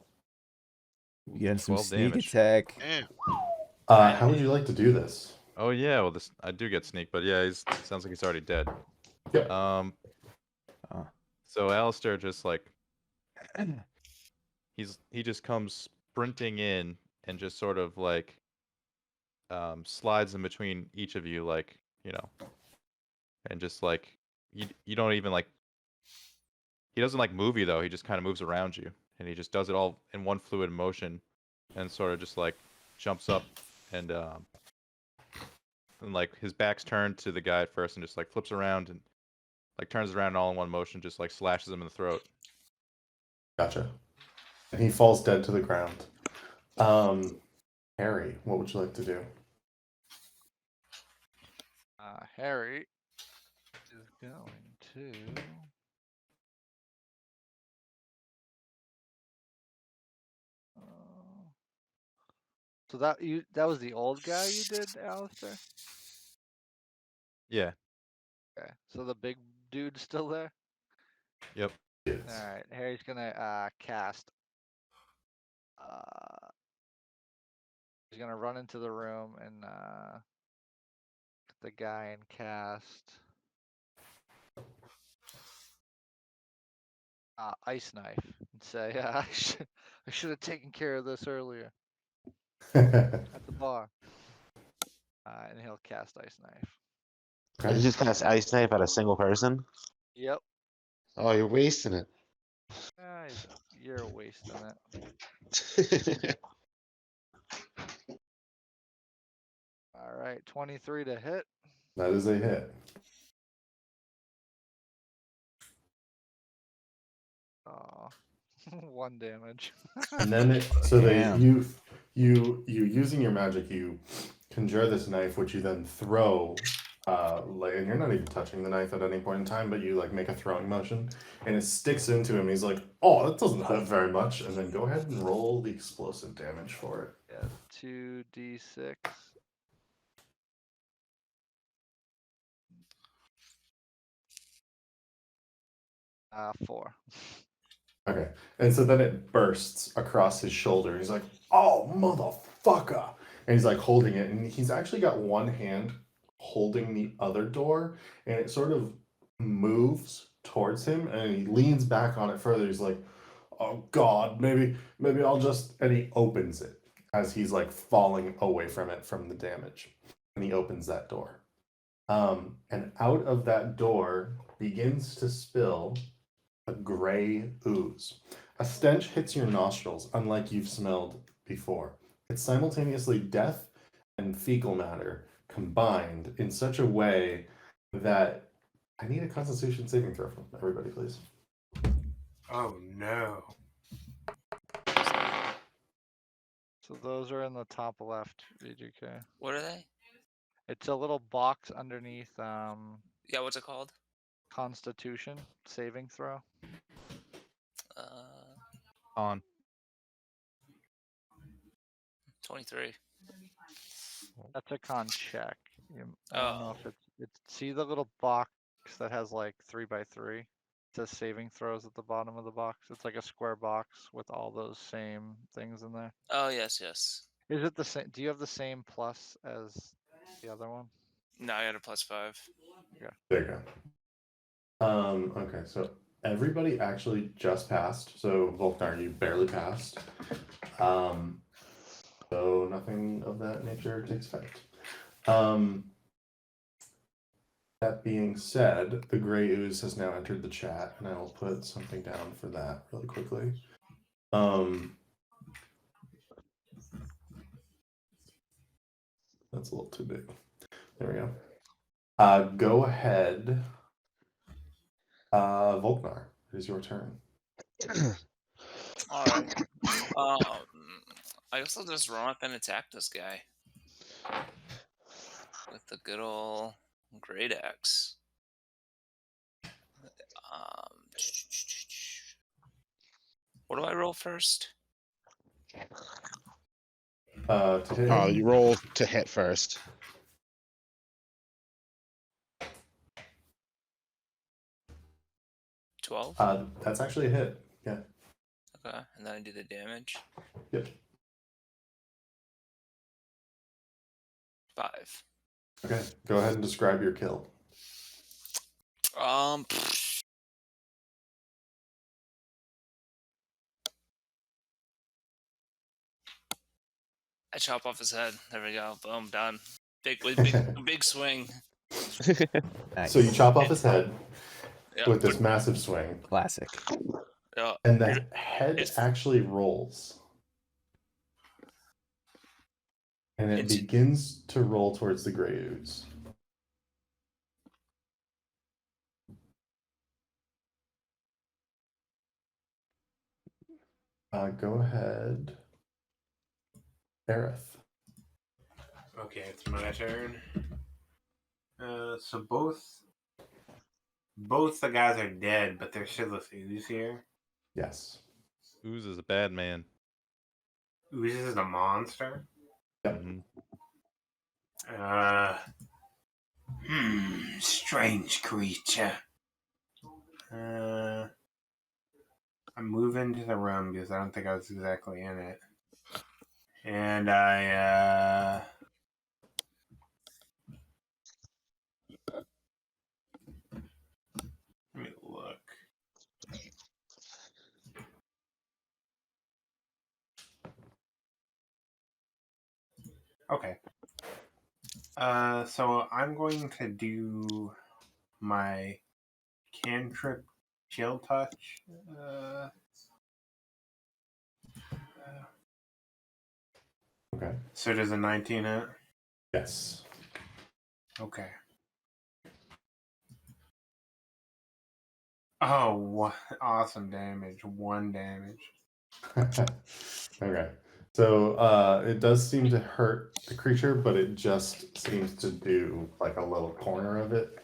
You get some 12 sneak damage. attack. Damn. How would you like to do this? Oh yeah, well this I do get sneak, but yeah, sounds like he's already dead. Yep. So Alistair just like he just comes sprinting in and just sort of like slides in between each of you, like, you know, and just like you don't even like he doesn't like move you though, he just kind of moves around you and he just does it all in one fluid motion, and sort of just like jumps up and like his back's turned to the guy at first, and just like flips around and like turns around all in one motion, just like slashes him in the throat. Gotcha. And he falls dead to the ground. Harry, what would you like to do? Harry is going to. So that was the old guy you did, Alistair? Yeah. Okay. So the big dude's still there? Yep. Yes. Alright, Harry's gonna cast. He's gonna run into the room and the guy and cast ice knife and say, I should have taken care of this earlier at the bar. And he'll cast ice knife. Did you just cast ice knife at a single person? Yep. Oh, you're wasting it. You're wasting it. All right, 23 to hit. That is a hit. Oh, 1 damage. And then Damn. you using your magic, you conjure this knife, which you then throw. And you're not even touching the knife at any point in time, but you like make a throwing motion, and it sticks into him. He's like, "Oh, that doesn't hurt very much." And then go ahead and roll the explosive damage for it. Yeah, 2d6. Four. Okay, and so then it bursts across his shoulder. He's like, "Oh, motherfucker!" And he's like holding it, and he's actually got one hand holding the other door, and it sort of moves towards him, and he leans back on it further. He's like, "Oh God, maybe I'll just," and he opens it as he's like falling away from it from the damage, and he opens that door, and out of that door begins to spill a gray ooze. A stench hits your nostrils, unlike you've smelled before. It's simultaneously death and fecal matter combined in such a way that I need a Constitution saving throw from everybody, please. Oh no. So those are in the top left, VGK. What are they? It's a little box underneath Yeah, what's it called? Constitution saving throw. On. 23. That's a con check. I don't know if it's see the little box that has like 3x3. It says saving throws at the bottom of the box. It's like a square box with all those same things in there. Oh, yes, yes. Is it the same? Do you have the same plus as the other one? No, I got a +5. There you go. Okay, so everybody actually just passed. So Volknar, you barely passed. So nothing of that nature takes effect. That being said, the gray ooze has now entered the chat, and I will put something down for that really quickly. That's a little too big. There we go. Go ahead. Volknar, it is your turn. All right. I guess I'll just run up and attack this guy with the good old great axe. What do I roll first? To hit. You roll to hit first. $12. That's actually a hit. Yeah. Okay, and then I do the damage. Yep. 5. Okay. Go ahead and describe your kill. I chop off his head. There we go. Boom, done. Big swing. Nice. So you chop off his head Yeah, with this massive swing. Classic. And You're- the head it's- actually rolls. And it It's- begins to roll towards the gray ooze. Go ahead, Aerith. Okay, it's my turn. So both the guys are dead, but there's still this ooze here. Yes. Ooze is a bad man. Ooze is a monster. Yep. Mhm. Strange creature. I move into the room because I don't think I was exactly in it. And I let me look. Okay. So I'm going to do my cantrip chill touch. Okay. So does a 19 hit? Yes. Okay. Oh, awesome damage. 1 damage. Okay. So it does seem to hurt the creature, but it just seems to do like a little corner of it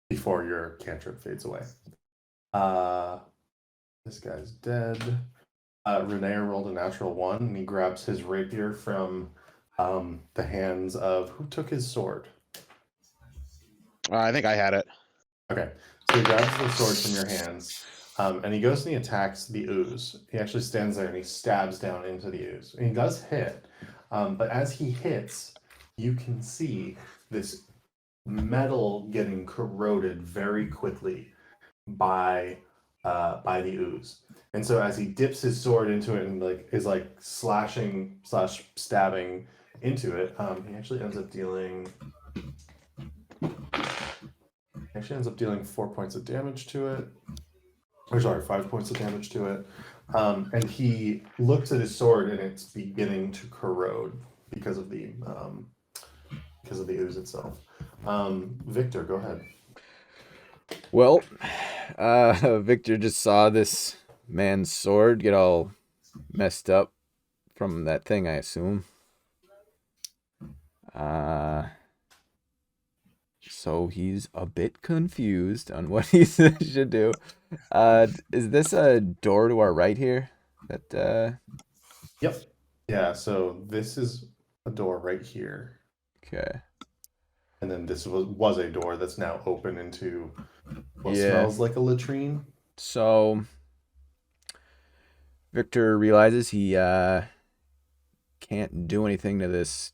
before your cantrip fades away. This guy's dead. Renee rolled a natural 1, and he grabs his rapier from the hands of who took his sword. I think I had it. Okay, so he grabs the sword from your hands, and he goes and he attacks the ooze. He actually stands there and he stabs down into the ooze. And he does hit, but as he hits, you can see this metal getting corroded very quickly by the ooze. And so as he dips his sword into it and is slashing / stabbing into it, he actually ends up dealing 4 points of damage to it. Or sorry, 5 points of damage to it. And he looks at his sword and it's beginning to corrode because of the ooze itself. Victor, go ahead. Well, Victor just saw this man's sword get all messed up from that thing, I assume. So he's a bit confused on what he should do. Is this a door to our right here? Yep. Yeah, so this is a door right here. Okay. And then this was a door that's now open into what Yeah. smells like a latrine. So Victor realizes he can't do anything to this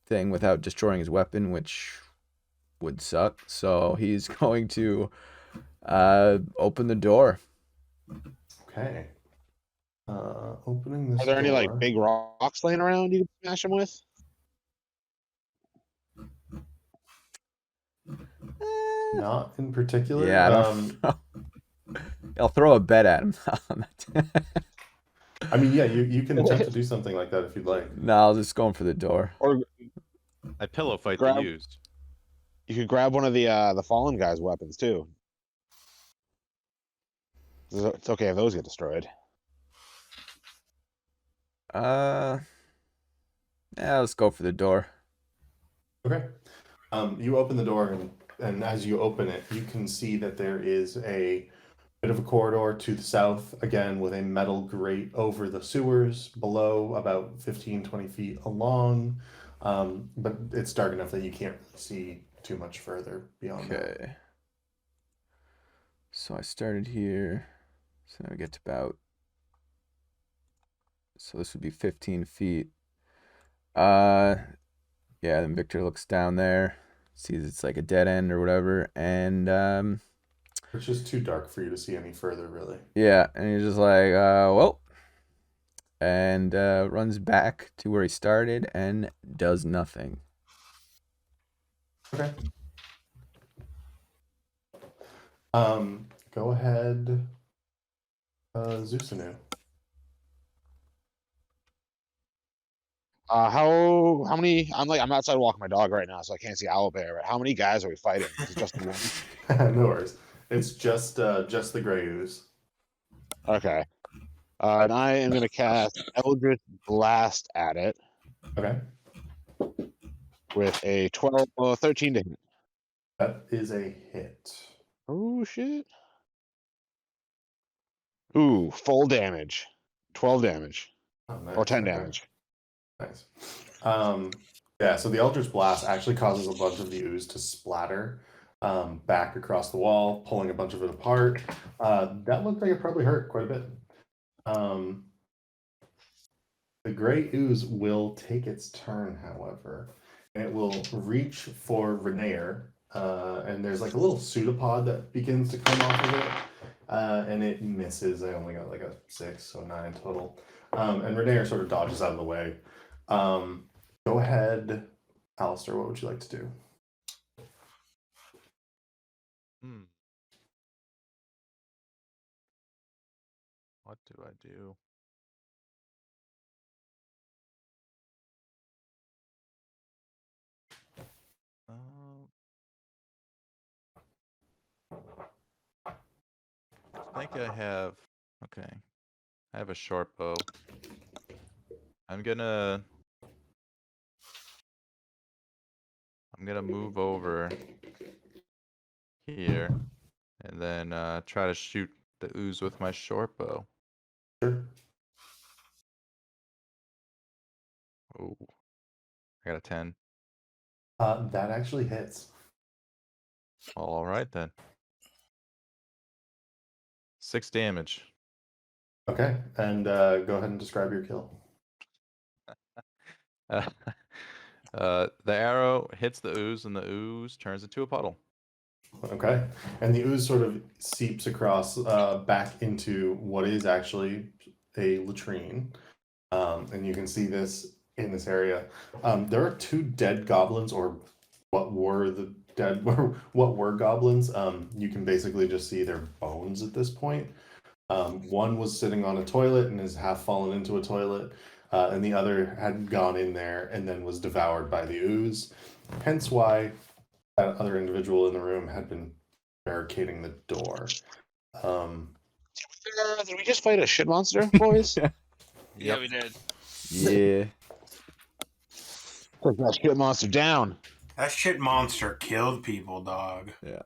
thing without destroying his weapon, which would suck. So he's going to open the door. Okay. Opening this Are there any door. like big rocks laying around you can smash them with? Not in particular. Yeah, I don't know. I'll throw a bet at him. I mean, yeah, you can attempt to do something like that if you'd like. No, I'll just going for the door. Or I pillow fight Grab- the used. you could grab one of the fallen guy's weapons too. It's okay if those get destroyed. Yeah, let's go for the door. Okay. You open the door, and as you open it, you can see that there is a bit of a corridor to the south, again, with a metal grate over the sewers below, about 15, 20 feet along. But it's dark enough that you can't really see too much further beyond that. Okay. So I started here. So now we get to about. So this would be 15 feet. Yeah, then Victor looks down there, sees it's like a dead end or whatever, and It's just too dark for you to see any further, really. yeah, and he's just like, well, and runs back to where he started and does nothing. Okay. Go ahead. Zusanu. How many? I'm outside walking my dog right now, so I can't see owlbear. But how many guys are we fighting? Is it just the one? No worries. It's just the gray ooze. Okay. And I am gonna cast Eldritch Blast at it Okay. with a 13 to hit. That is a hit. Oh shit. Ooh, full damage. 12 damage. Oh, nice. Or 10 Okay. damage. Nice. Yeah, so the Eldritch Blast actually causes a bunch of the ooze to splatter back across the wall, pulling a bunch of it apart. That looked like it probably hurt quite a bit. The gray ooze will take its turn, however, and it will reach for Renair. And there's like a little pseudopod that begins to come off of it, and it misses. I only got like a 6, so 9 total. And Renair sort of dodges out of the way. Go ahead, Alistair. What would you like to do? What do I do? I think I have. Okay, I have a short bow. I'm gonna move over here and then try to shoot the ooze with my short bow. Sure. Oh, I got a 10. That actually hits. All right then. 6 damage. Okay, and go ahead and describe your kill. The arrow hits the ooze, and the ooze turns into a puddle. Okay, and the ooze sort of seeps across back into what is actually a latrine, and you can see this in this area. There are 2 dead goblins, or what were the dead, what were goblins. You can basically just see their bones at this point. One was sitting on a toilet and is half fallen into a toilet, and the other had gone in there and then was devoured by the ooze. Hence why that other individual in the room had been barricading the door. Did we just fight a shit monster, boys? Yeah, we did. Yeah. Put that shit monster down. That shit monster killed people, dog. Yeah.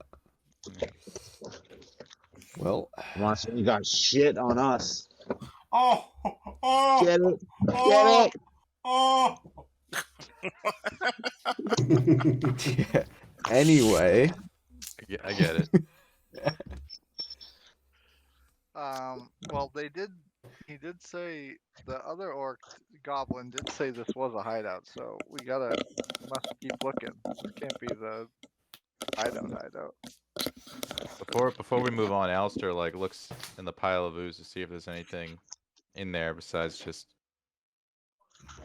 Well, Monster, you got shit on us. Oh, oh, Get it? oh, Get it? oh. yeah. Anyway, I get it. Well, he did say, the other goblin did say this was a hideout, so must keep looking. This can't be the hideout. Before we move on, Alistair looks in the pile of ooze to see if there's anything in there besides just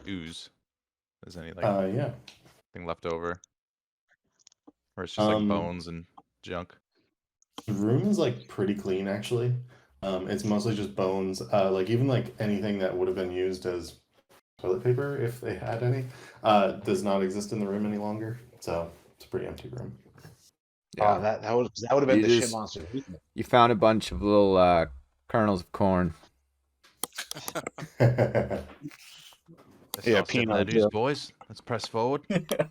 ooze. Is any Yeah. thing left over? Or it's just bones and junk? The room is pretty clean actually. It's mostly just bones. Even anything that would have been used as toilet paper, if they had any, does not exist in the room any longer. So it's a pretty empty room. Oh, yeah. that would have been You the shit just- monster. You found a bunch of little kernels of corn. Let's Yeah, all step in peanut, that ooze, yeah. boys. Let's press forward. Okay.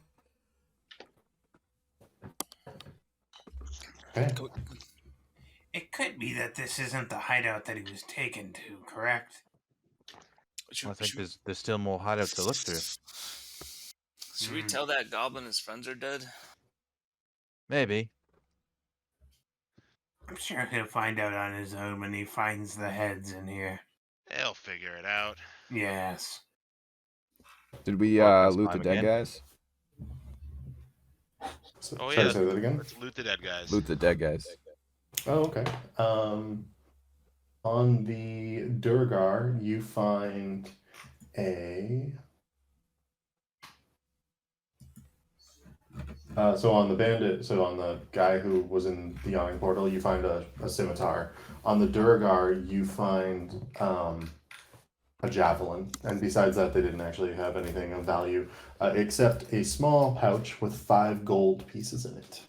It could be that this isn't the hideout that he was taken to, correct? Well, I think there's still more hideout to look through. Should we tell that goblin his friends are dead? Maybe. I'm sure he'll find out on his own when he finds the heads in here. They'll figure it out. Yes. Did we Broadcast loot the time dead again? guys? Oh, Sorry, yeah. say that again. Let's loot the dead guys. Loot the dead guys. Oh, okay. On the Durgar, you find a So on the bandit, so on the guy who was in the yawning portal, you find a scimitar. On the Durgar, you find a javelin, and besides that, they didn't actually have anything of value except a small pouch with 5 gold pieces in it.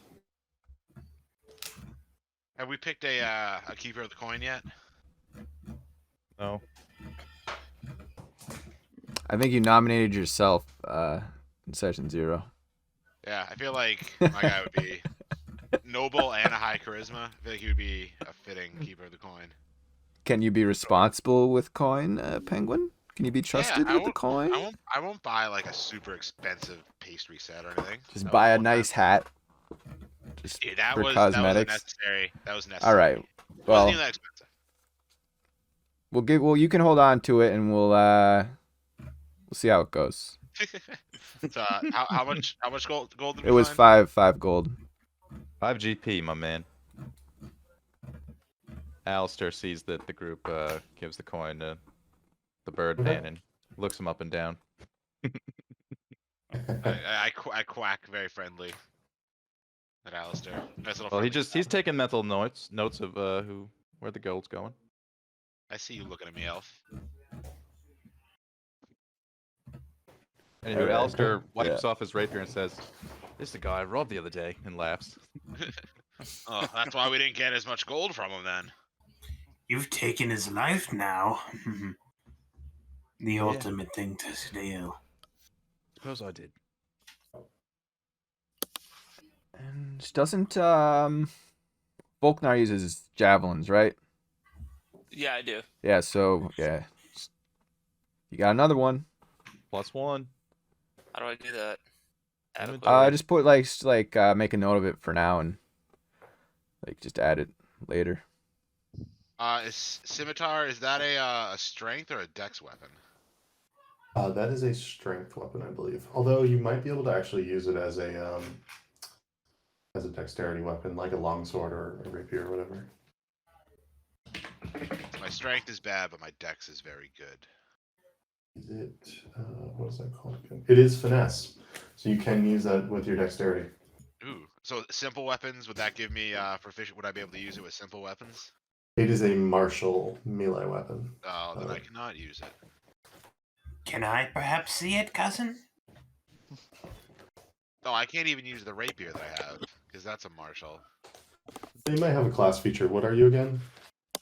Have we picked a keeper of the coin yet? No. I think you nominated yourself in session 0. Yeah, I feel like my guy would be noble and a high charisma. I feel like he would be a fitting keeper of the coin. Can you be responsible with coin, Penguin? Can you be trusted with the coin? I won't buy like a super expensive pastry set or anything. Just buy a nice hat. Just That for was cosmetics. necessary. That was necessary. All right. It wasn't Well, even that expensive. Well, you can hold on to it, and we'll see how it goes. So, how much gold did we It was find? 5 gold. 5 GP, my man. Alistair sees that the group gives the coin to the bird man and looks him up and down. I quack very friendly at Alistair. Nice little Well, friendly he's taking mental notes of where the gold's going. I see you looking at me, Elf. Anywho, Alright. Alistair wipes off his rapier and says, "This is the guy I robbed the other day," and laughs. Oh, that's why we didn't get as much gold from him then. You've taken his life now. The ultimate thing to steal. Suppose I did. And doesn't Volknar uses javelins, right? Yeah, I do. Yeah. So yeah, you got another one. +1. How do I do that? Add a Inventory. Just put make a note of it for now and just add it later. Is scimitar, is that a strength or a dex weapon? That is a strength weapon, I believe. Although you might be able to actually use it as a dexterity weapon, like a longsword or a rapier or whatever. My strength is bad, but my dex is very good. Is it what is that called again? It is finesse, so you can use that with your dexterity. Ooh, so simple weapons, would that give me proficient? Would I be able to use it with simple weapons? It is a martial melee weapon. Oh, then I cannot use it. Can I perhaps see it, cousin? No, I can't even use the rapier that I have, because that's a martial. You might have a class feature. What are you again?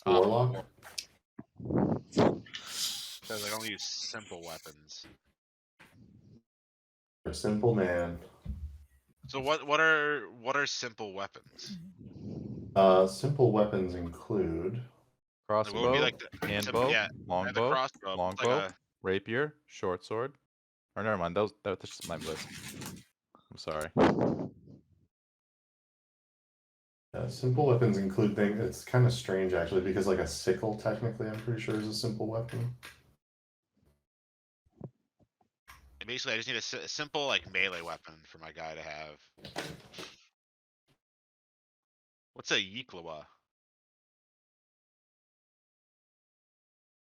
Warlock? Says I can only use simple weapons. You're a simple man. So what are simple weapons? Simple weapons include What would Crossbow, be like the handbow, yeah, I have the longbow, crossbow. It's like longbow, rapier, short sword. Or never mind, that's just my list. I'm sorry. simple weapons include things. It's kind of strange actually, because like a sickle, technically, I'm pretty sure is a simple weapon. basically, I just need a simple like melee weapon for my guy to have. What's a Yiklawa?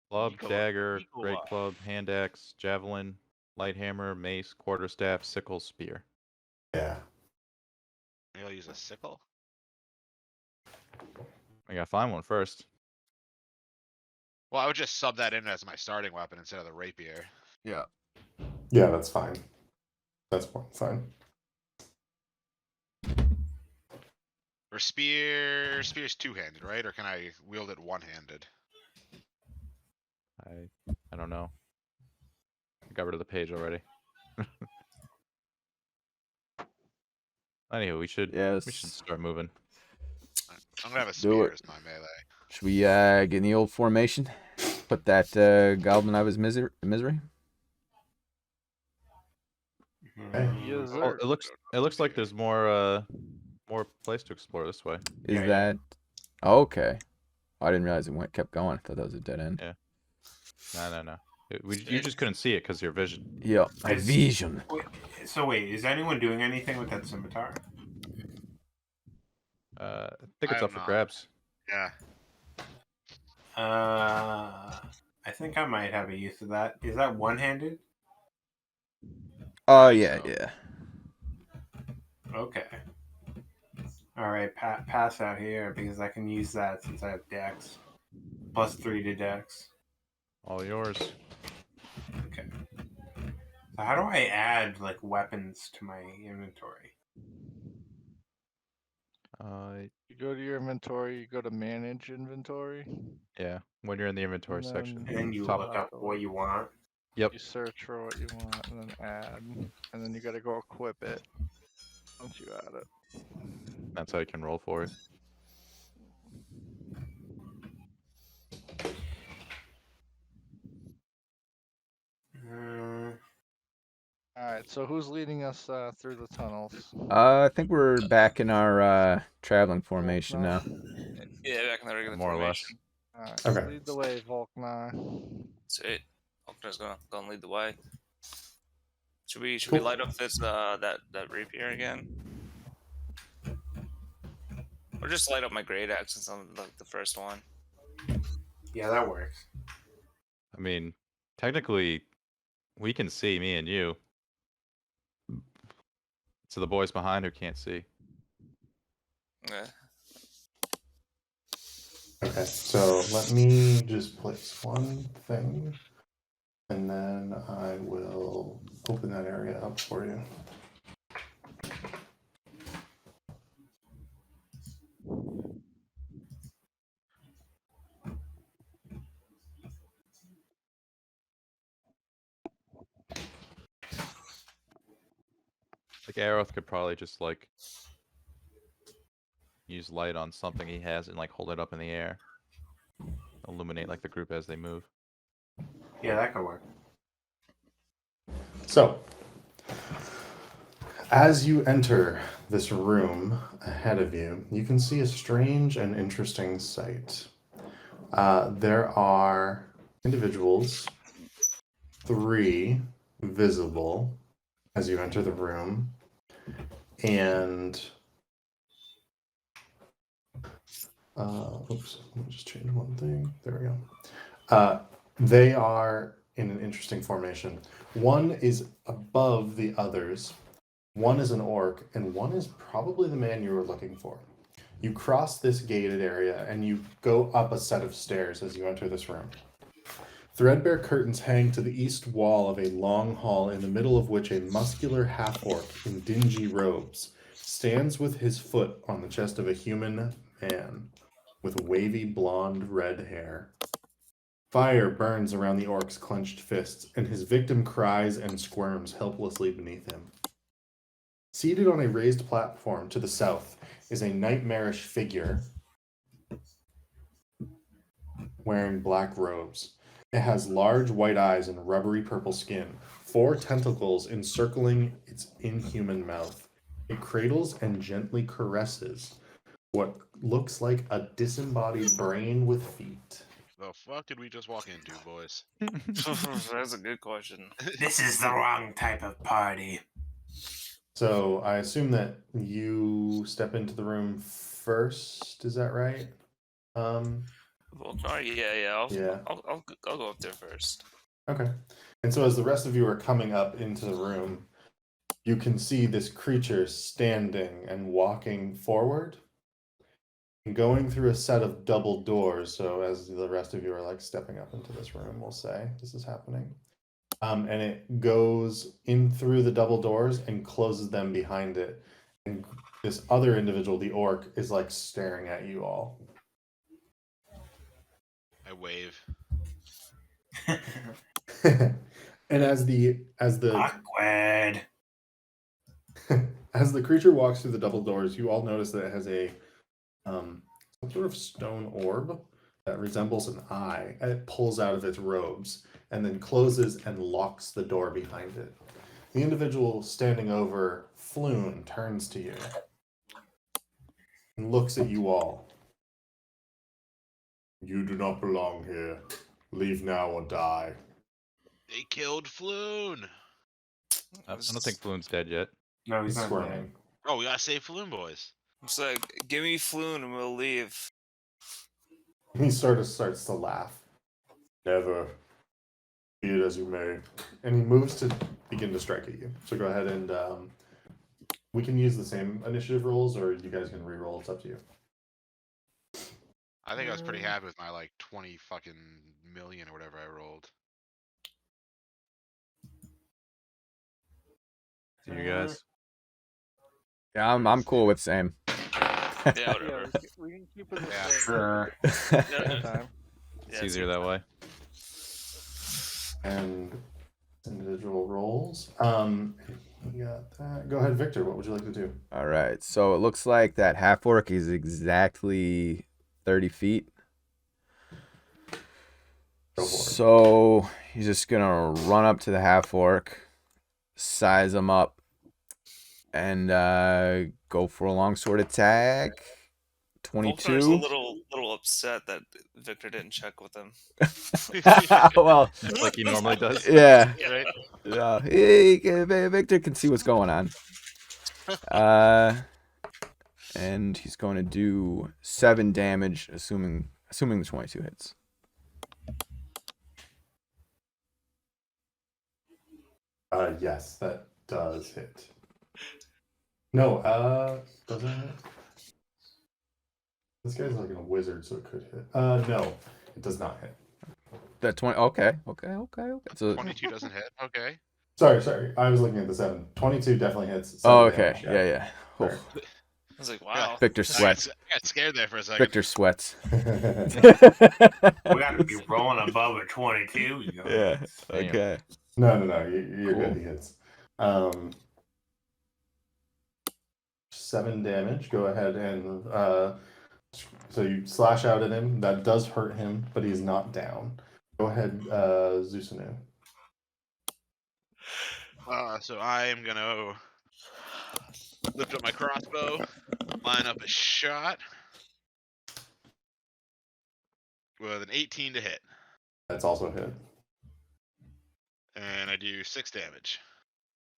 Club, Eco- dagger, eco great what? club, hand axe, javelin, light hammer, mace, quarterstaff, sickle, spear. Yeah. Maybe I'll use a sickle. I gotta find one first. Well, I would just sub that in as my starting weapon instead of the rapier. Yeah. Yeah, that's fine. That's fine. Or spear's two-handed, right? Or can I wield it one-handed? I don't know. I got rid of the page already. Anywho, we should start moving. I'm gonna have a Do spear it. as my melee. Should we get in the old formation? Put that goblin out of his misery? Hey. Yes, Oh, sir. it looks like there's more place to explore this way. Is Yeah, that okay? I didn't realize it kept going. I thought that was a dead end. Yeah. No. You just couldn't see it because your vision. Yeah, my Is- vision. So wait, is anyone doing anything with that scimitar? I think it's I up am for not. grabs. Yeah. I think I might have a use of that. Is that one-handed? Oh think yeah, so. yeah. Okay. All right, pass out here because I can use that since I have Dex. +3 to Dex. All yours. Okay. So how do I add like weapons to my inventory? You go to your inventory, you go to manage inventory, Yeah. When you're in the inventory and section. And then you Top. look up what you want. Yep. You search for what you want, and then add, and then you gotta go equip it once you add it. That's how you can roll for it. Alright, so who's leading us through the tunnels? I think we're back in our traveling formation now. Yeah, back in the regular More or less. formation. Alright, Okay. lead the way, Volknar. That's it. Faulkner's gonna lead the way. Should we Cool. light up this that rapier again? Or just light up my great axe since I'm like the first one. Yeah, that works. I mean, technically, we can see, me and you. It's the boys behind who can't see. Yeah. Okay, so let me just place one thing, and then I will open that area up for you. Like Aeroth could probably just like use light on something he has and like hold it up in the air. Illuminate like the group as they move. Yeah, that could work. So, as you enter this room ahead of you, you can see a strange and interesting sight. There are individuals, 3 visible as you enter the room, and oops, let me just change one thing. There we go. They are in an interesting formation. One is above the others. One is an orc, and one is probably the man you were looking for. You cross this gated area, and you go up a set of stairs as you enter this room. Threadbare curtains hang to the east wall of a long hall, in the middle of which a muscular half-orc in dingy robes stands with his foot on the chest of a human man with wavy blonde red hair. Fire burns around the orc's clenched fists, and his victim cries and squirms helplessly beneath him. Seated on a raised platform to the south is a nightmarish figure wearing black robes. It has large white eyes and rubbery purple skin, 4 tentacles encircling its inhuman mouth. It cradles and gently caresses what looks like a disembodied brain with feet. The fuck did we just walk into, boys? That's a good question. This is the wrong type of party. So I assume that you step into the room first. Is that right? Volknar, yeah. Yeah. I'll go up there first. Okay. And so as the rest of you are coming up into the room, you can see this creature standing and walking forward and going through a set of double doors. So as the rest of you are like stepping up into this room, we'll say this is happening. And it goes in through the double doors and closes them behind it. And this other individual, the orc, is like staring at you all. I wave. And as the Awkward. as the creature walks through the double doors, you all notice that it has a some sort of stone orb that resembles an eye, and it pulls out of its robes and then closes and locks the door behind it. The individual standing over Floon turns to you and looks at you all. You do not belong here. Leave now or die. They killed Floon. I don't think Floon's dead yet. No, he's He's not squirming. dead. Oh, we gotta save Floon, boys. It's like, give me Floon and we'll leave. He sort of starts to laugh. Never. Be it as you may. And he moves to begin to strike at you. So go ahead and We can use the same initiative rolls, or you guys can re-roll. It's up to you. I think I was pretty happy with my like 20 fucking million or whatever I rolled. To you guys. Yeah, I'm cool with same. Yeah, Yeah, whatever. we can keep it the Yeah. same. Sure. Same time. It's easier that way. And individual rolls. You got that. Go ahead, Victor. What would you like to do? All right. So it looks like that half orc is exactly 30 feet. Go for it. So he's just gonna run up to the half orc, size him up, and go for a longsword attack. Volkner's 22. a little upset that Victor didn't check with him. Well, Like he normally does. yeah. Right? Victor can see what's going on. And he's going to do 7 damage, assuming the 22 hits. Yes, that does hit. No, doesn't it? This guy's like a wizard, so it could hit. No, it does not hit. That 20. Okay. So, 22 doesn't hit. Okay. Sorry. I was looking at the 7. 22 definitely hits. 7 oh, okay. damage, Yeah. Sorry. I was like, wow. Victor I sweats. got scared there for a second. Victor sweats. We got to be rolling above a 22. You know? Yeah. Damn. Okay. No. You're Cool. good. He hits. 7 damage. Go ahead and so you slash out at him. That does hurt him, but he's not down. Go ahead, Zusanu. So I am gonna lift up my crossbow, line up a shot with an 18 to hit, That's also hit. and I do 6 damage.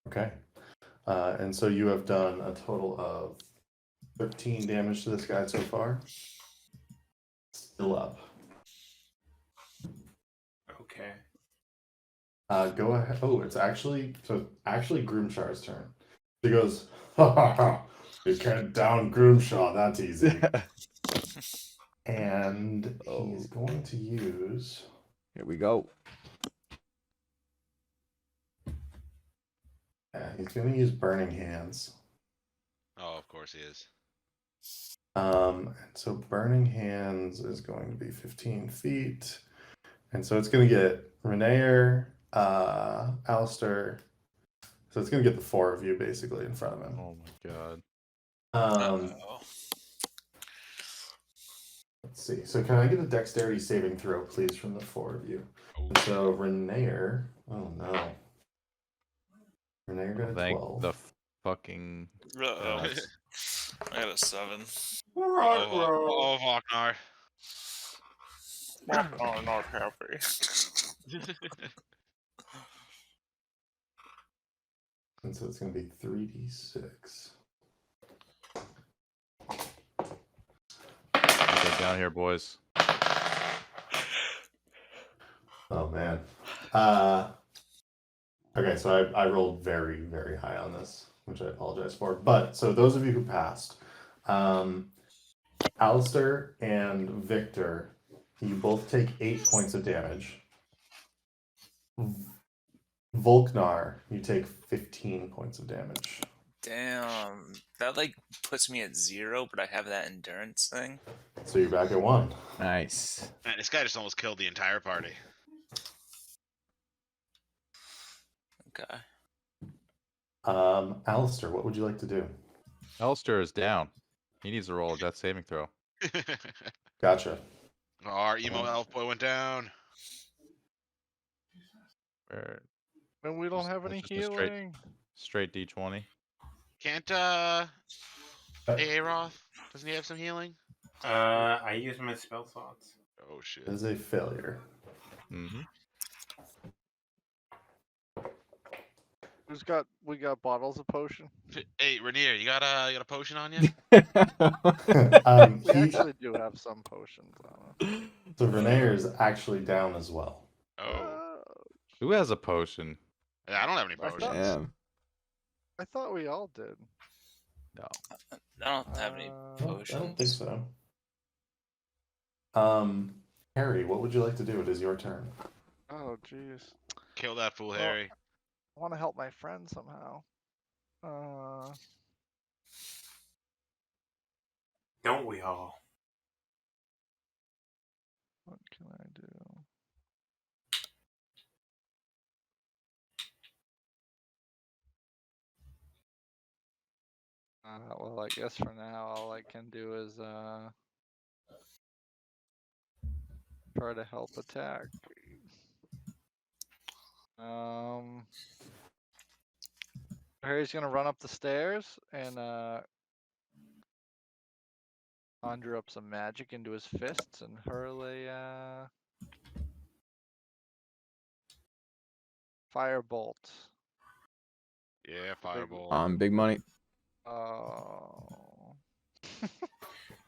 Okay. And so you have done a total of 13 damage to this guy so far. Still up. Okay. Go ahead. Oh, it's actually Groomshar's turn. He goes, ha ha ha! You can't down Groomshaw. That's easy. And he's going to use. Here we go. Yeah, he's going to use Burning Hands. Oh, of course he is. And so Burning Hands is going to be 15 feet. And so it's going to get Renaer, Alistair. So it's going to get the 4 of you basically in front of him. Oh my god. Uh-oh. Let's see. So can I get a dexterity saving throw, please, from the 4 of you? Oh, So Renaer. Oh no. Renaer got a Thank 12. the fucking Uh-oh. gods. I got a 7. oh, Voknar. Oh, not happy. And so it's going to be 3d6. Get down here, boys. Oh man. Okay, so I rolled very, very high on this, which I apologize for. But so those of you who passed, Alistair and Victor, you both take 8 points of damage. Volknar, you take 15 points of damage. Damn. That like puts me at 0, but I have that endurance thing. So you're back at 1. Nice. Man, this guy just almost killed the entire party. Okay. Alistair, what would you like to do? Alistair is down. He needs to roll a death saving throw. Gotcha. Our emo elf boy went down. Where- And we don't Just- have that's any just a straight- healing. Straight D20. Can't Aeroth? Doesn't he have some healing? I use my spell slots. Oh shit. It is a failure. Mm-hmm. We got bottles of potion. Hey, Rainier, you got a potion on you? We He, actually do have some potions on us. so Renaer is actually down as well. Oh, Who has a potion? yeah, I don't have any I potions. Damn. I thought we all did. I don't have any I don't think potions. so. Harry, what would you like to do? It is your turn. Oh, jeez. Kill that fool, Well, Harry. I want to help my friend somehow. Uh, Don't we all? what can I do? Well, I guess for now, all I can do is try to help attack. Harry's gonna run up the stairs and conjure up some magic into his fists and hurl a firebolt. Yeah, fireball. Big money. Oh.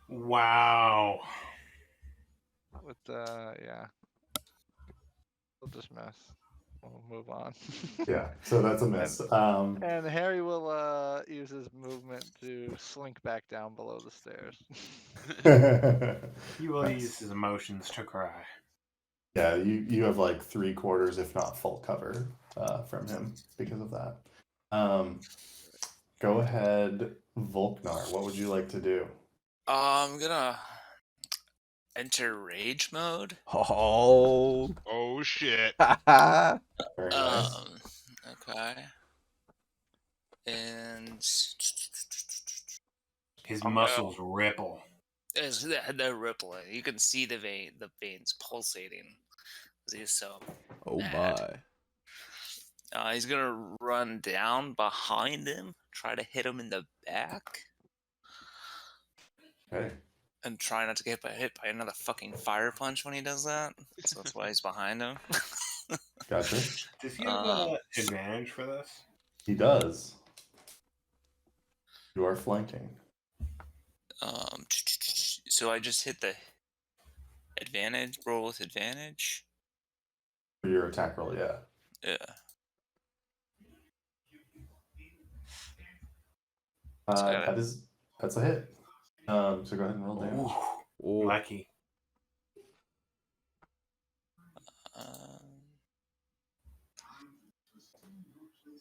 Wow. With yeah. We'll just miss. We'll move on. Yeah, so that's a miss. And Harry will use his movement to slink back down below the stairs. He will Nice. use his emotions to cry. Yeah, you have like 3/4, if not full cover, from him because of that. Go ahead, Volknar. What would you like to do? I'm gonna enter rage mode. Oh. Oh shit. Very nice. Okay. And His I'm muscles ripple. as they're rippling, you can see the veins pulsating. He's so Oh mad. my. He's gonna run down behind him, try to hit him in the back, Okay. and try not to get hit by another fucking fire punch when he does that. So that's why he's behind him. Gotcha. Does he have advantage for this? He does. You are flanking. So I just hit the advantage roll with advantage. For your attack roll, yeah. Yeah. That's a hit. So go ahead and roll damage. Oh. Lucky.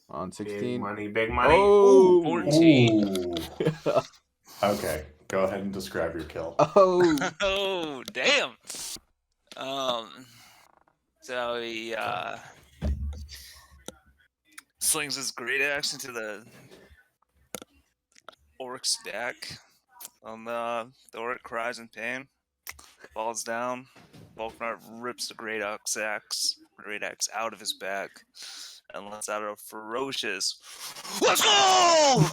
On Big 16. money, big money. Oh. 14. Ooh. Okay, go ahead and describe your kill. Oh. Oh, damn. So he slings his great axe into the orc's back. The orc cries in pain, falls down. Volknar rips the great axe out of his back and lets out a ferocious "Let's go!"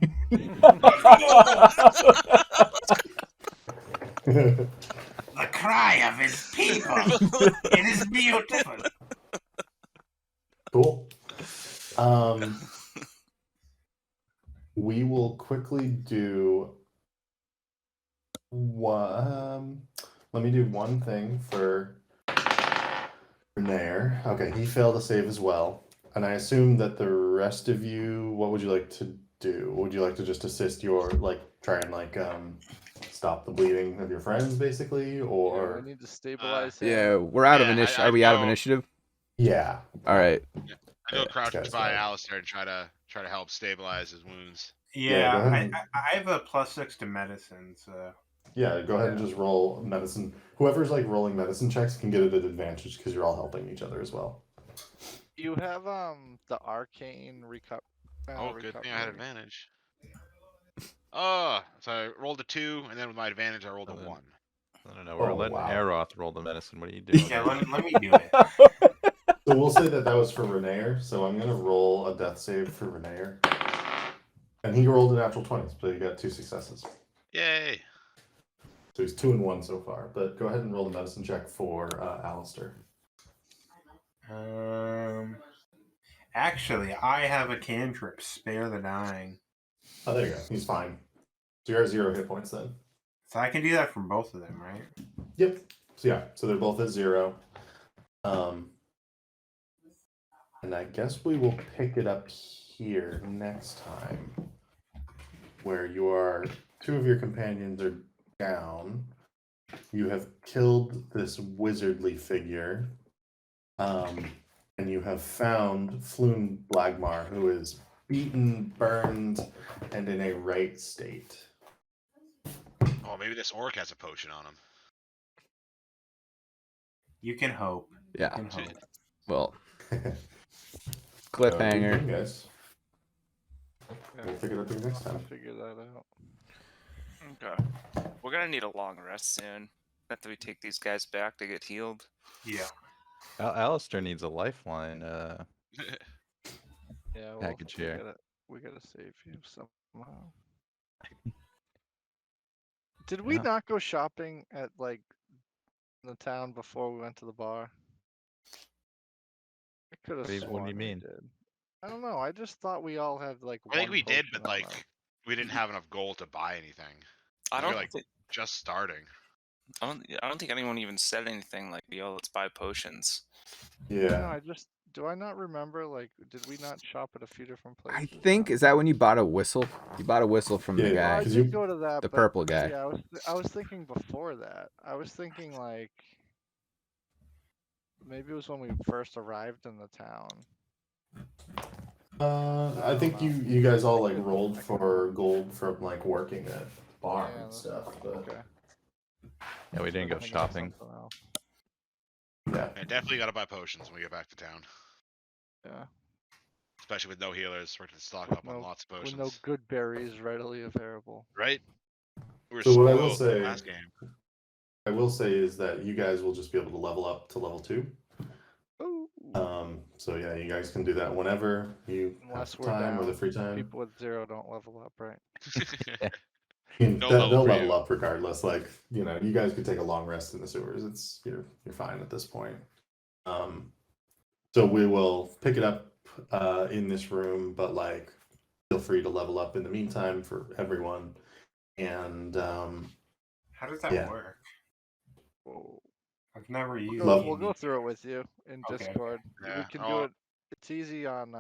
The cry of his people. It is beautiful. Cool. We will quickly do one. Let me do one thing for Nair. Okay, he failed to save as well. And I assume that the rest of you, what would you like to do? Would you like to just assist your, try and, stop the bleeding of your friends, basically? Yeah, Or. we need to stabilize him. Yeah, we're out of Yeah, initiative. I Are we out of go- initiative? Yeah. All right. I go Yeah, crouch guys, by got it. Alistair and try to help stabilize his wounds. Yeah, go Yeah, ahead. I have a +6 to medicine, so. Yeah, go ahead and just roll medicine. Whoever's rolling medicine checks can get it at advantage because you're all helping each other as well. You have the arcane Oh, good thing I had advantage. Oh, so I rolled a 2, and then with my advantage, I rolled a 1. I don't know. We're Oh, letting wow. Aeroth roll the medicine. What are you doing? Yeah, let me do it. So we'll say that was for Renair. So I'm gonna roll a death save for Renair, and he rolled a natural 20, so you got 2 successes. Yay! So he's 2 and 1 so far. But go ahead and roll the medicine check for Alistair. Actually, I have a cantrip, Spare the Dying. Oh, there you go. He's fine. So you're at 0 hit points then. So I can do that from both of them, right? Yep. So yeah. So they're both at 0. And I guess we will pick it up here next time. where two of your companions are down. You have killed this wizardly figure, and you have found Floon Blagmar, who is beaten, burned, and in a right state. Oh, maybe this orc has a potion on him. You can hope. Yeah. You can hope. Well, Good cliffhanger. game, guys. Yeah, We'll pick it up again next I'll time. figure that out. Okay. We're gonna need a long rest soon. After we take these guys back to get healed. Yeah. Alistair needs a lifeline. Yeah, well, Package here. we gotta save you somehow. Did we Yeah. not go shopping at like the town before we went to the bar? I could have What do you sworn we mean? did. I don't know. I just thought we all had like I think one we did, potion but on like us. we didn't have enough gold to buy anything. I We're don't like think just starting. I don't think anyone even said anything like, "Yo, let's buy potions." No, Yeah. I just do I not remember like did we not shop at a few different I places? think is that when you bought a whistle? You bought a whistle from the Yeah, No, guy, I 'cause did you- go to that. the but purple guy. Yeah, I was thinking before that. I was thinking like maybe it was when we first arrived in the town. I don't think know. you guys all I like could- rolled I could- for gold from like working at bar Yeah, and stuff. But Okay. Yeah, we didn't I go think it was shopping. something else. yeah, And definitely gotta buy potions when we get back to town. Yeah. Especially with no healers, we're gonna stock With up on lots of With potions. no good berries readily available. Right? We were So what I will spoiled say- last game. I will say is that you guys will just be able to level up to level 2. Ooh. So yeah, you guys can do that whenever you Unless have we're time or the down, free time. People with 0 don't level up, right? I mean, No they'll level for level you. up regardless. Like, you know, you guys could take a long rest in the sewers. It's you're fine at this point. So we will pick it up in this room, but like feel free to level up in the meantime for everyone. And How does that Yeah. work? We'll I've never used. Love- we'll go through it with you in Okay, okay. Discord. Yeah, We can oh, do it. It's easy on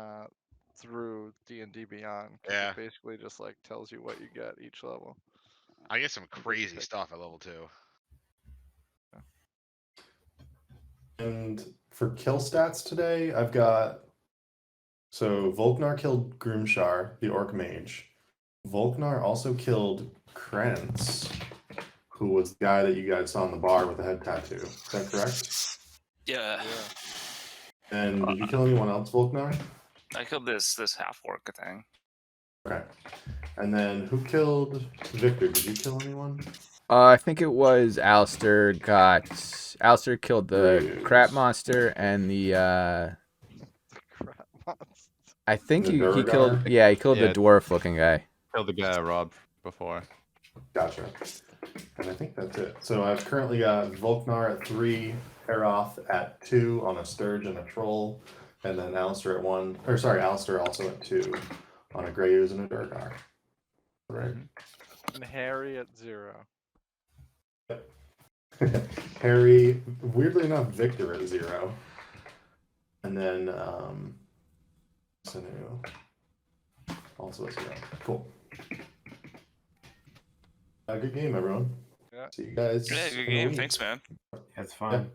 through D&D Beyond. 'Cause Yeah. It basically just like tells you what you get each level. I get some crazy pick. stuff at level 2. And for kill stats today, I've got so Volknar killed Groomshar, the orc mage. Volknar also killed Krentz, who was the guy that you guys saw in the bar with the head tattoo. Is that correct? Yeah. And did you kill anyone else, Volknar? I killed this half orc thing. Okay. And then who killed Victor? Did you kill anyone? I think it was Alistair killed the Bruce. crap monster and the Crap monster. I think The he killed Durgar? he killed Yeah. the dwarf looking guy. Killed the guy I robbed before. Gotcha. And I think that's it. So I've currently got Volknar at 3, Heroth at 2 on a Sturge and a Troll, and then Alistair at 1. Or sorry, Alistair also at 2 on a Grey Ooze and a Durgar. Right. And Harry at 0. Harry, weirdly enough, Victor at 0. And then Sanu also at 0. Cool. Good game, everyone. Yeah. See you guys. Yeah, in good a game. week. Thanks, man. That's fun.